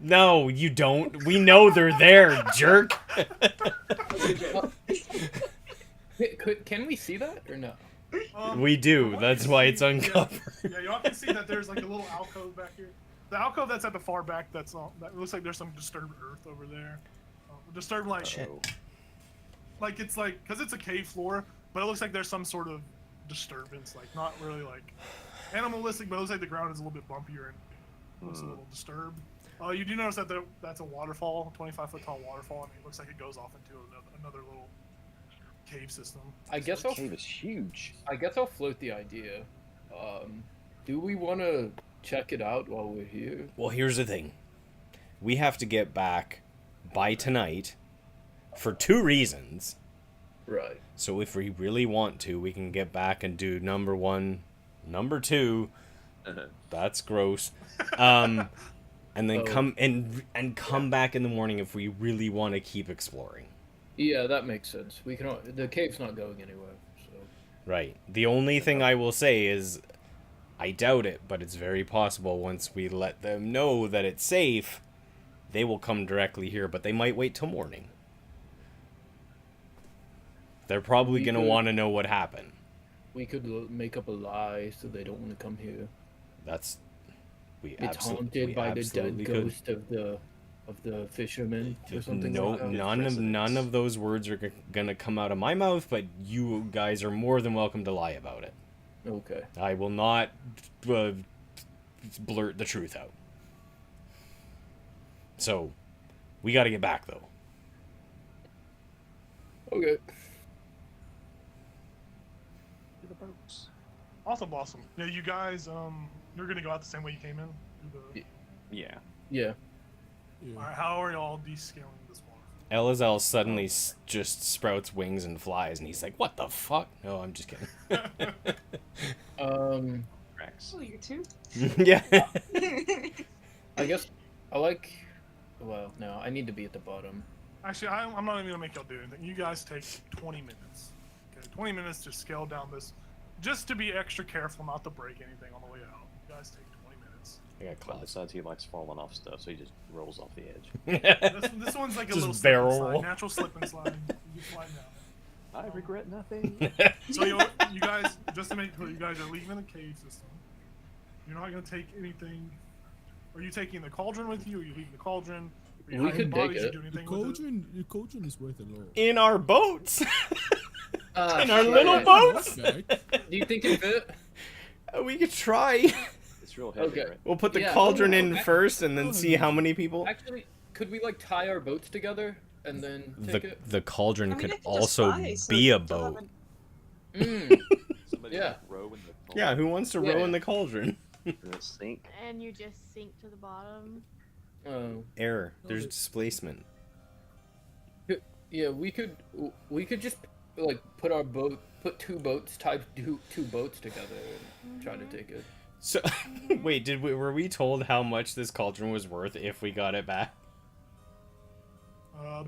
No, you don't. We know they're there, jerk. Can we see that or no? We do. That's why it's uncovered. Yeah, y'all can see that there's like a little alcove back here. The alcove that's at the far back, that looks like there's some disturbed earth over there. Disturbed like it's like, because it's a cave floor, but it looks like there's some sort of disturbance, like not really like animalistic, but it looks like the ground is a little bit bumpier and looks a little disturbed. You do notice that that's a waterfall, 25-foot tall waterfall, and it looks like it goes off into another little cave system. I guess The cave is huge. I guess I'll float the idea. Do we want to check it out while we're here? Well, here's the thing. We have to get back by tonight for 2 reasons. Right. So if we really want to, we can get back and do number 1, number 2. That's gross. And then come back in the morning if we really want to keep exploring. Yeah, that makes sense. We can. The cave's not going anywhere. So. Right. The only thing I will say is, I doubt it, but it's very possible once we let them know that it's safe, they will come directly here, but they might wait till morning. They're probably going to want to know what happened. We could make up a lie so they don't want to come here. It's haunted by the dead ghost of the fisherman or something. No, like none of those words are gonna come out of my mouth, but you guys are more than welcome to lie about it. Okay. I will not blurt the truth out. So, we got to get back though. Okay. To the boats. Awesome. Yeah, you guys, you're gonna go out the same way you came in. Yeah. Yeah. All right, how are y'all descaling this one? Elazar suddenly just sprouts wings and flies, and he's like, "What the fuck?" No, I'm just kidding. Rex. Oh, you too? Yeah. I guess I like. Well, no, I need to be at the bottom. Actually, I'm not even gonna make y'all do anything. You guys take 20 minutes. Okay, 20 minutes to scale down this, just to be extra careful not to break anything on the way out. You guys take 20 minutes. I got Cloud claws. decides he likes falling off stuff, so he just rolls off the edge. This one's like a Just little slip and barrel slide, roll. natural slip and slide. You just slide down. I regret nothing. So you guys, just to make clear, you guys are leaving the cave system. You're not gonna take anything. Are you taking the cauldron with you? Are you leaving the cauldron? Are you We hiding could take bodies? You it. do The anything with it? cauldron is worth a lot. In our boats. In our shit. little boats. Okay. Do you think it fit? We could try. It's real heavy, Okay. right? We'll put the Yeah. cauldron in Actually- first, and then see how many people. Actually, could we like tie our boats together and then take it? The cauldron I mean, could I could just also fly, so be a they'll have boat. Somebody Yeah. like row in the cauldron. Yeah, who wants to row Yeah. in the cauldron? It'll sink. And you just sink to the bottom. Oh. Error. There's displacement. Yeah, we could just like put 2 boats, tie two boats together and try to take it. So, wait, were we told how much this cauldron was worth if we got it back?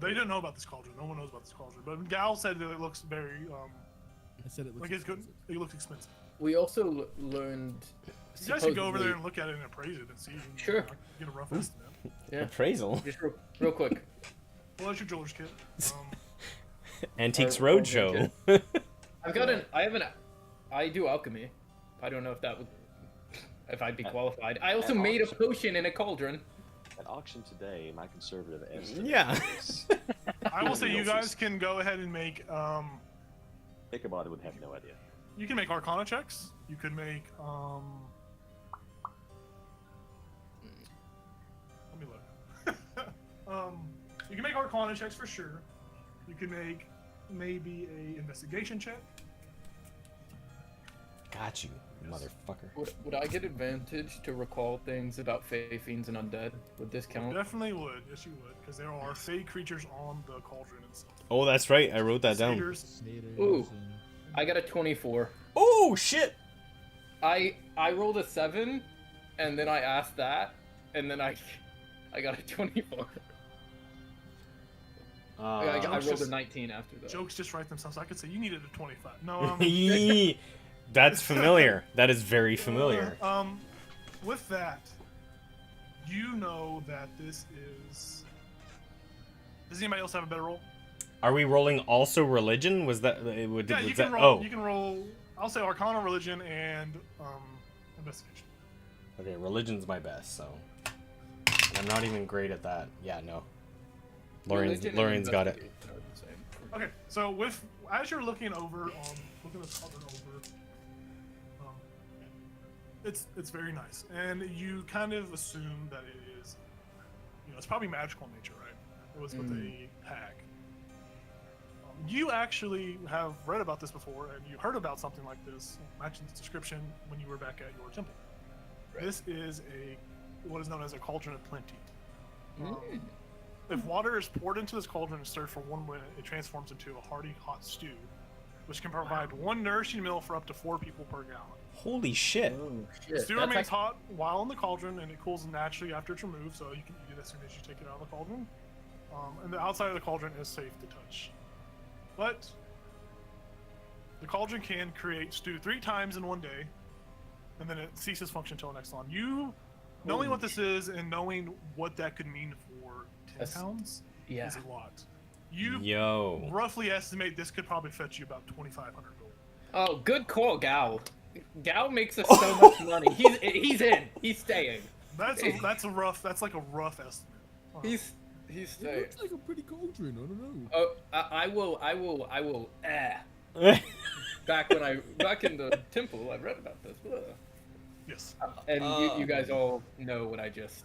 They didn't know about this cauldron. No one knows about this cauldron. But Gal said that it looks very I said it looks like it's good. expensive. It looks expensive. We also learned. You guys should go over there supposedly- and look at it and appraise it and see. Sure. Get a rough estimate. Yeah, Appraisal. just real quick. Well, that's your jeweler's kit. Antiques Our own Roadshow. I do alchemy. I don't know if I'd be qualified. I also at made a auction. potion in a cauldron. At auction today, my conservative estimate Yeah. is I will say you guys can go ahead and make. Ichabod would have no idea. You can make Arcana checks. You can make. Let me look. You can make Arcana checks for sure. You can make maybe a investigation check. Got you, motherfucker. Would I get advantage to recall things about Fey Fiends and Undead? Would this count? Definitely would. Yes, you would, because there are fey creatures on the cauldron itself. Oh, that's right. I wrote that down. Satyrs. Naders Ooh. and- I got a 24. Oh shit! I rolled a 7, and then I asked that, and then I got a 24. I rolled a just- 19 after that. Jokes just write themselves. I could say you needed a 25. No, That's familiar. That is very familiar. With that, you know that this is. Does anybody else have a better roll? Are we rolling also religion? Was that? Yeah, Was you that? can roll. Oh, You can roll. I'll say Arcana, Religion, and Investigation. okay. Religion's my best, so. And I'm not even great at that. Yeah, no. Religion and Lorian's got it. investigation are the same. Okay, so as you're looking over, looking at the cauldron over, it's very nice, and you kind of assume that it is it's probably magical in nature, right? It was with a hag. You actually have read about this before, and you heard about something like this, mentioned the description when you were back at your temple. Right. This is what is known as a cauldron of plenty. If water is poured into this cauldron and stirred for 1 minute, it transforms into a hearty hot stew, which can provide 1 nourishing meal for up to 4 people per gallon. Holy shit. Oh, The stew remains hot while in the cauldron, and it cools naturally after it's removed, so you can eat it as soon as you take it out of the cauldron. And the outside of the cauldron is safe to touch. But the cauldron can create stew 3 times in 1 day, and then it ceases function until the next one. Knowing what this is and knowing what that could mean for 10 pounds is a lot. You roughly estimate this could probably fetch you about 2,500 gold. Oh, good call, Gao. Gao makes us so much money. He's in. He's staying. That's like a rough estimate. He's staying. It looks like a pretty cauldron. I don't know. Oh, I will. Back in the temple, I read about this. Yes. And you guys all know what I just.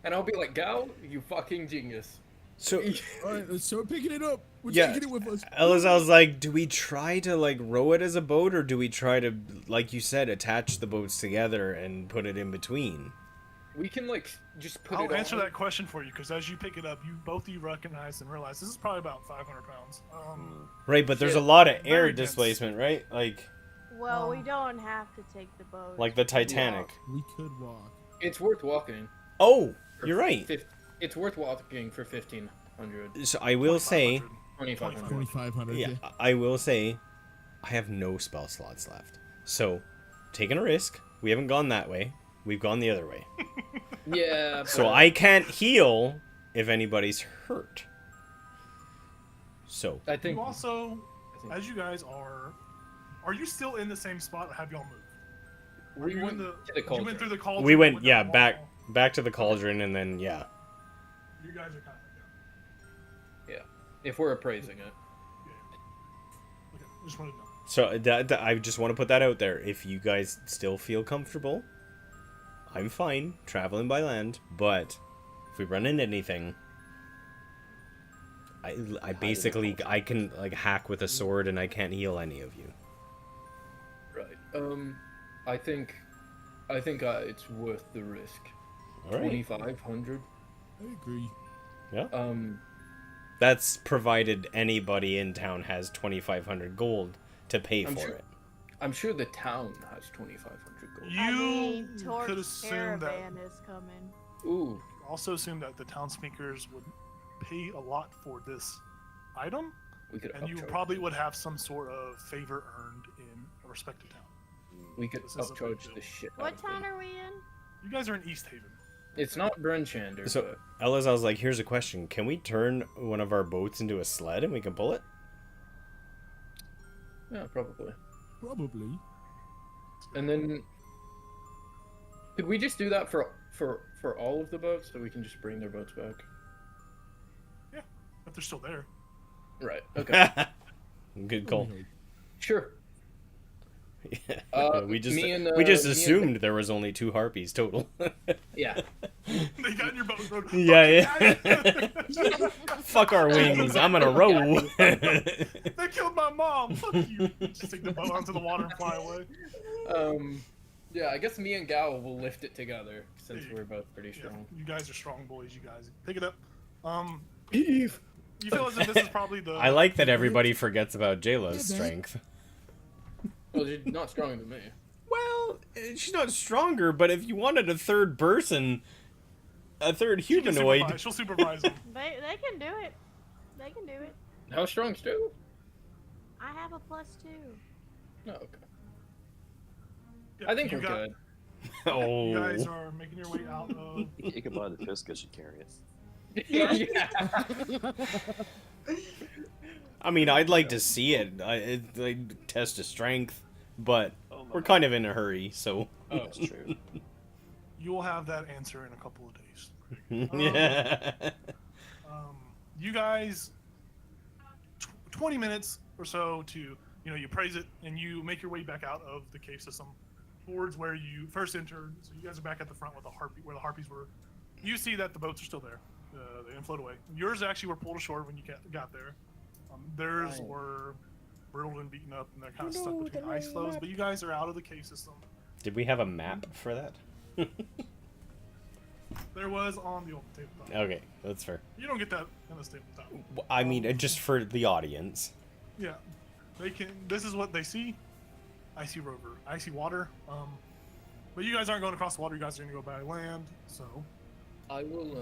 And I'll be like, Gao, you fucking genius. So, alright, let's start picking it up. We're taking it with us. Elazar's like, do we try to like row it as a boat, or do we try to, like you said, attach the boats together and put it in between? We can like just put I'll answer that question for you, because as you pick it up, both of you recognize and realize this is probably about 500 pounds. Right, but there's a lot of air displacement, right? Like. Well, we don't have to take the boat. Like the Titanic. We could walk. It's worth walking. Oh, you're right. It's worth walking for 1,500. So I will say. 2,500. Yeah, I will say, I have no spell slots left. So, taking a risk. We haven't gone that way. We've gone the other way. Yeah. So I can't heal if anybody's hurt. So. I think. You also, as you guys are you still in the same spot, or have y'all moved? We went to the cauldron. You went through the cauldron. We went, back to the cauldron, and then, You guys are kind of if we're appraising it. Yeah. Okay, just wanted to know. So I just want to put that out there. If you guys still feel comfortable, I'm fine traveling by land. But if we run into anything, I basically I can like hack with a sword, and I can't heal any of you. Right. I think it's worth the risk. All right. 2,500. I agree. Yeah. That's provided anybody in town has 2,500 gold to pay for it. I'm sure the town has 2,500 gold. You could assume that is coming. Ooh. Also assume that the town speakers would pay a lot for this item, and you probably would have some sort of favor earned in a respected town. We could upcharge the shit. What town are we in? You guys are in East Haven. It's not Brunchander. So, Ellis, I was like, here's a question. Can we turn one of our boats into a sled and we can pull it? Yeah, probably. Probably. And then, could we just do that for all of the boats, so we can just bring their boats back? Yeah, if they're still there. Right. Okay. Good call. Sure. We just assumed there was only 2 harpies total. Yeah. They got in your boat, bro. Yeah. Fuck our wings. I'm gonna row. They killed my mom. Fuck you. Just take the boat onto the water and fly away. Yeah, I guess me and Gao will lift it together since we're both pretty strong. You guys are strong boys. You guys pick it up. Eve. You feel as if this is probably the. I like that everybody forgets about Jayla's strength. Well, she's not stronger than me. Well, she's not stronger, but if you wanted a third person, a third humanoid... She'll supervise them. They can do it. They can do it. How strong, Stu? I have a +2. Oh, okay. Yeah, I think we're good. Oh. You guys are making your way out of... Ichabod the Fiscus should carry it. Yeah. I mean, I'd like to see it. I'd test a strength, but we're kind of in a hurry, so... Oh, that's true. You will have that answer in a couple of days. Yeah. You guys, 20 minutes or so to, you praise it, and you make your way back out of the cave system towards where you first entered. So you guys are back at the front with where the harpies were You see that the boats are still there. They didn't float away. Yours actually were pulled ashore when you got there. Theirs were riddled and beaten up, and they're kind of stuck between ice floes. But you guys are out of the cave system. Did we have a map for that? There was on the old tabletop. Okay, that's fair. You don't get that in this tabletop. I mean, just for the audience. Yeah, they can. This is what they see. Icy rover, icy water. But you guys aren't going across the water. You guys are going to go by land. So, I will.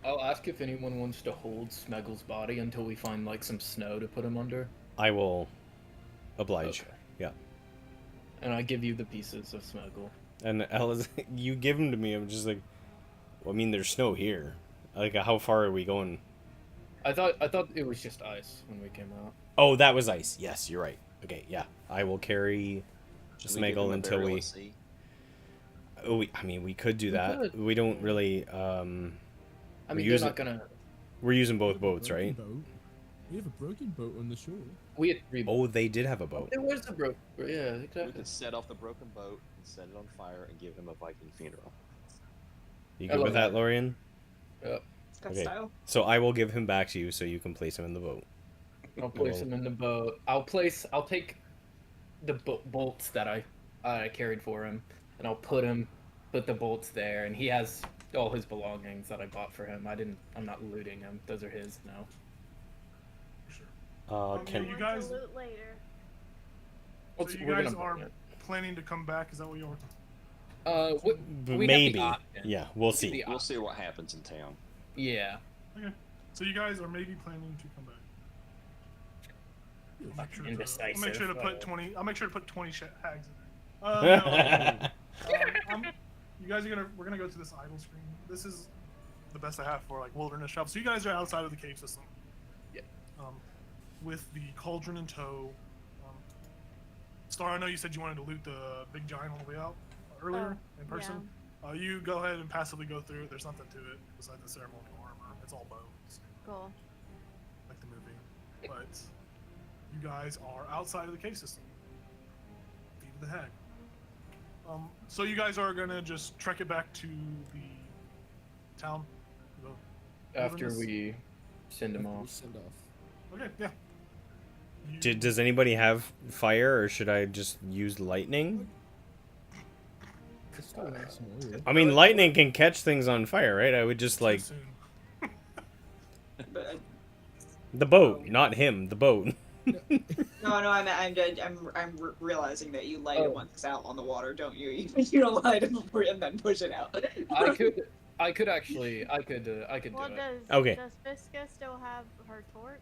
I'll ask if anyone wants to hold Smeggle's body until we find like some snow to put him under. I will oblige. Okay. Yeah. And I give you the pieces of Smeggle. And Alice, you give them to me. I'm just like, well, I mean, there's snow here. Like, how far are we going? I thought it was just ice when we came out. Oh, that was ice. Yes, you're right. Okay, yeah. I will carry Smeggle until we. Oh, I mean, we could do that. We don't really. I mean, they're not gonna. We're using both boats, right? We have a broken boat on the shore. We had 3 boats. Oh, they did have a boat. There was a broken. Yeah, We exactly. could set off the broken boat and set it on fire and give him a Viking funeral. You good with that, Lorian? Yep. It's got Okay. style. So I will give him back to you so you can place him in the boat. I'll place him in the boat. I'll take the bolts that I carried for him, and I'll put the bolts there, and he has all his belongings that I bought for him. I'm not looting him. Those are his now. Can you guys? Loot later. So you We're guys gonna are burn it. planning to come back? Is that what you're? We maybe? have the option. Yeah, we'll see. We'll see what happens in town. Yeah. Okay. So you guys are maybe planning to come back. Fucking I'll indecisive. make sure to put 20. I'll make sure to put 20 hags in there. No. You guys are we're gonna go to this idle screen. This is the best I have for like wilderness travel. So you guys are outside of the cave system. Yeah. With the cauldron in tow. Star, I know you said you wanted to loot the big giant on the way out earlier in person. You go ahead and passively go through it. There's nothing to it besides the ceremonial armor. It's all bones, Cool. like the movie. But you guys are outside of the cave system. Feet of the hag. So you guys are gonna just trek it back to the town. After we send him We'll off. send off. Okay, yeah. You- Does anybody have fire, or should I just use lightning? I still have some oil. I mean, lightning can catch things on fire, right? I would just too like soon. But, the boat, not him. The boat. no, I'm realizing that you light it once it's out on the water, don't you? You don't light it before and then push it out. I could actually. I could do Well, it. Okay. Does Fiska still have her torch?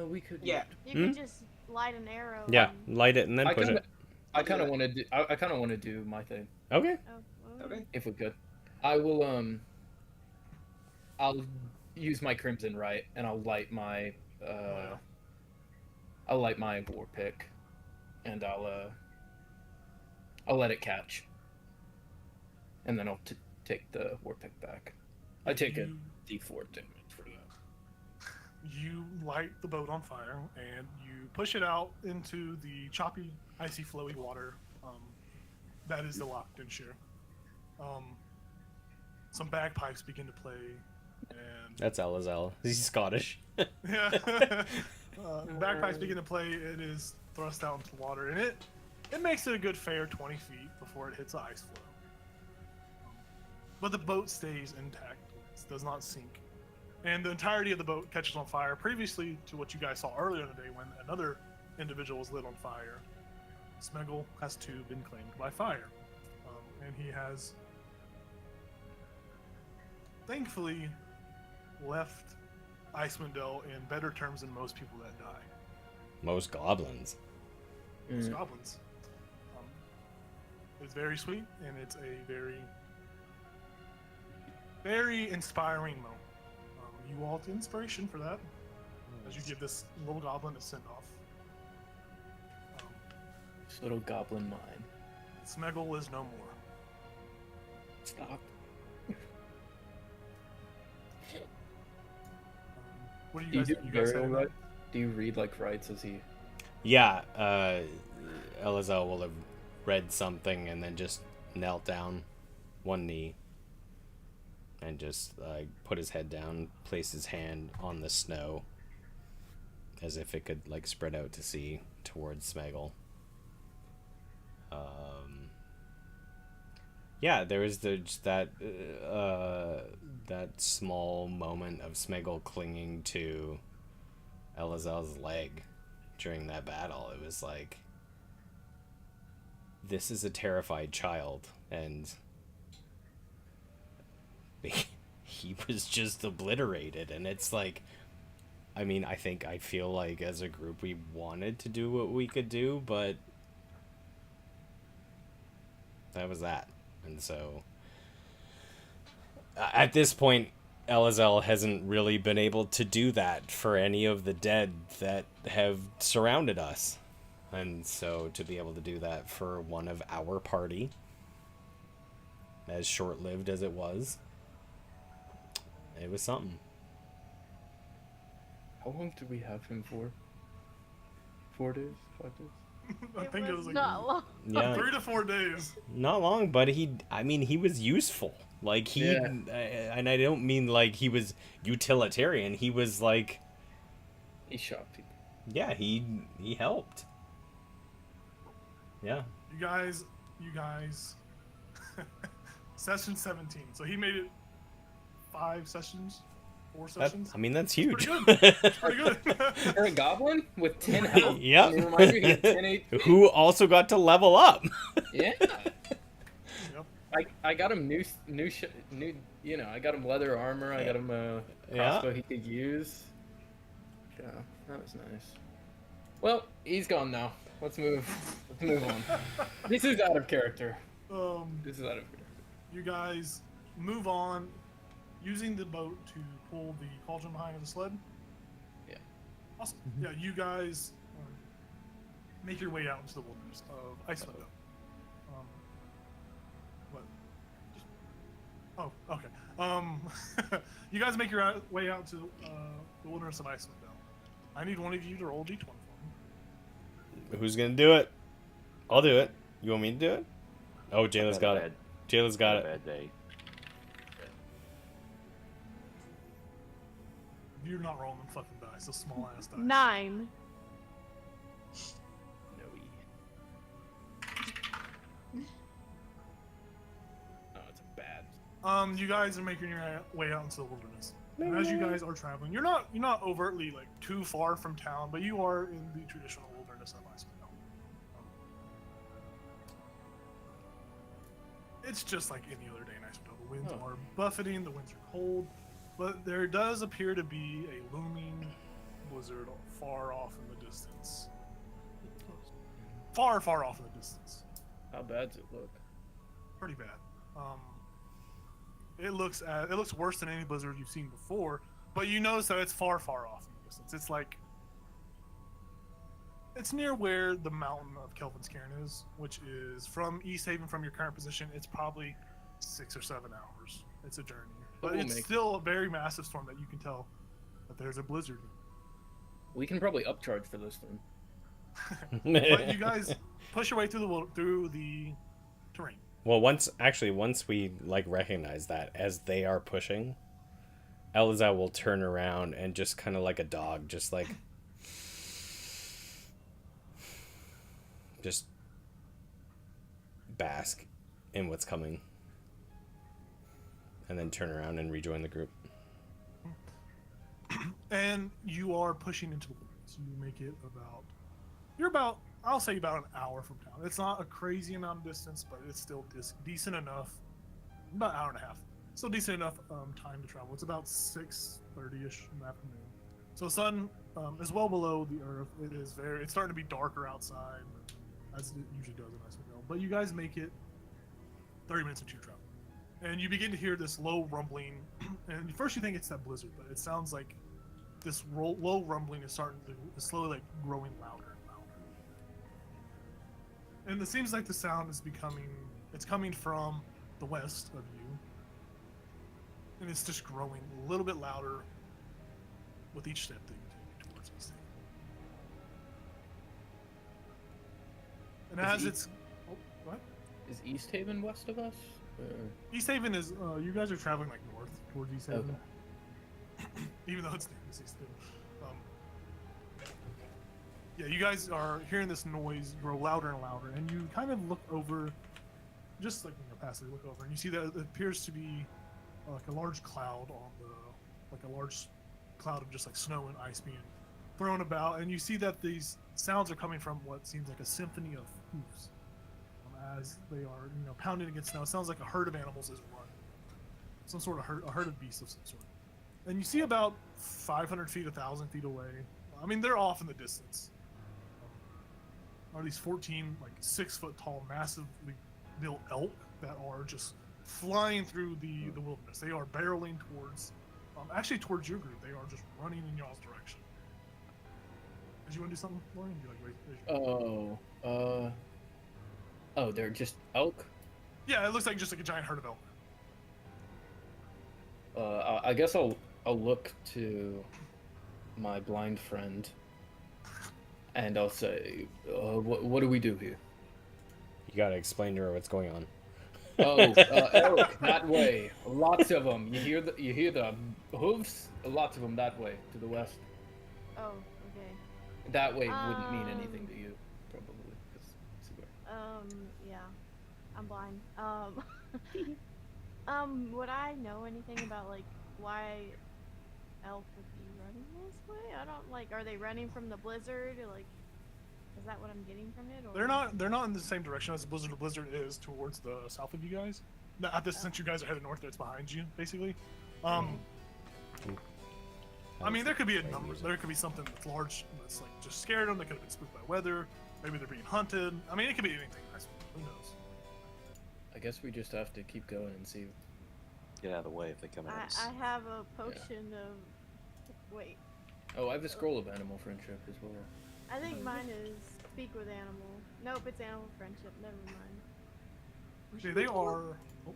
We could. Yeah. You could just light an arrow. Yeah, and- light it and then I push kinda, it. I kind of want to do. I kind of want to do my thing. Okay. Oh, Okay. If we could, I will. I'll use my crimson right, and I'll light my. I'll light my war pick, and I'll let it catch, and then I'll take the war pick back. I take a D4 damage for that. You light the boat on fire and you push it out into the choppy, icy, flowy water. That is the Lockton share. Some bagpipes begin to play, and That's Elazal. He's Scottish. yeah, bagpipes begin to play. It is thrust out into the water, and it makes it a good fair 20 feet before it hits the ice floe. But the boat stays intact; it does not sink. And the entirety of the boat catches on fire, previously to what you guys saw earlier in the day when another individual was lit on fire. Smeggle has too been claimed by fire. And he has, thankfully, left Icewind Dale in better terms than most people that die. Most goblins. Most goblins. It's very sweet, and it's a very, very inspiring moment. You all get inspiration for that as you give this little goblin a send off. This little goblin mine. Smeggle is no more. Stop. What do Do you you guys? do You guys burial have rites? Do you read like rites as he? Yeah, Elazal will have read something and then just knelt down, one knee, and just put his head down, place his hand on the snow, as if it could like spread out to see towards Smeggle. Yeah, there was that small moment of Smeggle clinging to Elazel's leg during that battle. It was like, this is a terrified child, and he was just obliterated. And it's like, I mean, I feel like as a group we wanted to do what we could do, but that was that. And so at this point, Elazel hasn't really been able to do that for any of the dead that have surrounded us. And so to be able to do that for one of our party, as short-lived as it was something. How long did we have him for? 4 days? 5 days? I think it was like not long. Yeah, 3 to 4 days. not long, but he was useful. Like and I don't mean like he was utilitarian. He was like, he shot people. Yeah, he helped. Yeah. You guys. Session 17. So he made it 5 sessions, 4 sessions. That's huge. Pretty good. For a goblin with 10 health. Yeah. Remind me, he had 10 HP. Who also got to level up. Yeah. Yep. I got him new. I got him leather armor. I got him a crossbow he could use. Yeah, that was nice. Well, he's gone now. Let's move on. This is out of character. This is out of character. You guys move on, using the boat to pull the cauldron behind the sled. Yeah. Awesome. Yeah, you guys make your way out into the wilderness of Iceland. What? Oh, okay. You guys make your way out to the wilderness of Iceland. I need one of you to roll d20 for me. Who's gonna do it? I'll do it. You want me to do it? Oh, Jayla's got it. Jayla's got it. Bad day. You're not rolling them fucking dice. Those small ass dice. 9. No, it's a bad. You guys are making your way out into the wilderness. And as you guys are traveling, you're not overtly like too far from town, but you are in the traditional wilderness of Iceland. It's just like any other day in Iceland. The winds are buffeting, the winds are cold, but there does appear to be a looming blizzard far off in the distance. Far, far off in the distance. How bad does it look? Pretty bad. It looks worse than any blizzard you've seen before, but you notice that it's far, far off in the distance. It's like it's near where the mountain of Kelvin's Cairn is, which is from East Haven, from your current position. It's probably 6 or 7 hours. It's a journey, but it's still a very massive storm that you can tell that there's a blizzard. We can probably upcharge for this then. But you guys push your way through the terrain. Well, once we like recognize that as they are pushing, Elazel will turn around and just kind of like a dog, just bask in what's coming, and then turn around and rejoin the group. And you are pushing into the woods. You make it I'll say about an hour from town. It's not a crazy amount of distance, but it's still decent enough. About an hour and a half. Still decent enough time to travel. It's about 6:30ish in the afternoon. So the sun is well below the earth. It's starting to be darker outside, as it usually does in Iceland. But you guys make it 30 minutes into your travel. And you begin to hear this low rumbling. And first you think it's that blizzard, but it sounds like this low rumbling is slowly like growing louder. And it seems like the sound is coming from the west of you. And it's just growing a little bit louder with each step that you take towards this thing. And what? Is East Haven west of us? East Haven is, you guys are traveling like north towards East Haven. Okay. Even though it's East Haven. Yeah, you guys are hearing this noise grow louder and louder, and you kind of look over, just like passively look over, and you see that it appears to be like a large cloud on the, like a large cloud of just like snow and ice being thrown about, and you see that these sounds are coming from what seems like a symphony of hoofs as they are, pounding against snow. It sounds like a herd of animals is running, some sort of herd, a herd of beasts of some sort. And you see about 500 feet, 1,000 feet away. I mean, they're off in the distance. Are these 14 like 6 foot tall, massively built elk that are just flying through the wilderness. They are barreling towards, actually towards your group. They are just running in y'all's direction. Did you want to do something, Lauren? Oh, they're just elk? Yeah, it looks like just like a giant herd of elk. I guess I'll look to my blind friend, and I'll say, what do we do here? You gotta explain to her what's going on. Elk, that way. Lots of them. You hear the hooves? Lots of them that way, to the west. Oh, okay. That way wouldn't mean anything to you, probably. Yeah. I'm blind. Would I know anything about, like, why elk would be running this way? I don't, like, are they running from the blizzard? Or, like, is that what I'm getting from it? Or? They're not in the same direction as the blizzard. The blizzard is towards the south of you guys. At this, since you guys are headed north, it's behind you, basically. I mean, there could be a number. There could be something that's large that's like just scared them. They could have been spooked by weather. Maybe they're being hunted. I mean, it could be anything. Who knows? I guess we just have to keep going and see. Get out of the way if they come at us. I have a potion of. Wait. Oh, I have a scroll of animal friendship as well. I think mine is speak with animal. Nope, it's animal friendship. Never mind. Okay, they are. Oh.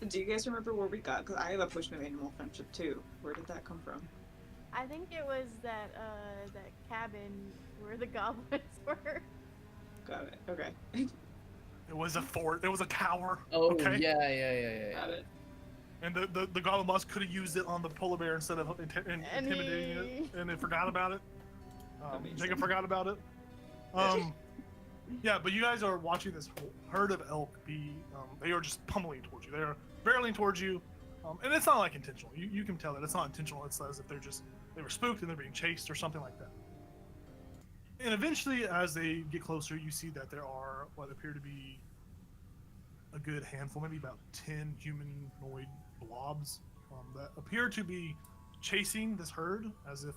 Do you guys remember where we got? Because I have a potion of animal friendship too. Where did that come from? I think it was that cabin where the goblins were. Got it. Okay. It was a fort. It was a tower. Oh, okay? Yeah. Got it. And the goblin boss could have used it on the polar bear instead of intimidating it, and they forgot about it. Jacob forgot about it. Yeah, but you guys are watching this herd of elk be. They are just pummeling towards you. They are barreling towards you, and it's not like intentional. You can tell that it's not intentional. It's as if they were spooked and they're being chased or something like that. And eventually, as they get closer, you see that there are what appear to be a good handful, maybe about 10 humanoid blobs that appear to be chasing this herd as if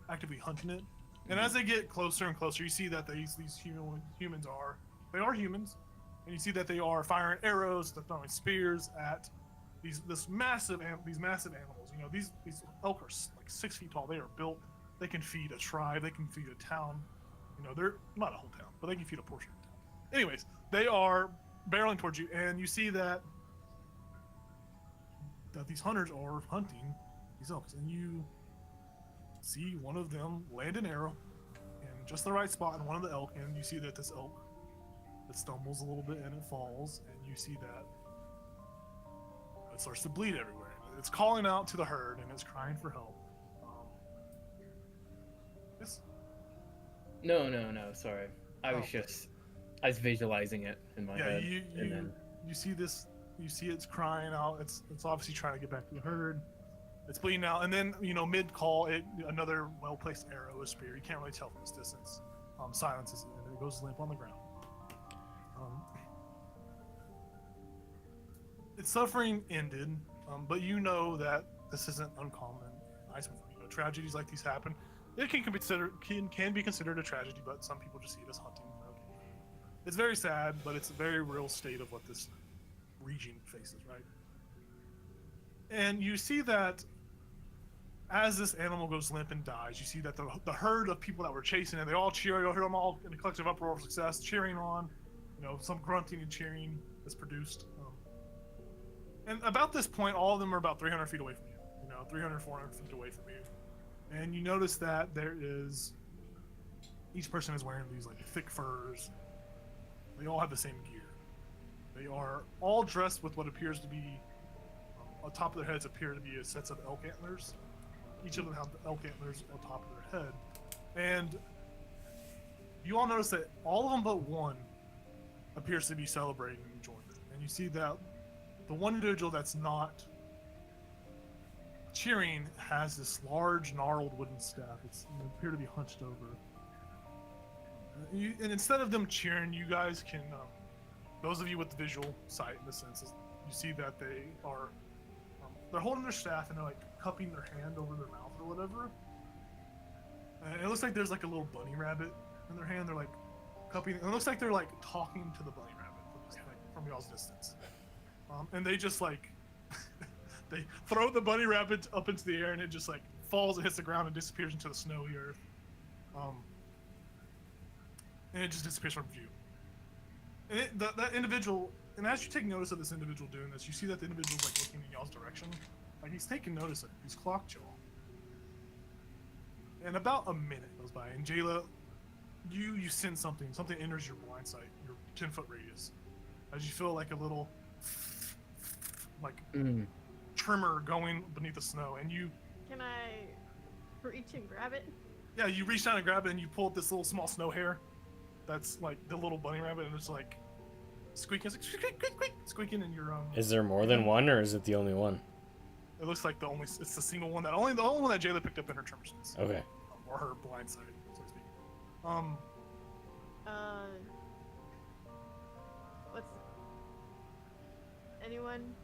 actively hunting it. And as they get closer and closer, you see that these humans are humans, and you see that they are firing arrows, they're throwing spears at these massive animals. You know, these elk are like 6 feet tall. They are built. They can feed a tribe. They can feed a town. You know, they're not a whole town, but they can feed a portion of the town. Anyways, they are barreling towards you, and you see that these hunters are hunting these elks, and you see one of them land an arrow in just the right spot in one of the elk, and you see that this elk, it stumbles a little bit and it falls, and you see that it starts to bleed everywhere. It's calling out to the herd and it's crying for help. Yes? No, sorry. I was visualizing it in my head. You see this, you see it's crying out. It's obviously trying to get back to the herd. It's bleeding out, and then mid-call, another well-placed arrow or spear. You can't really tell from this distance. Silences it, and it goes limp on the ground. Its suffering ended, but you know that this isn't uncommon in Icewind. Tragedies like these happen. It can be considered a tragedy, but some people just see it as hunting. It's very sad, but it's a very real state of what this region faces, right? And you see that as this animal goes limp and dies, you see that the herd of people that were chasing it, they all cheer. You'll hear them all in a collective uproar of success, cheering on. Some grunting and cheering is produced. And about this point, all of them are about 300 feet away from you. 300, 400 feet away from you. And you notice that there is, each person is wearing these like thick furs, They all have the same gear. They are all dressed with what appears to be, on top of their heads appear to be a sets of elk antlers. Each of them have the elk antlers on top of their head. And you all notice that all of them but one appears to be celebrating enjoyment. And you see that the one individual that's not cheering has this large, gnarled wooden staff. It appear to be hunched over. And instead of them cheering, you guys can, those of you with the visual sight in the senses, you see that they are, they're holding their staff and they're like cupping their hand over their mouth or whatever. And it looks like there's like a little bunny rabbit in their hand. They're like cupping. It looks like they're like talking to the bunny rabbit from y'all's distance. And they just like they throw the bunny rabbit up into the air and it just like falls and hits the ground and disappears into the snowy earth. And it just disappears from view. And that individual, and as you take notice of this individual doing this, you see that the individual's like looking in y'all's direction. Like he's taking notice of it. He's clocked y'all. And about a minute goes by, and Jayla, you sense something. Something enters your blind sight, your 10-foot radius. As you feel like a little, like, tremor going beneath the snow, and you... Can I reach and grab it? Yeah, you reach down and grab it, and you pull up this little small snow hair. That's like the little bunny rabbit, and it's like squeaking, it's like squeak, squeak, squeak, squeaking in your Is there more than one, or is it the only one? It looks like it's the single one that the only one that Jayla picked up in her tremor sense. Okay. Or her blind sight, so to speak. What's anyone?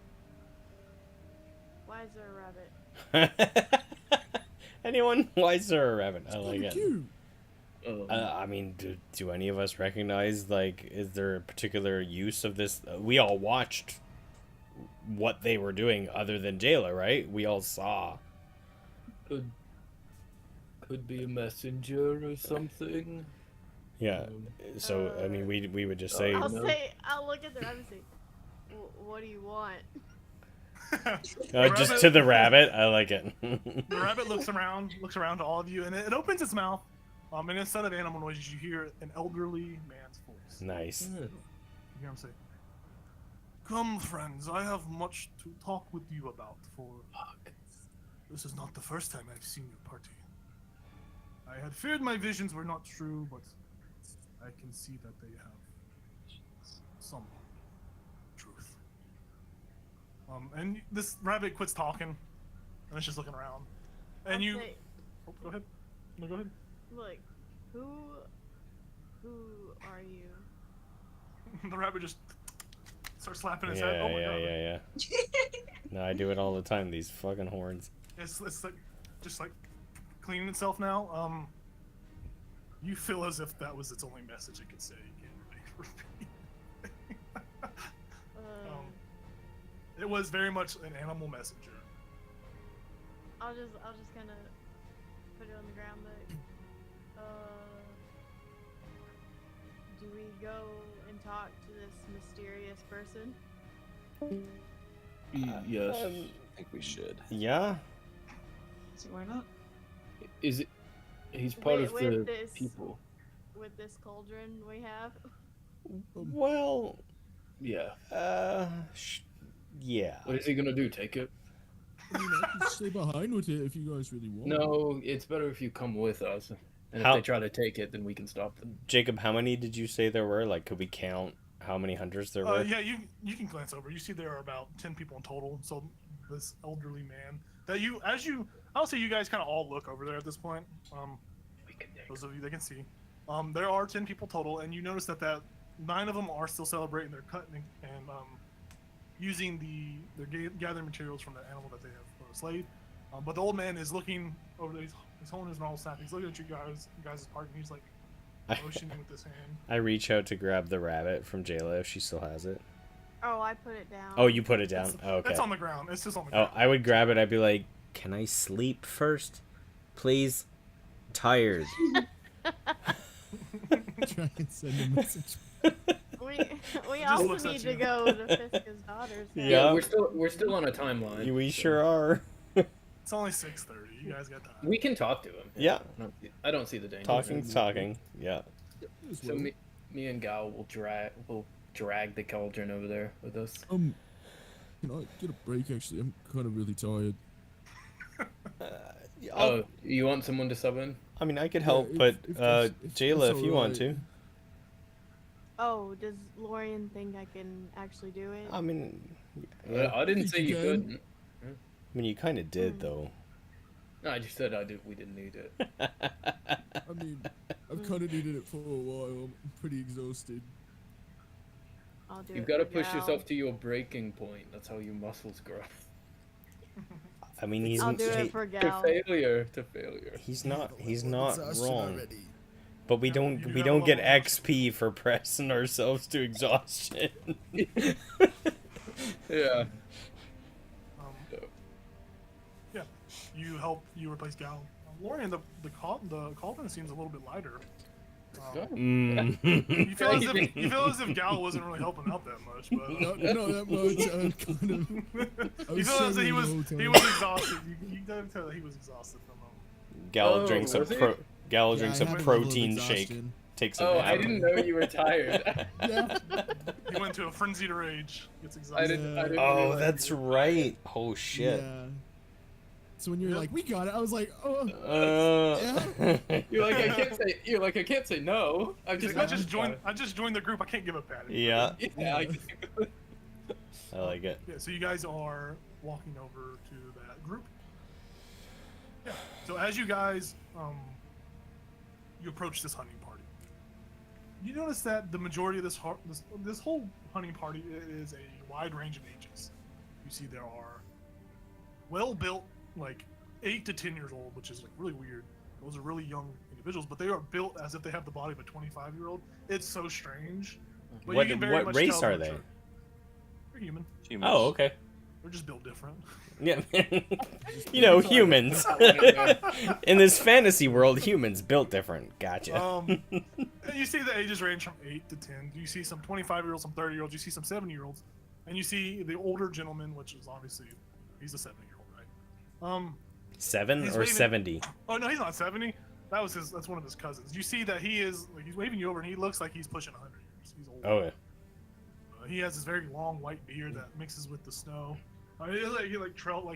Why is there a rabbit? Anyone? Why is there a rabbit? I like it. I mean, do any of us recognize, like, is there a particular use of this? We all watched what they were doing other than Jayla, right? We all saw. Could be a messenger or something. Yeah. So, I mean, we would just say... I'll look at the rabbit and say, what do you want? Just to the rabbit? I like it. The rabbit looks around to all of you, and it opens its mouth. And instead of animal noises, you hear an elderly man's voice. Nice. You hear him say, "Come, friends, I have much to talk with you about, for this is not the first time I've seen your party. I had feared my visions were not true, but I can see that they have some truth." And this rabbit quits talking, and it's just looking around. And oh, go ahead. No, go ahead. Look, who are you? The rabbit just starts slapping his head. Oh my god. Yeah. No, I do it all the time. These fucking horns. It's like just like cleaning itself now. You feel as if that was its only message it could say. You can't really repeat. It was very much an animal messenger. I'll just kind of put it on the ground, but do we go and talk to this mysterious person? Yes. I think we should. Yeah. See, why not? Is it? He's part of the this, people. With this cauldron we have. Well. Yeah. Yeah. What is he gonna do? Take it? I mean, I can stay behind with it if you guys really want. No, it's better if you come with us. And if they try to take it, then we can stop them. Jacob, how many did you say there were? Like, could we count how many hunters there were? Yeah, you can glance over. You see there are about 10 people in total. So this elderly man that I'll say you guys kind of all look over there at this point. Those of you that can see, there are 10 people total, and you notice that 9 of them are still celebrating. They're cutting and using their gathering materials from the animal that they have slayed. But the old man is looking over there. He's holding his normal staff. He's looking at you guys' party, and he's like motioning with his hand. I reach out to grab the rabbit from Jayla if she still has it. Oh, I put it down. Oh, you put it down? Okay. It's on the ground. It's just on the ground. Oh, I would grab it. I'd be like, "Can I sleep first, please? Tired." Try and send a message. We also need to go to Fiska's daughter's house. Yeah, we're still on a timeline. We sure are. It's only 6:30. You guys got time. We can talk to him. Yeah. I don't see the danger. Talking. Yeah. So me and Gal will drag the cauldron over there with us. Can I get a break? Actually, I'm kind of really tired. Oh, you want someone to sub in? I mean, I could help, but Jayla, if you want to. Oh, does Lorian think I can actually do it? I mean, I didn't say you couldn't. I mean, you kind of did, though. No, I just said we didn't need it. I mean, I've kind of needed it for a while. I'm pretty exhausted. I'll do You've it got to for push Gal. yourself to your breaking point. That's how your muscles grow. I mean, he's I'll do it for To Gal. failure. He's not wrong. Already. But we don't get XP for pressing ourselves to exhaustion. Yeah. Yeah, you replace Gal. Lorian, the cauldron seems a little bit lighter. You feel as if Gal wasn't really helping out that much, but Not that much. you feel as if he was exhausted. You can tell that he was exhausted from Gal drinks a I had a protein level of shake. exhaustion. Takes a Oh, nap. I didn't know you were tired. Yeah. He went to a frenzied rage. Gets exhausted. I didn't Oh, realize that's you were right. Oh shit. Yeah. So when you're like, we got it, I was like, oh. Yeah. You're like I can't say no. I just joined the group. I can't give a pat. Yeah. Yeah. I like it. Yeah. So you guys are walking over to that group. Yeah. So as you guys you approach this hunting party, you notice that the majority of this whole hunting party is a wide range of ages. You see there are well-built, like 8 to 10 years old, which is like really weird. Those are really young individuals, but they are built as if they have the body of a 25-year-old. It's so strange. But you can very What much race tell are they're they? They're human. Oh, okay. They're just built different. Yeah. Humans. In this fantasy world, humans built different. Gotcha. You see the ages range from 8 to 10. You see some 25-year-olds, some 30-year-olds. You see some 70-year-olds, and you see the older gentleman, which is obviously he's a 70-year-old, right? 7 he's or waving- 70? Oh no, he's not 70. That's one of his cousins. You see that he is like he's waving you over, and he looks like he's pushing 100 years. He's old. Oh, yeah. He has this very long white beard that mixes with the snow.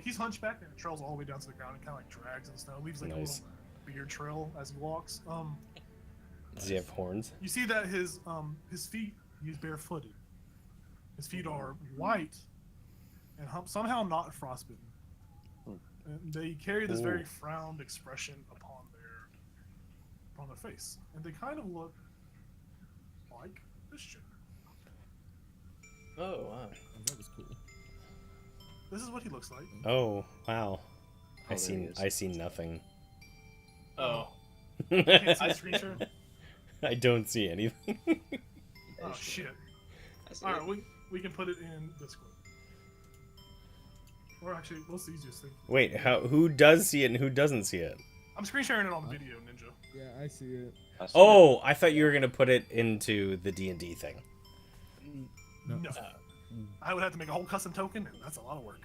He's hunchback and it trails all the way down to the ground and kind of like drags in the snow, leaves like a little beard trail as he walks. Does he have horns? You see that his feet, he's barefooted. His feet are white and somehow not frostbitten. And they carry this very frowned expression upon their face, and they kind of look like this chick. Oh wow. That was cool. This is what he looks like. Oh, wow. I there he see nothing. Oh. You can't see the screen share? I don't see anything. Oh shit. I see Alright, it. we can put it in Discord. Or actually, what's the easiest thing? Wait, who does see it and who doesn't see it? I'm screen sharing it on the video, Ninja. Yeah, I see it. Oh, I thought you were gonna put it into the D&D thing. No. I would have to make a whole custom token, and that's a lot of work.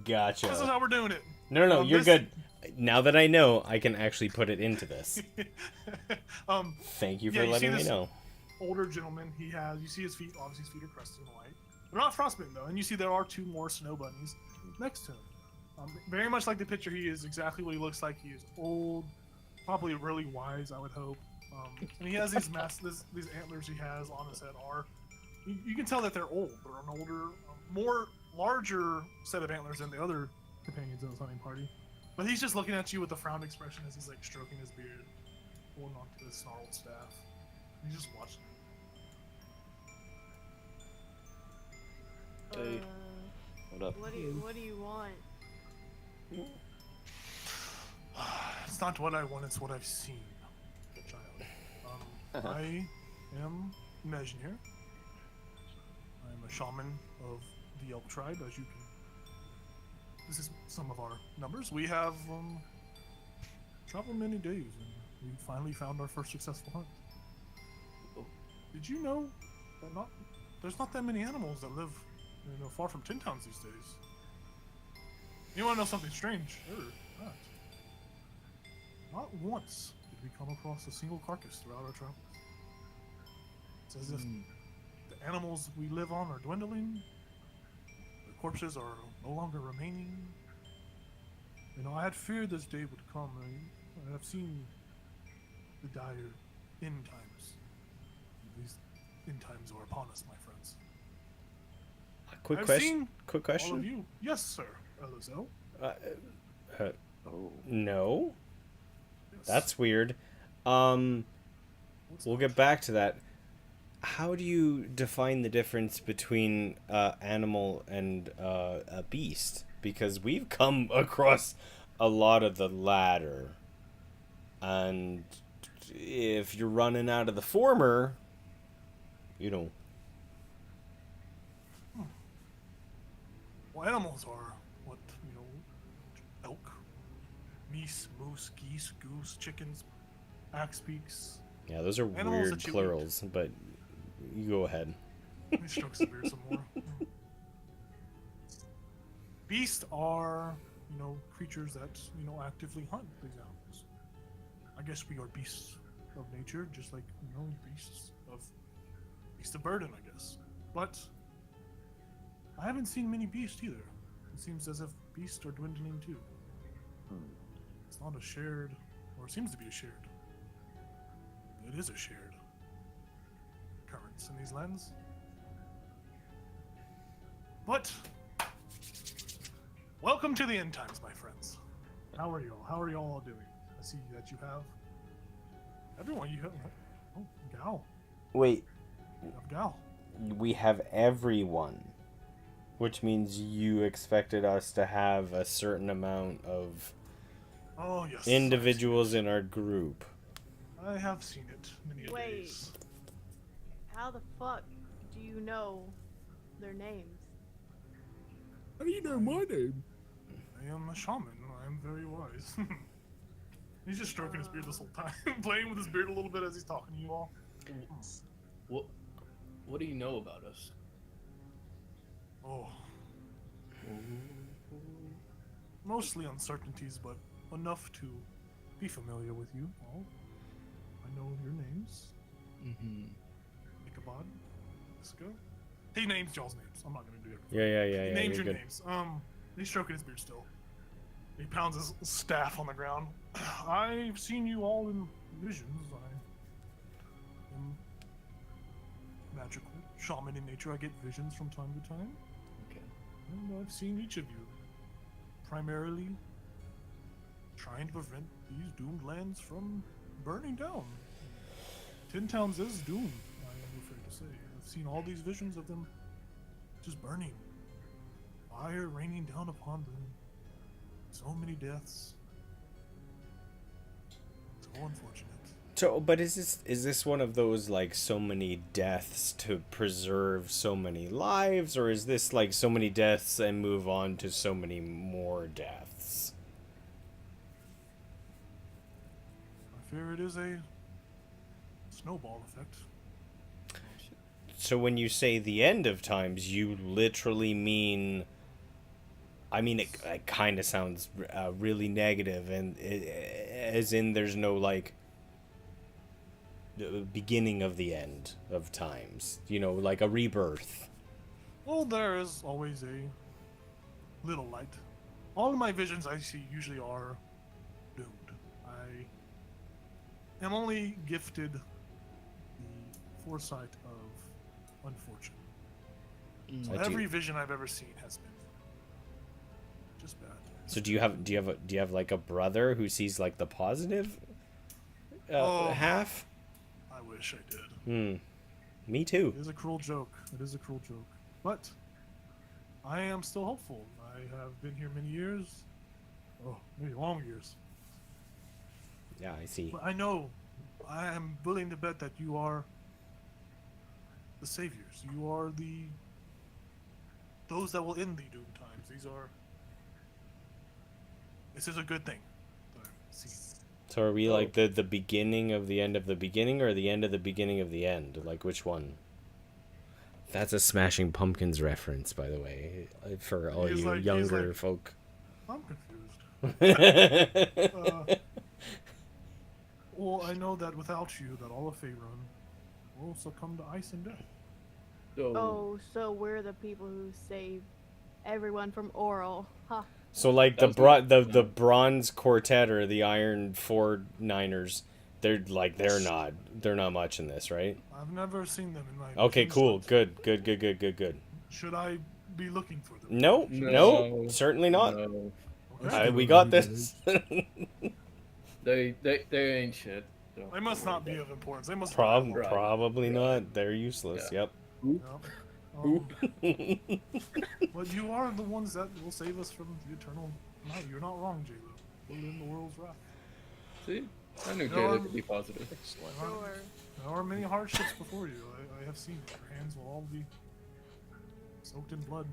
Gotcha. This is how we're doing it. No, you're good. Now that I know, I can actually put it into this. Thank you for letting me know. Older gentleman, you see his feet, obviously his feet are crusted and white. They're not frostbitten though, and you see there are 2 more snow bunnies next to him. Very much like the picture, he is exactly what he looks like. He is old, probably really wise, I would hope. And he has these these antlers he has on his head are. You can tell that they're old. They're an older, larger set of antlers than the other companions in this hunting party. But he's just looking at you with a frowned expression as he's like stroking his beard, holding on to his snarled staff. He's just watching. Hey. What up? What do you want? It's not what I want, it's what I've seen, child. I am Mejnir. I'm a shaman of the Elk tribe, as you can. This is some of our numbers. We have traveled many days, and we finally found our first successful hunt. Did you know that there's not that many animals that live far from tin towns these days? You want to know something strange? Sure, not once did we come across a single carcass throughout our travels. It's as if the animals we live on are dwindling. The corpses are no longer remaining. You know, I had feared this day would come. I have seen the dire end times. These end times are upon us, my friends. Quick I've question. seen Quick all question. of you. Yes, sir. LSL. No. Yes. That's weird. We'll get back to that. How do you define the difference between animal and a beast? Because we've come across a lot of the latter. And if you're running out of the former, you know. Well, animals are what, you know, elk, meese, moose, geese, goose, chickens, axe beaks. Yeah, those are Animals weird that you plurals, but you go ahead. He strokes the beard some more. Beasts are, you know, creatures that, you know, actively hunt these animals. I guess we are beasts of nature, just like, you know, beasts of burden, I guess. But I haven't seen many beasts either. It seems as if beasts are dwindling too. It's not a shared, or it seems to be a shared. It is a shared occurrence in these lands. But welcome to the end times, my friends. How are y'all? How are y'all all doing? I see that you have everyone. You have Gal. Wait, You have Gal. we have everyone, which means you expected us to have a certain amount of Oh yes. individuals in our group. I have seen it many a Wait. days. How the fuck do you know their names? How do you know my name? I am a shaman. I am very wise. He's just stroking his beard this whole time, playing with his beard a little bit as he's talking to you all. What do you know about us? Oh. Mostly uncertainties, but enough to be familiar with you all. I know your names. Mm-hmm. Ichabod, Isco. He names y'all's names. I'm not gonna do it. Yeah. He names you're your good. names. He's stroking his beard still. He pounds his staff on the ground. I've seen you all in visions. I am magical shaman in nature. I get visions from time to time. Okay. And I've seen each of you primarily trying to prevent these doomed lands from burning down. Tin Towns is doomed, I am afraid to say. I've seen all these visions of them just burning. Fire raining down upon them. So many deaths. So unfortunate. So, but is this one of those like so many deaths to preserve so many lives, or is this like so many deaths and move on to so many more deaths? I fear it is a snowball effect. So when you say the end of times, you literally mean... I mean, it kind of sounds really negative, and as in there's no, like, beginning of the end of times. You know, like a rebirth. Well, there is always a little light. All of my visions I see usually are doomed. I am only gifted the foresight of unfortune. So every vision I've ever seen has been just bad. So do you have like a brother who sees like the positive half? I wish I did. Me too. It is a cruel joke. It is a cruel joke. But I am still hopeful. I have been here many years. Oh, maybe long years. Yeah, I see. But I know, I am willing to bet that you are the saviors. You are those that will end the doom times. This is a good thing. that I'm seeing. So are we like the beginning of the end of the beginning, or the end of the beginning of the end? Like which one? That's a Smashing Pumpkins reference, by the way, for all He's you like- he's younger like- folk. I'm confused. Well, I know that without you, that all of Faerun will succumb to ice and death. So, Oh, so we're the people who saved everyone from Oral. Huh. So like That the bronze quartet or the iron 49ers, they're not much in this, right? I've never seen them in my. Okay, cool, Kingsland. good. Should I be looking for them? No, certainly not. no. Okay. We got this. They ain't shit. Don't They must worry not be about of importance. They must. Right. Probably not. They're useless. Yeah. Yep. But you are the ones that will save us from the eternal night. You're not wrong, J-Lo. We're in the world's wrath. See? I knew No, Taylor I'm- could be positive. Sure. There are many hardships before you. I have seen it. Your hands will all be soaked in blood.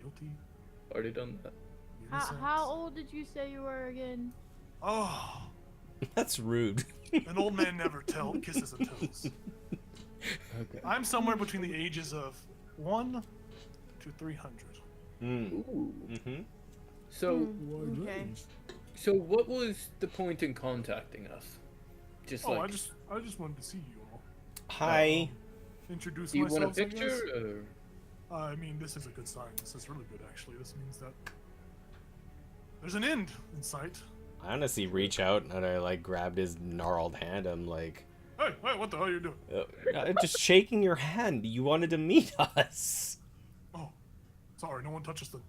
Guilty. Already done that. Innocent. How old did you say you were again? Oh, That's rude. an old man never kisses and tells. Okay. I'm somewhere between the ages of 1 to 300. Ooh. Mm-hmm. So, Okay. so what was the point in contacting us? Just Oh, like, I just wanted to see you all. Hi. Introduce do you want a myself. I guess. picture? Or... I mean, this is a good sign. This is really good, actually. This means that there's an end in sight. I honestly reach out and I like grabbed his gnarled hand. I'm like, Hey, what the hell are you doing? just shaking your hand. You wanted to meet us. Oh, sorry, no one touches them.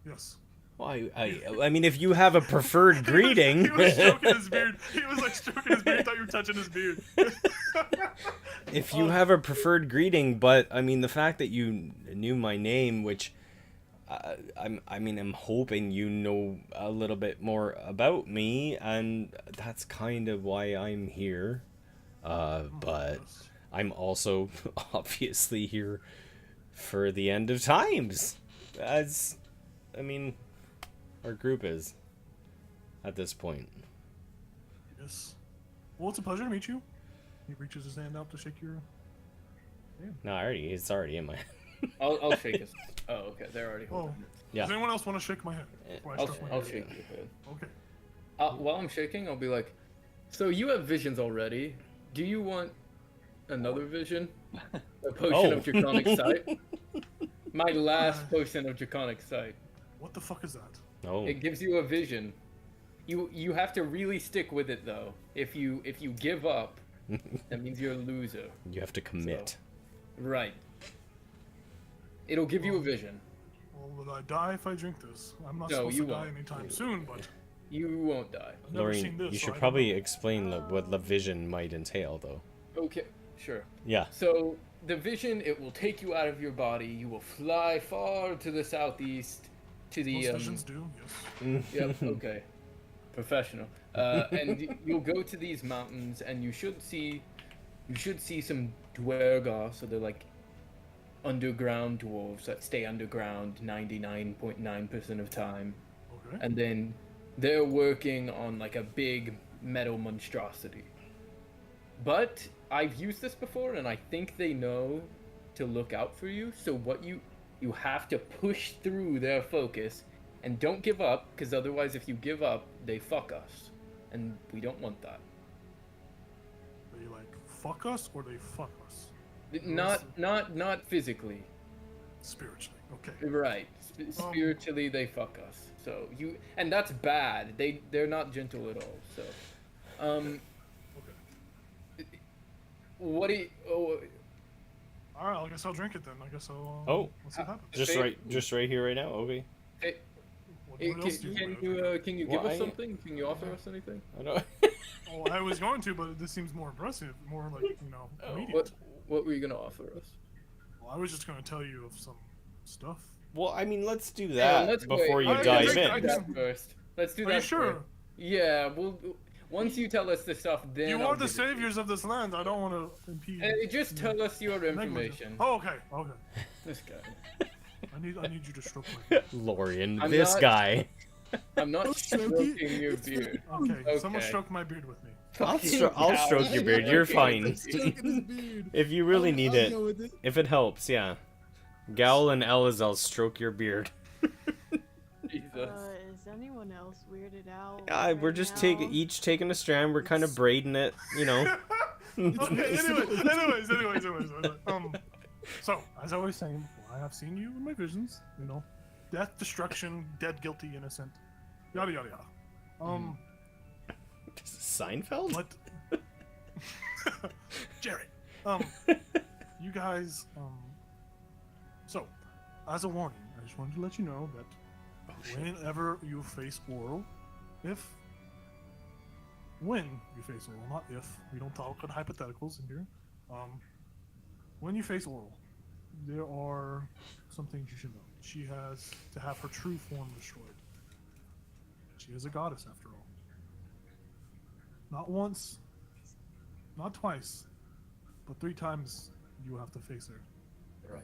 Yes. Well, I mean, if you have a preferred greeting. He was stroking his beard. He was like stroking his beard. I thought you were touching his beard. If you have a preferred greeting, but I mean, the fact that you knew my name, which I'm hoping you know a little bit more about me, and that's kind of why I'm here. But I'm also obviously here for the end of times, as I mean, our group is at this point. Yes. Well, it's a pleasure to meet you. He reaches his hand out to shake your. No, it's already in my. I'll shake his. Oh, okay. They're already Oh, holding it. Yeah. Does anyone else want to shake my hand? before I I'll, stroke my I'll hand? shake your head. Okay. While I'm shaking, I'll be like, so you have visions already. Do you want another vision? A potion of Draconic Sight? My last potion of Draconic Sight. What the fuck is that? Oh. It gives you a vision. You have to really stick with it though. If you give up, that means you're a loser. You have to commit. Right. It'll give you a vision. Well, will I die if I drink this? I'm not No, supposed you to die won't. anytime soon, but You won't die. I've never seen Lorraine, this. you so should I don't probably know. explain what the vision might entail, though. Okay, sure. Yeah. So the vision, it will take you out of your body. You will fly far to the southeast, to the Most visions do, yes. Yep. Okay. Professional. And you'll go to these mountains, and you should see some dwergar. So they're like underground dwarves that stay underground 99.9% of time. Okay. And then they're working on like a big metal monstrosity. But I've used this before, and I think they know to look out for you. So what you have to push through their focus, and don't give up, because otherwise, if you give up, they fuck us, and we don't want that. They like fuck us or they fuck us? Not physically. Spiritually. Okay. Right. Spiritually, they fuck us. So and that's bad. They're not gentle at all. So, Okay. what do you? Oh, All right. I guess I'll drink it then. I guess I'll. Oh. Let's see what happens. Just right here, right now. Okay. hey, What hey, else do you can want? you give us something? Can you offer us anything? I know. Oh, I was going to, but this seems more impressive, more like immediate. What were you gonna offer us? Well, I was just going to tell you of some stuff. Well, I mean, let's do Hang that on, let's before wait. you I dive can in. drink that First. Let's do Are that. you sure? first. Yeah. Well, once you tell us the stuff, then You I'll are the give it to you. saviors of this land. I don't want to impede. Hey, just tell us your negligence. information. Oh, okay. Okay. This guy. I need you to stroke my. Lorian, I'm this not- guy. I'm not stroking your beard. Okay. Someone Okay. stroke my beard with me. I'll stroke your beard. You're fine. If you really need it, if it helps, yeah. Gowl and Elazar stroke your beard. Jesus. Is anyone else weirded out? We're right just now? each taking a strand. We're kind of braiding it, you know. Okay. Anyways. So as I was saying before, I have seen you in my visions. You know, death, destruction, dead, guilty, innocent, yada yada yada. This is Seinfeld? What? Jared. You guys. So, as a warning, I just wanted to let you know that whenever you face oral, when you face oral, not if, we don't talk in hypotheticals in here. When you face oral, there are some things you should know. She has to have her true form destroyed. She is a goddess, after all. Not once, not twice, but 3 times you will have to face her. Right.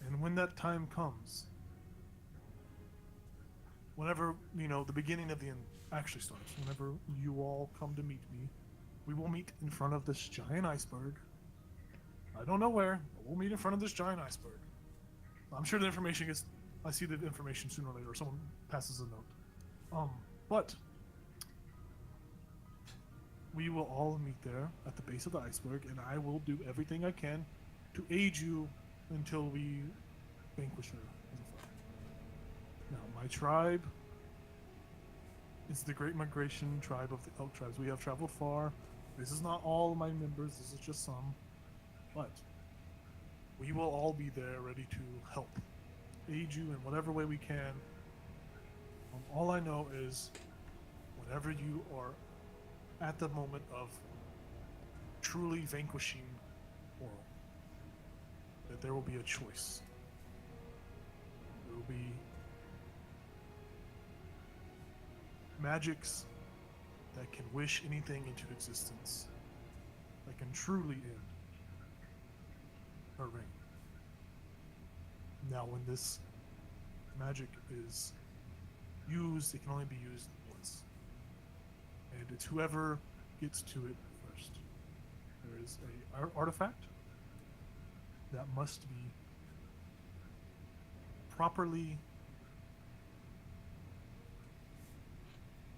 And when that time comes, whenever, the beginning of the end actually starts, whenever you all come to meet me, we will meet in front of this giant iceberg. I don't know where, but we'll meet in front of this giant iceberg. I'm sure the information I see the information sooner or later, or someone passes a note. But we will all meet there at the base of the iceberg, and I will do everything I can to aid you until we vanquish her as a foe. Now, my tribe is the Great Migration tribe of the Elk Tribes. We have traveled far. This is not all my members, this is just some. But we will all be there ready to help, aid you in whatever way we can. All I know is whenever you are at the moment of truly vanquishing Oral, that there will be a choice. There will be magics that can wish anything into existence, that can truly end her reign. Now, when this magic is used, it can only be used once. And it's whoever gets to it first. There is an artifact that must be properly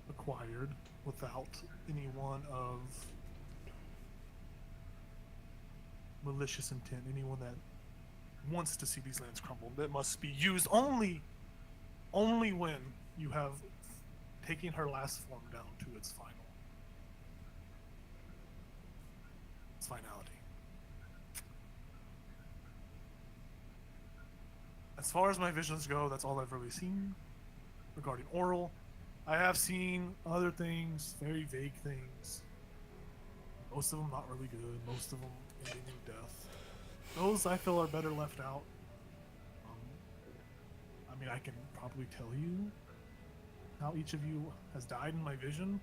acquired without any one of malicious intent, anyone that wants to see these lands crumble. That must be used only when you have taken her last form down to its finality. As far as my visions go, that's all I've really seen regarding Oral. I have seen other things, very vague things. Most of them not really good. Most of them ending in death. Those I feel are better left out. I can probably tell you how each of you has died in my vision.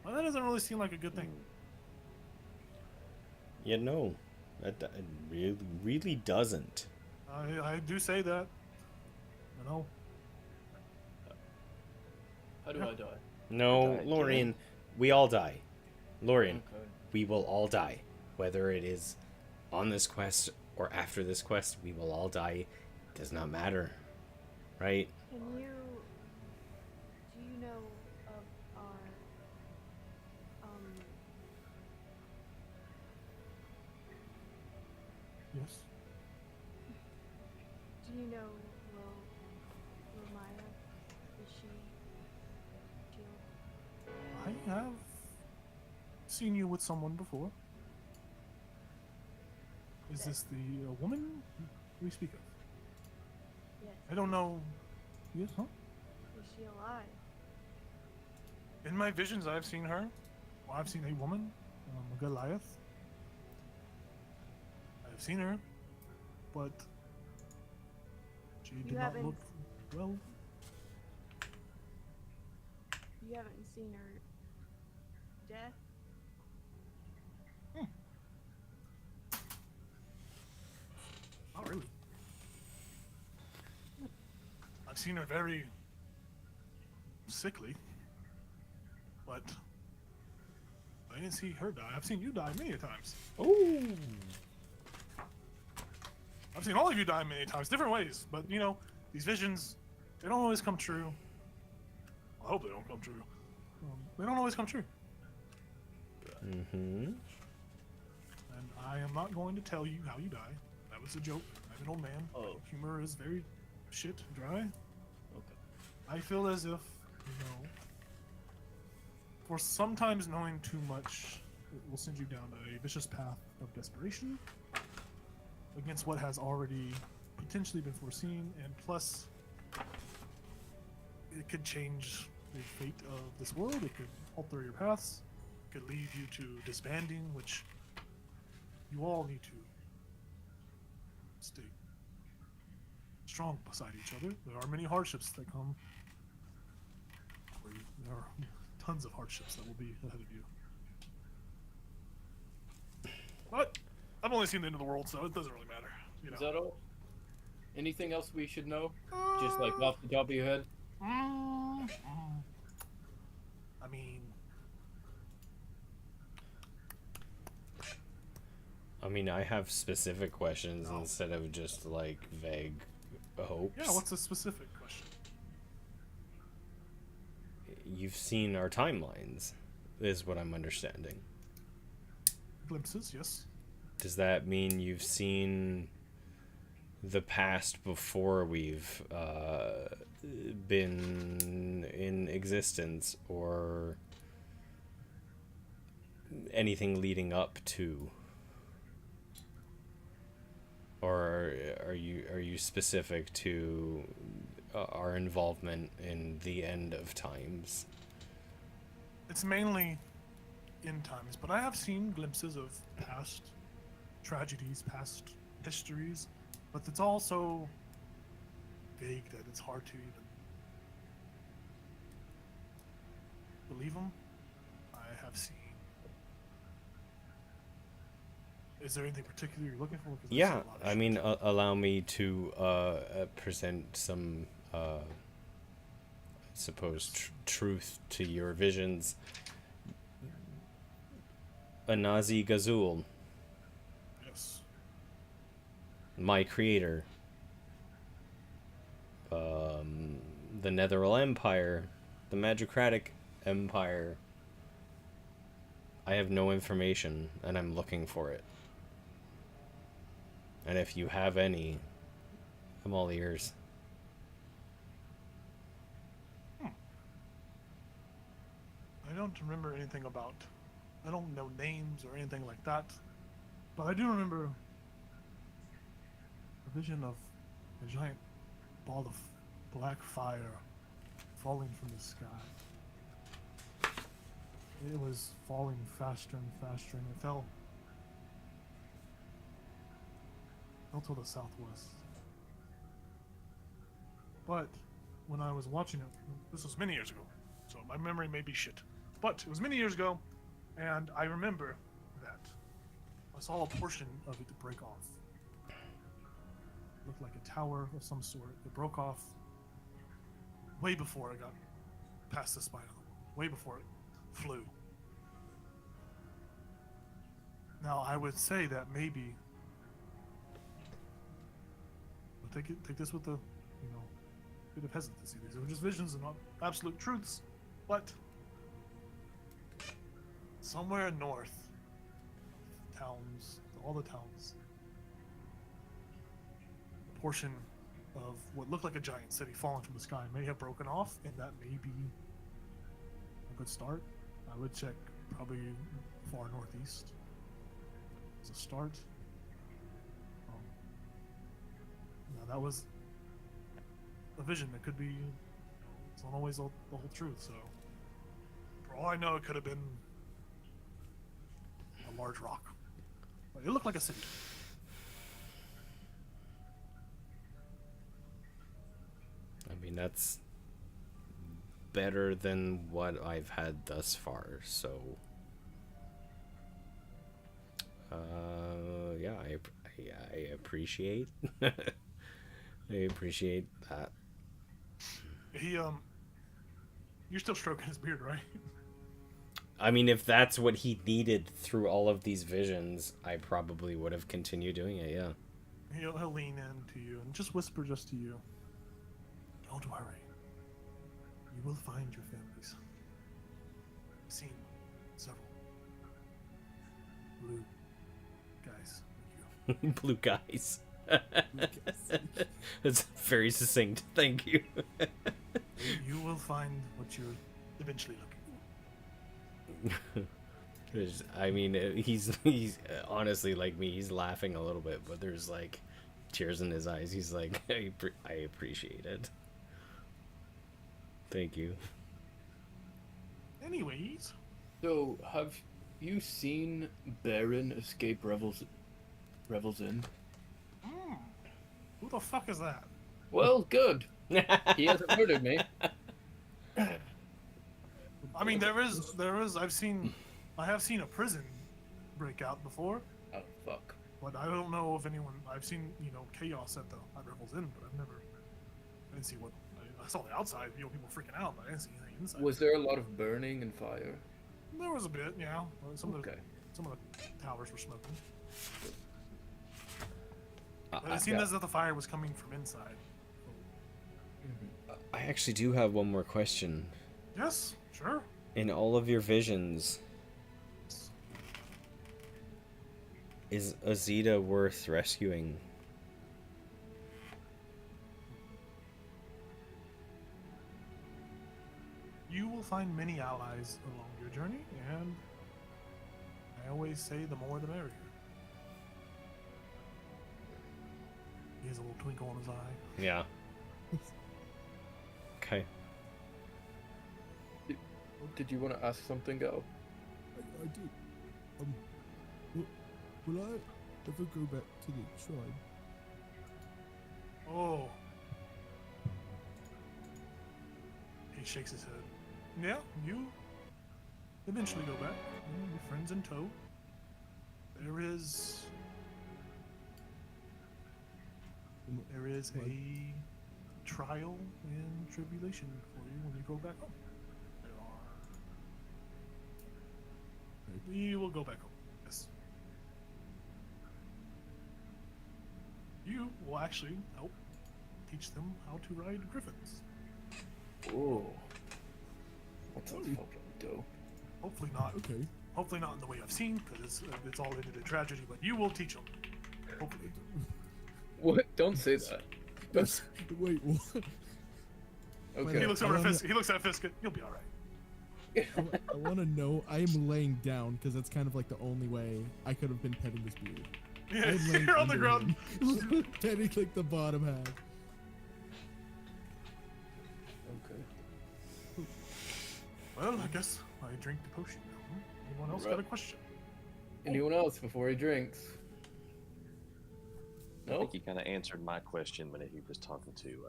Well, that doesn't really seem like a good thing. Yeah, no. It really doesn't. I do say that. You know. How do I die? No, Lorian, we all die. Lorian, we will all die. Whether it is on this quest or after this quest, we will all die. It does not matter. Right? Do you know of our, Yes. do you know, Romaya? Is she killed? I have seen you with someone before. Is this the woman we speak of? Yes. I don't know. Yes, huh? Is she alive? In my visions, I've seen her. Well, I've seen a woman, Goliath. I've seen her, but she did not look well. You haven't seen her death? Not really. I've seen her very sickly, but I didn't see her die. I've seen you die many times. Ooh. I've seen all of you die many times, different ways. But these visions, they don't always come true. I hope they don't come true. They don't always come true. Mm-hmm. And I am not going to tell you how you die. That was a joke. I'm an old man. Oh. Humor is very shit dry. Okay. I feel as if, you know, for sometimes knowing too much, it will send you down a vicious path of desperation against what has already potentially been foreseen, and plus, it could change the fate of this world. It could alter your paths. It could lead you to disbanding, which you all need to stay strong beside each other. There are many hardships that come. There are tons of hardships that will be ahead of you. But I've only seen the end of the world, so it doesn't really matter. You know. Is that all? Anything else we should know? Just like off the top of your head? I mean, I have specific questions instead of just like vague hopes. Yeah, what's a specific question? You've seen our timelines, is what I'm understanding. Glimpses, yes. Does that mean you've seen the past before we've been in existence, or anything leading up to? Or are you specific to our involvement in the end of times? It's mainly end times, but I have seen glimpses of past tragedies, past histories, but it's all so vague that it's hard to even believe them. I have seen. Is there anything particular you're looking for? 'Cause I've seen Yeah, a lot of I shit. mean, allow me to present some, I suppose, truth to your visions. Anazi Gazul, Yes. my creator, the Netheril Empire, the Magicratic Empire. I have no information, and I'm looking for it. And if you have any, I'm all ears. I don't remember anything about. I don't know names or anything like that, but I do remember a vision of a giant ball of black fire falling from the sky. It was falling faster and faster, and it fell to the southwest. But when I was watching it, this was many years ago, so my memory may be shit. But it was many years ago, and I remember that I saw a portion of it break off. It looked like a tower of some sort. It broke off way before I got past the spine of the world, way before it flew. Now, I would say that maybe, but take this with a, bit of hesitancy. These are just visions and not absolute truths, but somewhere north of towns, all the towns, a portion of what looked like a giant city falling from the sky may have broken off, and that may be a good start. I would check probably far northeast as a start. Now that was a vision. It could be. It's not always the whole truth. So, for all I know, it could have been a large rock. But it looked like a city. I mean, that's better than what I've had thus far, so yeah, I appreciate I appreciate that. You're still stroking his beard, right? I mean, if that's what he needed through all of these visions, I probably would have continued doing it, yeah. He'll lean in to you and just whisper just to you. Don't worry. You will find your families. I've seen several. blue guys like Blue guys. That's very succinct. Thank you. you. You will find what you're eventually looking for. I mean, he's honestly like me. He's laughing a little bit, but there's like tears in his eyes. He's like, I appreciate it. Thank you. Anyways, So, have you seen Baron escape Revel's Inn? who the fuck is that? Well, good. He hasn't murdered me. I mean, there is. I have seen a prison breakout before, Oh, fuck. but I don't know if anyone. I've seen, chaos at Revel's Inn, but I didn't see what. I saw the outside, people freaking out, but I didn't see anything inside. Was there a lot of burning and fire? There was a bit, yeah. Some of Okay. the towers were smoking. But I it seemed as if the fire was coming from inside. I actually do have one more question. Yes, sure. In all of your visions, is Azita worth rescuing? You will find many allies along your journey, and I always say the more the merrier. He has a little twinkle in his eye. Yeah. Okay. Did you want to ask something, Go? I did. Will I ever go back to the tribe? Oh. He shakes his head. Yeah, you eventually go back. Your friends in tow. There is a trial and tribulation for you when you go back home. You will go back home. Yes. You will actually help teach them how to ride griffins. Oh. That sounds fucking dope. Hopefully not. Okay. Hopefully not in the way I've seen, because it's all ended in tragedy. But you will teach them. Hopefully. What? Don't say that. That's, wait, what? Okay. He looks over at Fisk. He looks at Fisk. You'll be all right. I want to know. I am laying down because that's kind of like the only way I could have been petting this beard. Yeah, I'm laying you're on the under ground. him, petting like the bottom half. Okay. Well, I guess I drink the potion now. Anyone else got a question? Anyone else before he drinks? I No? think he kind of answered my question when he was talking to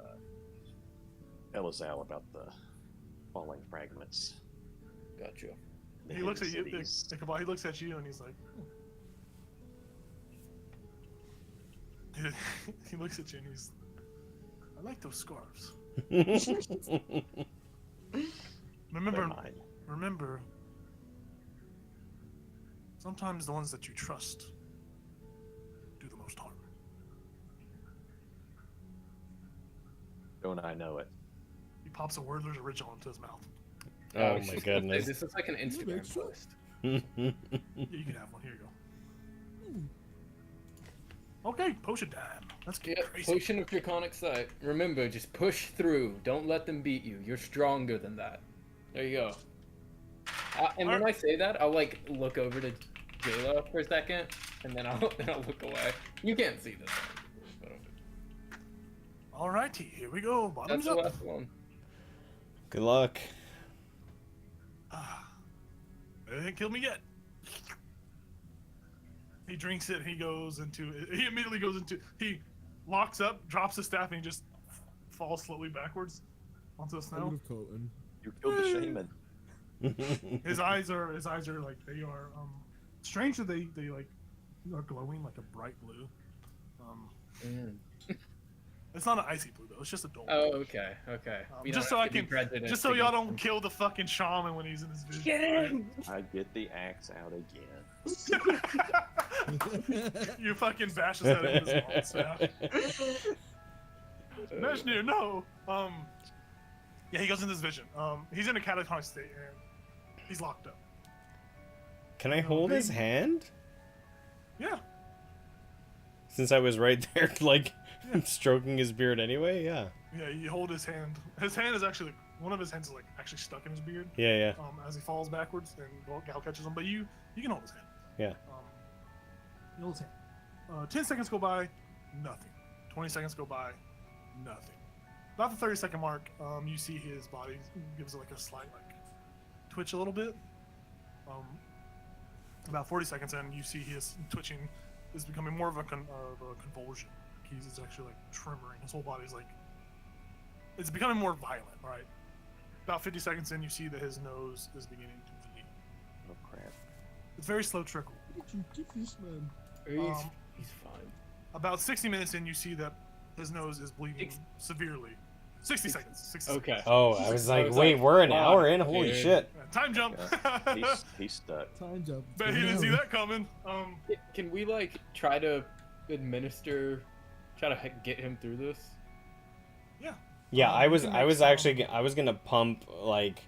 Elazal about the falling fragments. Gotcha. The He looks at hidden you. cities. Ichabod, he looks at you and he's like. He looks at you and he's. I like those scarves. They're mine. Remember. Sometimes the ones that you trust do the most harm. Don't I know it? He pops a Wordler's original into his mouth. Oh my goodness. This is like an Instagram extra? post. Yeah, you can have one. Here you go. Okay, potion time. Let's get Yeah, crazy. potion of draconic sight. Remember, just push through. Don't let them beat you. You're stronger than that. There you go. And when I say that, I'll like look over to Jayla for a second, and then I'll look away. You can't see this. Alrighty, here we go. Bottoms That's the up. last one. Good luck. They didn't kill me yet. He drinks it. He immediately goes into. He locks up, drops the staff, and he just falls slowly backwards onto the I snow. would have caught him. You killed the shaman. His eyes are like they are strange that they like are glowing like a bright blue. It's not an icy blue though. It's just a dull. Oh, okay, okay. We just don't so have I to be can, prejudiced just so y'all don't against kill the fucking shaman when he's in his vision. Get him! I get the axe out again. You fucking bash his head in his long staff. Meshneer, no. Yeah, he goes into this vision. He's in a catatonic state and he's locked up. Can I hold his hand? Yeah. Since I was right there, like, stroking his beard anyway, yeah. Yeah, you hold his hand. His hand is actually, one of his hands is like actually stuck in his beard. Yeah. As he falls backwards, and Gal catches him, but you can hold his hand. Yeah. You hold his hand. 10 seconds go by, nothing. 20 seconds go by, nothing. About the 30-second mark, you see his body gives it like a slight like twitch a little bit. About 40 seconds in, you see his twitching is becoming more of a convulsion. He's actually like tremoring. His whole body's like, it's becoming more violent, right? About 50 seconds in, you see that his nose is beginning to bleed. Oh crap! It's very slow trickle. He's fine. About 60 minutes in, you see that his nose is bleeding severely. 60 seconds. 60 Okay. seconds. Oh, I was like, wait, we're an hour in? Holy shit. Yeah, time jump. He's stuck. Time jump. Bet he didn't see that coming. Can we like try to get him through this? Yeah. Yeah, I was gonna pump like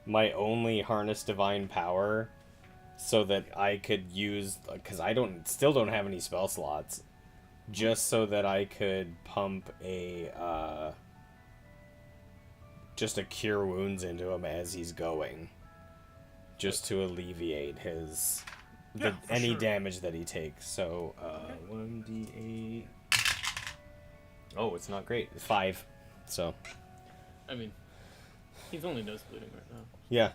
my only harness divine power so that I could use, because I still don't have any spell slots, just so that I could pump just a cure wounds into him as he's going, just to alleviate his any damage that he takes. So 1d8. Oh, it's not great. 5. So. I mean, he's only nose bleeding right now. Yeah.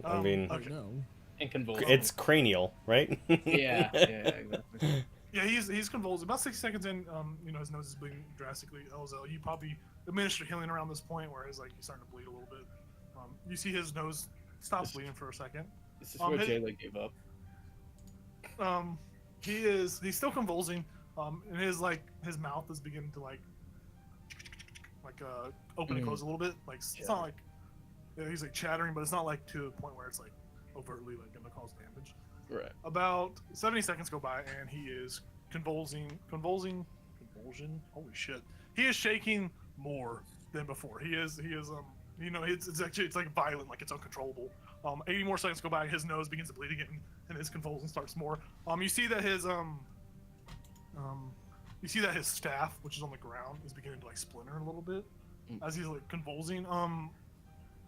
I mean, okay. And convulsing. It's cranial, right? yeah, exactly. Yeah, he's convulsed. About 60 seconds in, his nose is bleeding drastically. LZL, you probably administered healing around this point where he's starting to bleed a little bit. You see his nose stops bleeding for a second. This is where Jayla gave up. He's still convulsing. And his mouth is beginning to open and close a little bit. Like it's not like he's like chattering, but it's not like to a point where it's like overtly like gonna cause damage. Right. About 70 seconds go by, and he is convulsion. Holy shit! He is shaking more than before. He is. It's like violent, like it's uncontrollable. 80 more seconds go by, his nose begins to bleed again, and his convulsion starts more. You see that his staff, which is on the ground, is beginning to like splinter a little bit as he's like convulsing.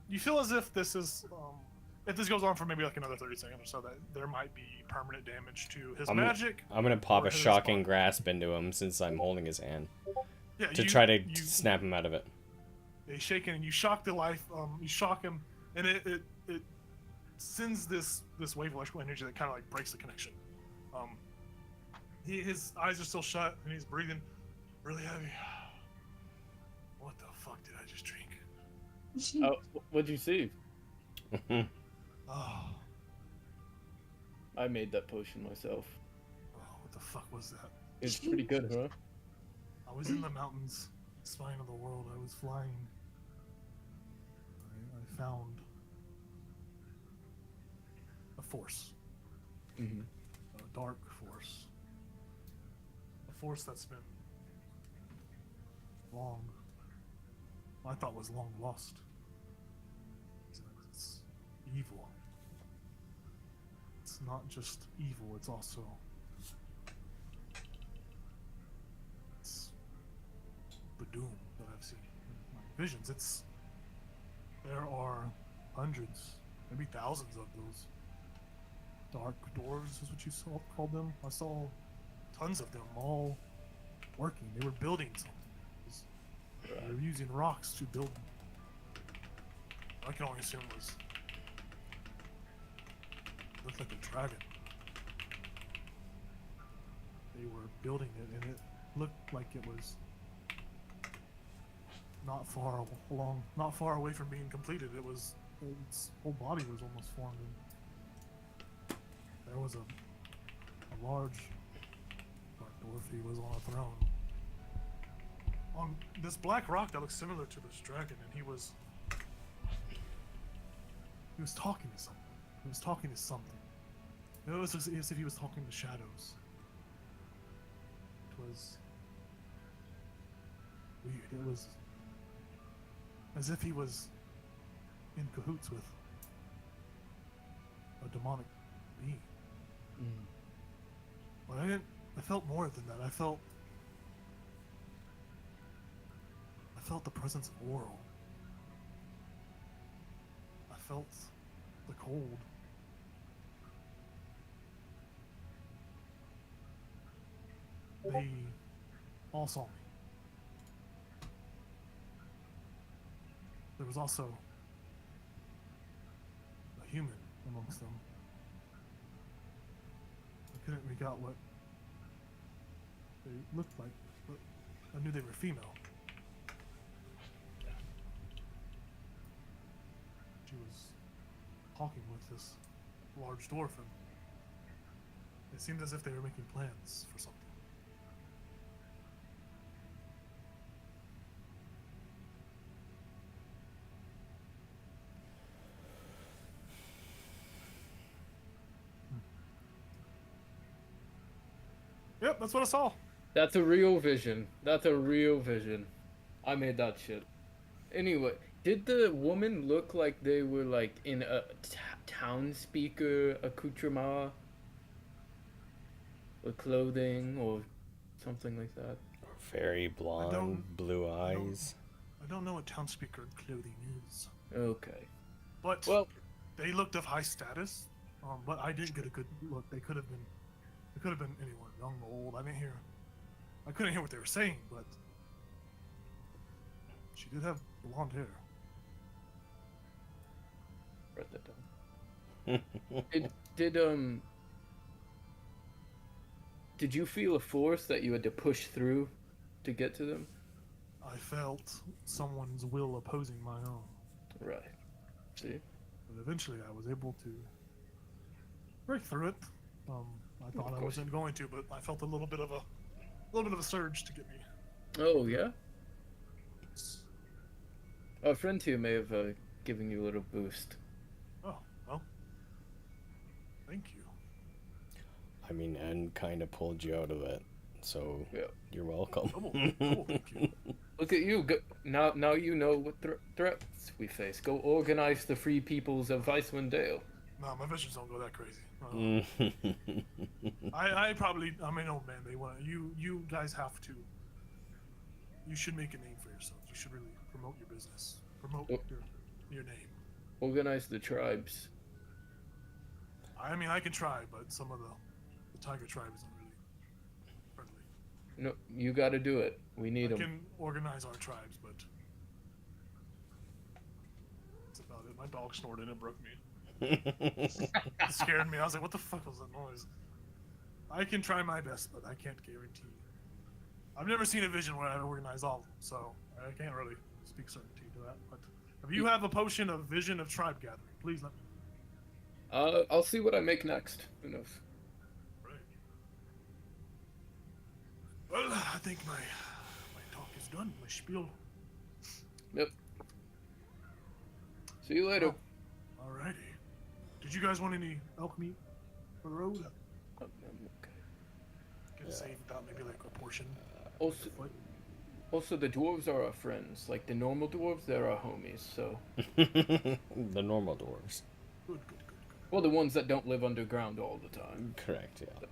You feel as if this is if this goes on for maybe like another 30 seconds or so, that there might be permanent damage to his magic. I'm gonna pop a shocking grasp into him since I'm holding his hand. Yeah, to try to snap him out of it. He's shaking, and you shock the life. You shock him, and it sends this wave of electrical energy that kind of like breaks the connection. His eyes are still shut, and he's breathing really heavy. What the fuck did I just drink? Oh, what'd you see? Oh. I made that potion myself. Oh, what the fuck was that? It's pretty good, huh? I was in the mountains, spine of the world. I was flying. I found a force. Mm-hmm. A dark force. A force that's been I thought was long lost. It's evil. It's not just evil, it's also the doom that I've seen in my visions. There are hundreds, maybe thousands of those dark dwarves, is what you called them. I saw tons of them all working. They were building something. They were using rocks to build them. I can only assume looked like a dragon. They were building it, and it looked like it was not far away from being completed. Its whole body was almost formed, and there was a large dark dwarf. He was on a throne on this black rock that looks similar to this dragon, and he was talking to something. He was talking to something. It was as if he was talking to shadows. It was weird. It was as if he was in cahoots with a demonic being. But I felt more than that. I felt the presence of Oral. I felt the cold. They all saw me. There was also a human amongst them. I couldn't make out what they looked like, but I knew they were female. She was talking with this large dwarf, and it seemed as if they were making plans for something. Yep, that's what I saw. That's a real vision. That's a real vision. I made that shit. Anyway, did the woman look like they were like in a town speaker accoutrement? Or clothing or something like that? Very blonde, blue eyes. I don't know what townspeaker clothing is. Okay. But well, they looked of high status. But I didn't get a good look. They could have been anyone, young or old. I couldn't hear what they were saying, but she did have blonde hair. Write that down. Did you feel a force that you had to push through to get to them? I felt someone's will opposing my own. Right. See? But eventually I was able to break through it. I thought I wasn't going to, but I felt a little bit of a surge to get me. Oh yeah. A friend here may have given you a little boost. Oh well. Thank you. I mean, and kind of pulled you out of it, so yeah. You're welcome. Thank you. Look at you. Now you know what threats we face. Go organize the free peoples of Icewind Dale. No, my visions don't go that crazy. I'm an old man. They want you guys have to. You should make a name for yourselves. You should really promote your business. Promote your name. Organize the tribes. I mean, I can try, but some of the tiger tribe isn't really friendly. No, you got to do it. We need them. I can organize our tribes, but that's about it. My dog snorted and it broke me. It scared me. I was like, what the fuck was that noise? I can try my best, but I can't guarantee. I've never seen a vision where I organize all of them, so I can't really speak certainty to that. But if you have a potion of vision of tribe gathering, please let me know. I'll see what I make next. Who knows? Right. Well, I think my talk is done. My spiel. Yep. See you later. Oh, alrighty. Did you guys want any elk meat for the road? Okay. Can save about maybe like a portion. Also, the dwarves are our friends. Like the normal dwarves, they're our homies. So. The normal dwarves. Good. Well, the ones that don't live underground all the time. Correct. Yeah.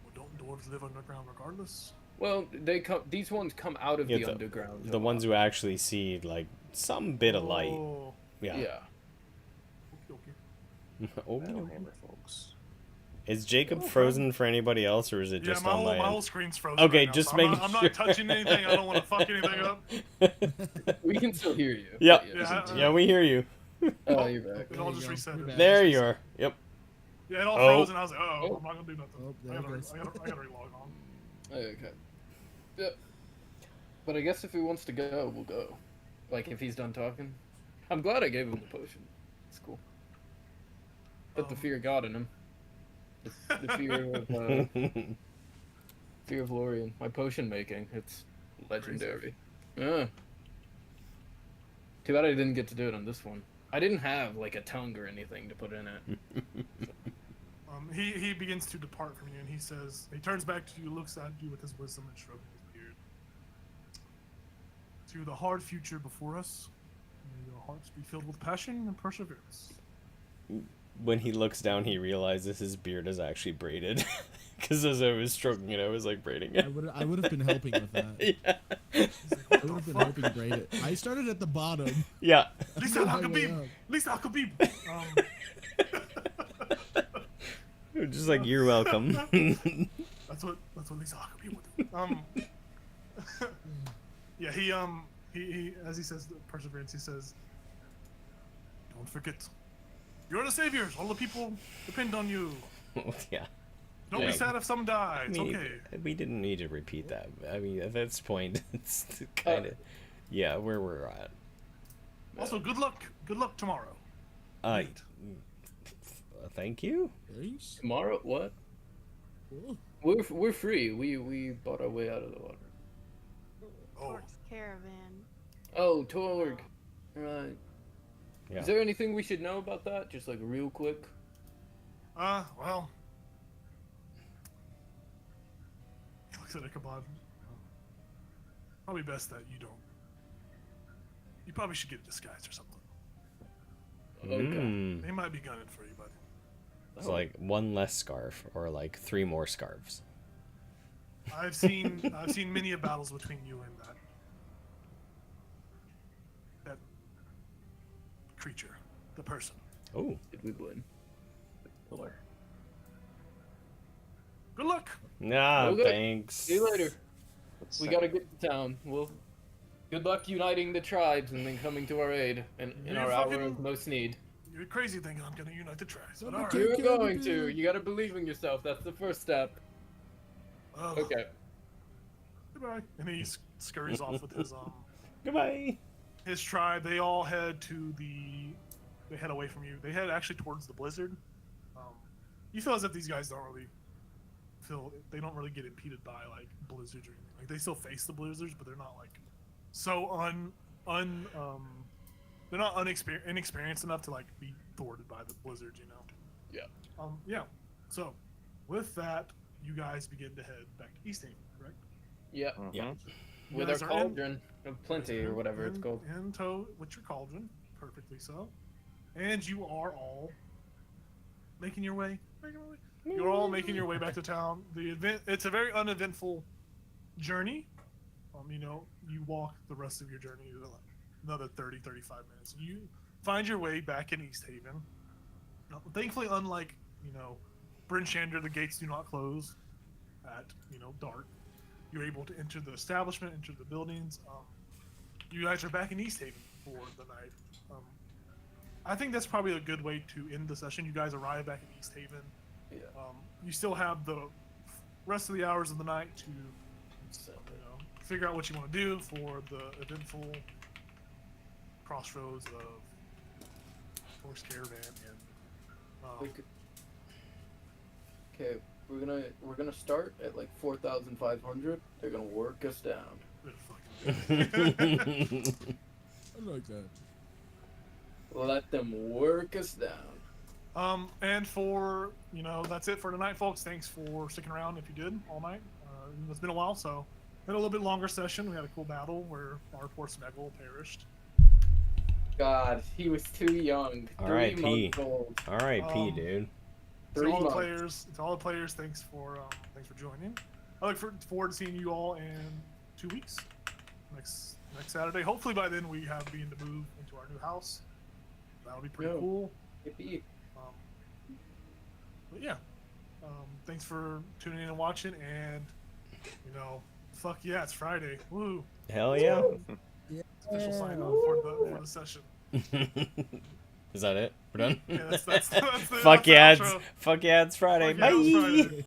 Well, don't dwarves live underground regardless? Well, they come. These ones come out of the underground. The ones who actually see like some bit of light. Yeah. Yeah. Okay. Hammer, folks. Is Jacob frozen for anybody else, or is it just on my my end? whole screen's frozen. Okay, right now, just so making I'm not touching anything. I don't want to fuck anything up. We can still hear you. Yep. Yeah, we hear you. Oh, you're back. It all just reset. There you are. Yep. Yeah, it all froze, and I was like, I'm not gonna do nothing. Oh, I there gotta it goes. relog on. Okay. Yep. But I guess if he wants to go, we'll go. Like if he's done talking. I'm glad I gave him the potion. It's cool. Put the fear of God in him. The fear of Lorien. My potion making. It's legendary. Yeah. Too bad I didn't get to do it on this one. I didn't have like a tongue or anything to put in it. He begins to depart from you, and he turns back to you, looks at you with his wisdom and shrugs his beard. To the hard future before us, may your hearts be filled with passion and perseverance. When he looks down, he realizes his beard is actually braided. Because as I was stroking it, I was like braiding it. I would have been helping with that. Yeah. I would have been helping braid it. I started at the bottom. Yeah. Lisa Huckabee. Lisa Huckabee. Just like, you're welcome. That's what Lisa Huckabee would do. Yeah, he as he says, perseverance. He says, "Don't forget, you're the saviors. All the people depend on you. Yeah. Don't be sad if some die. It's okay." We didn't need to repeat that. I mean, at this point, it's kind of, yeah, where we're at. Also, good luck. Good luck tomorrow. Thank you. Thanks. Tomorrow? What? Cool. We're free. We bought our way out of the water. Torque's caravan. Oh, Torg. Right. Yeah. Is there anything we should know about that? Just like real quick. Well. He looks at Ichabod. Probably best that you don't. You probably should get a disguise or something. Okay. They might be gunning for you, buddy. It's like one less scarf, or like 3 more scarves. I've seen many a battles between you and that creature, the person. Oh. Did we win? Pillar. Good luck. Nah, Okay. thanks. See you later. Let's We set gotta it. get to town. Well, good luck uniting the tribes and then coming to our aid in You're our hour fucking- of most need. You're crazy thinking I'm gonna unite the tribes, but Okay. alright. You're Okay, going dude. to. You gotta believe in yourself. That's the first step. Oh, Okay. Goodbye. And he scurries off with Goodbye. his tribe. They all head they head away from you. They head actually towards the blizzard. You feel as if these guys don't really get impeded by like blizzards or anything. Like they still face the blizzards, but they're not like so they're not inexperienced enough to like be thwarted by the blizzards, you know. Yeah. Yeah. So, with that, you guys begin to head back to East Haven, correct? Yeah. Yeah. You With our guys are in- cauldron of plenty or whatever it's called. In tow with your cauldron, perfectly so. And you are all making your way. You're all making your way back to town. It's a very uneventful journey. You know, you walk the rest of your journey another 30-35 minutes. You find your way back in East Haven. Thankfully, unlike, you know, Bryn Shander, the gates do not close at, you know, dark. You're able to enter the establishment, enter the buildings. You guys are back in East Haven for the night. I think that's probably a good way to end the session. You guys arrive back in East Haven. Yeah. You still have the rest of the hours of the night to, you know, figure out what you want to do for the eventful crossroads of Horse Caravan and. Okay, we're gonna start at like 4,500. They're gonna work us down. I like that. Let them work us down. And for, you know, that's it for tonight, folks. Thanks for sticking around if you did all night. It's been a while, so we had a little bit longer session. We had a cool battle where our poor Smeggle perished. God, he was too young. 3 R.I.P. months old. R.I.P. Dude. To 3 all the months. players, thanks for joining. I look forward to seeing you all in 2 weeks. Next Saturday. Hopefully by then we have been to move into our new house. That'll be pretty cool. Yippee. But yeah, thanks for tuning in and watching. And you know, fuck yeah, it's Friday. Woo! Hell yeah. Official sign off for the session. Is that it? We're done? Yeah, that's the Fuck yeah, outro. fuck yeah, it's Friday. Fuck yeah, Bye. it's Friday.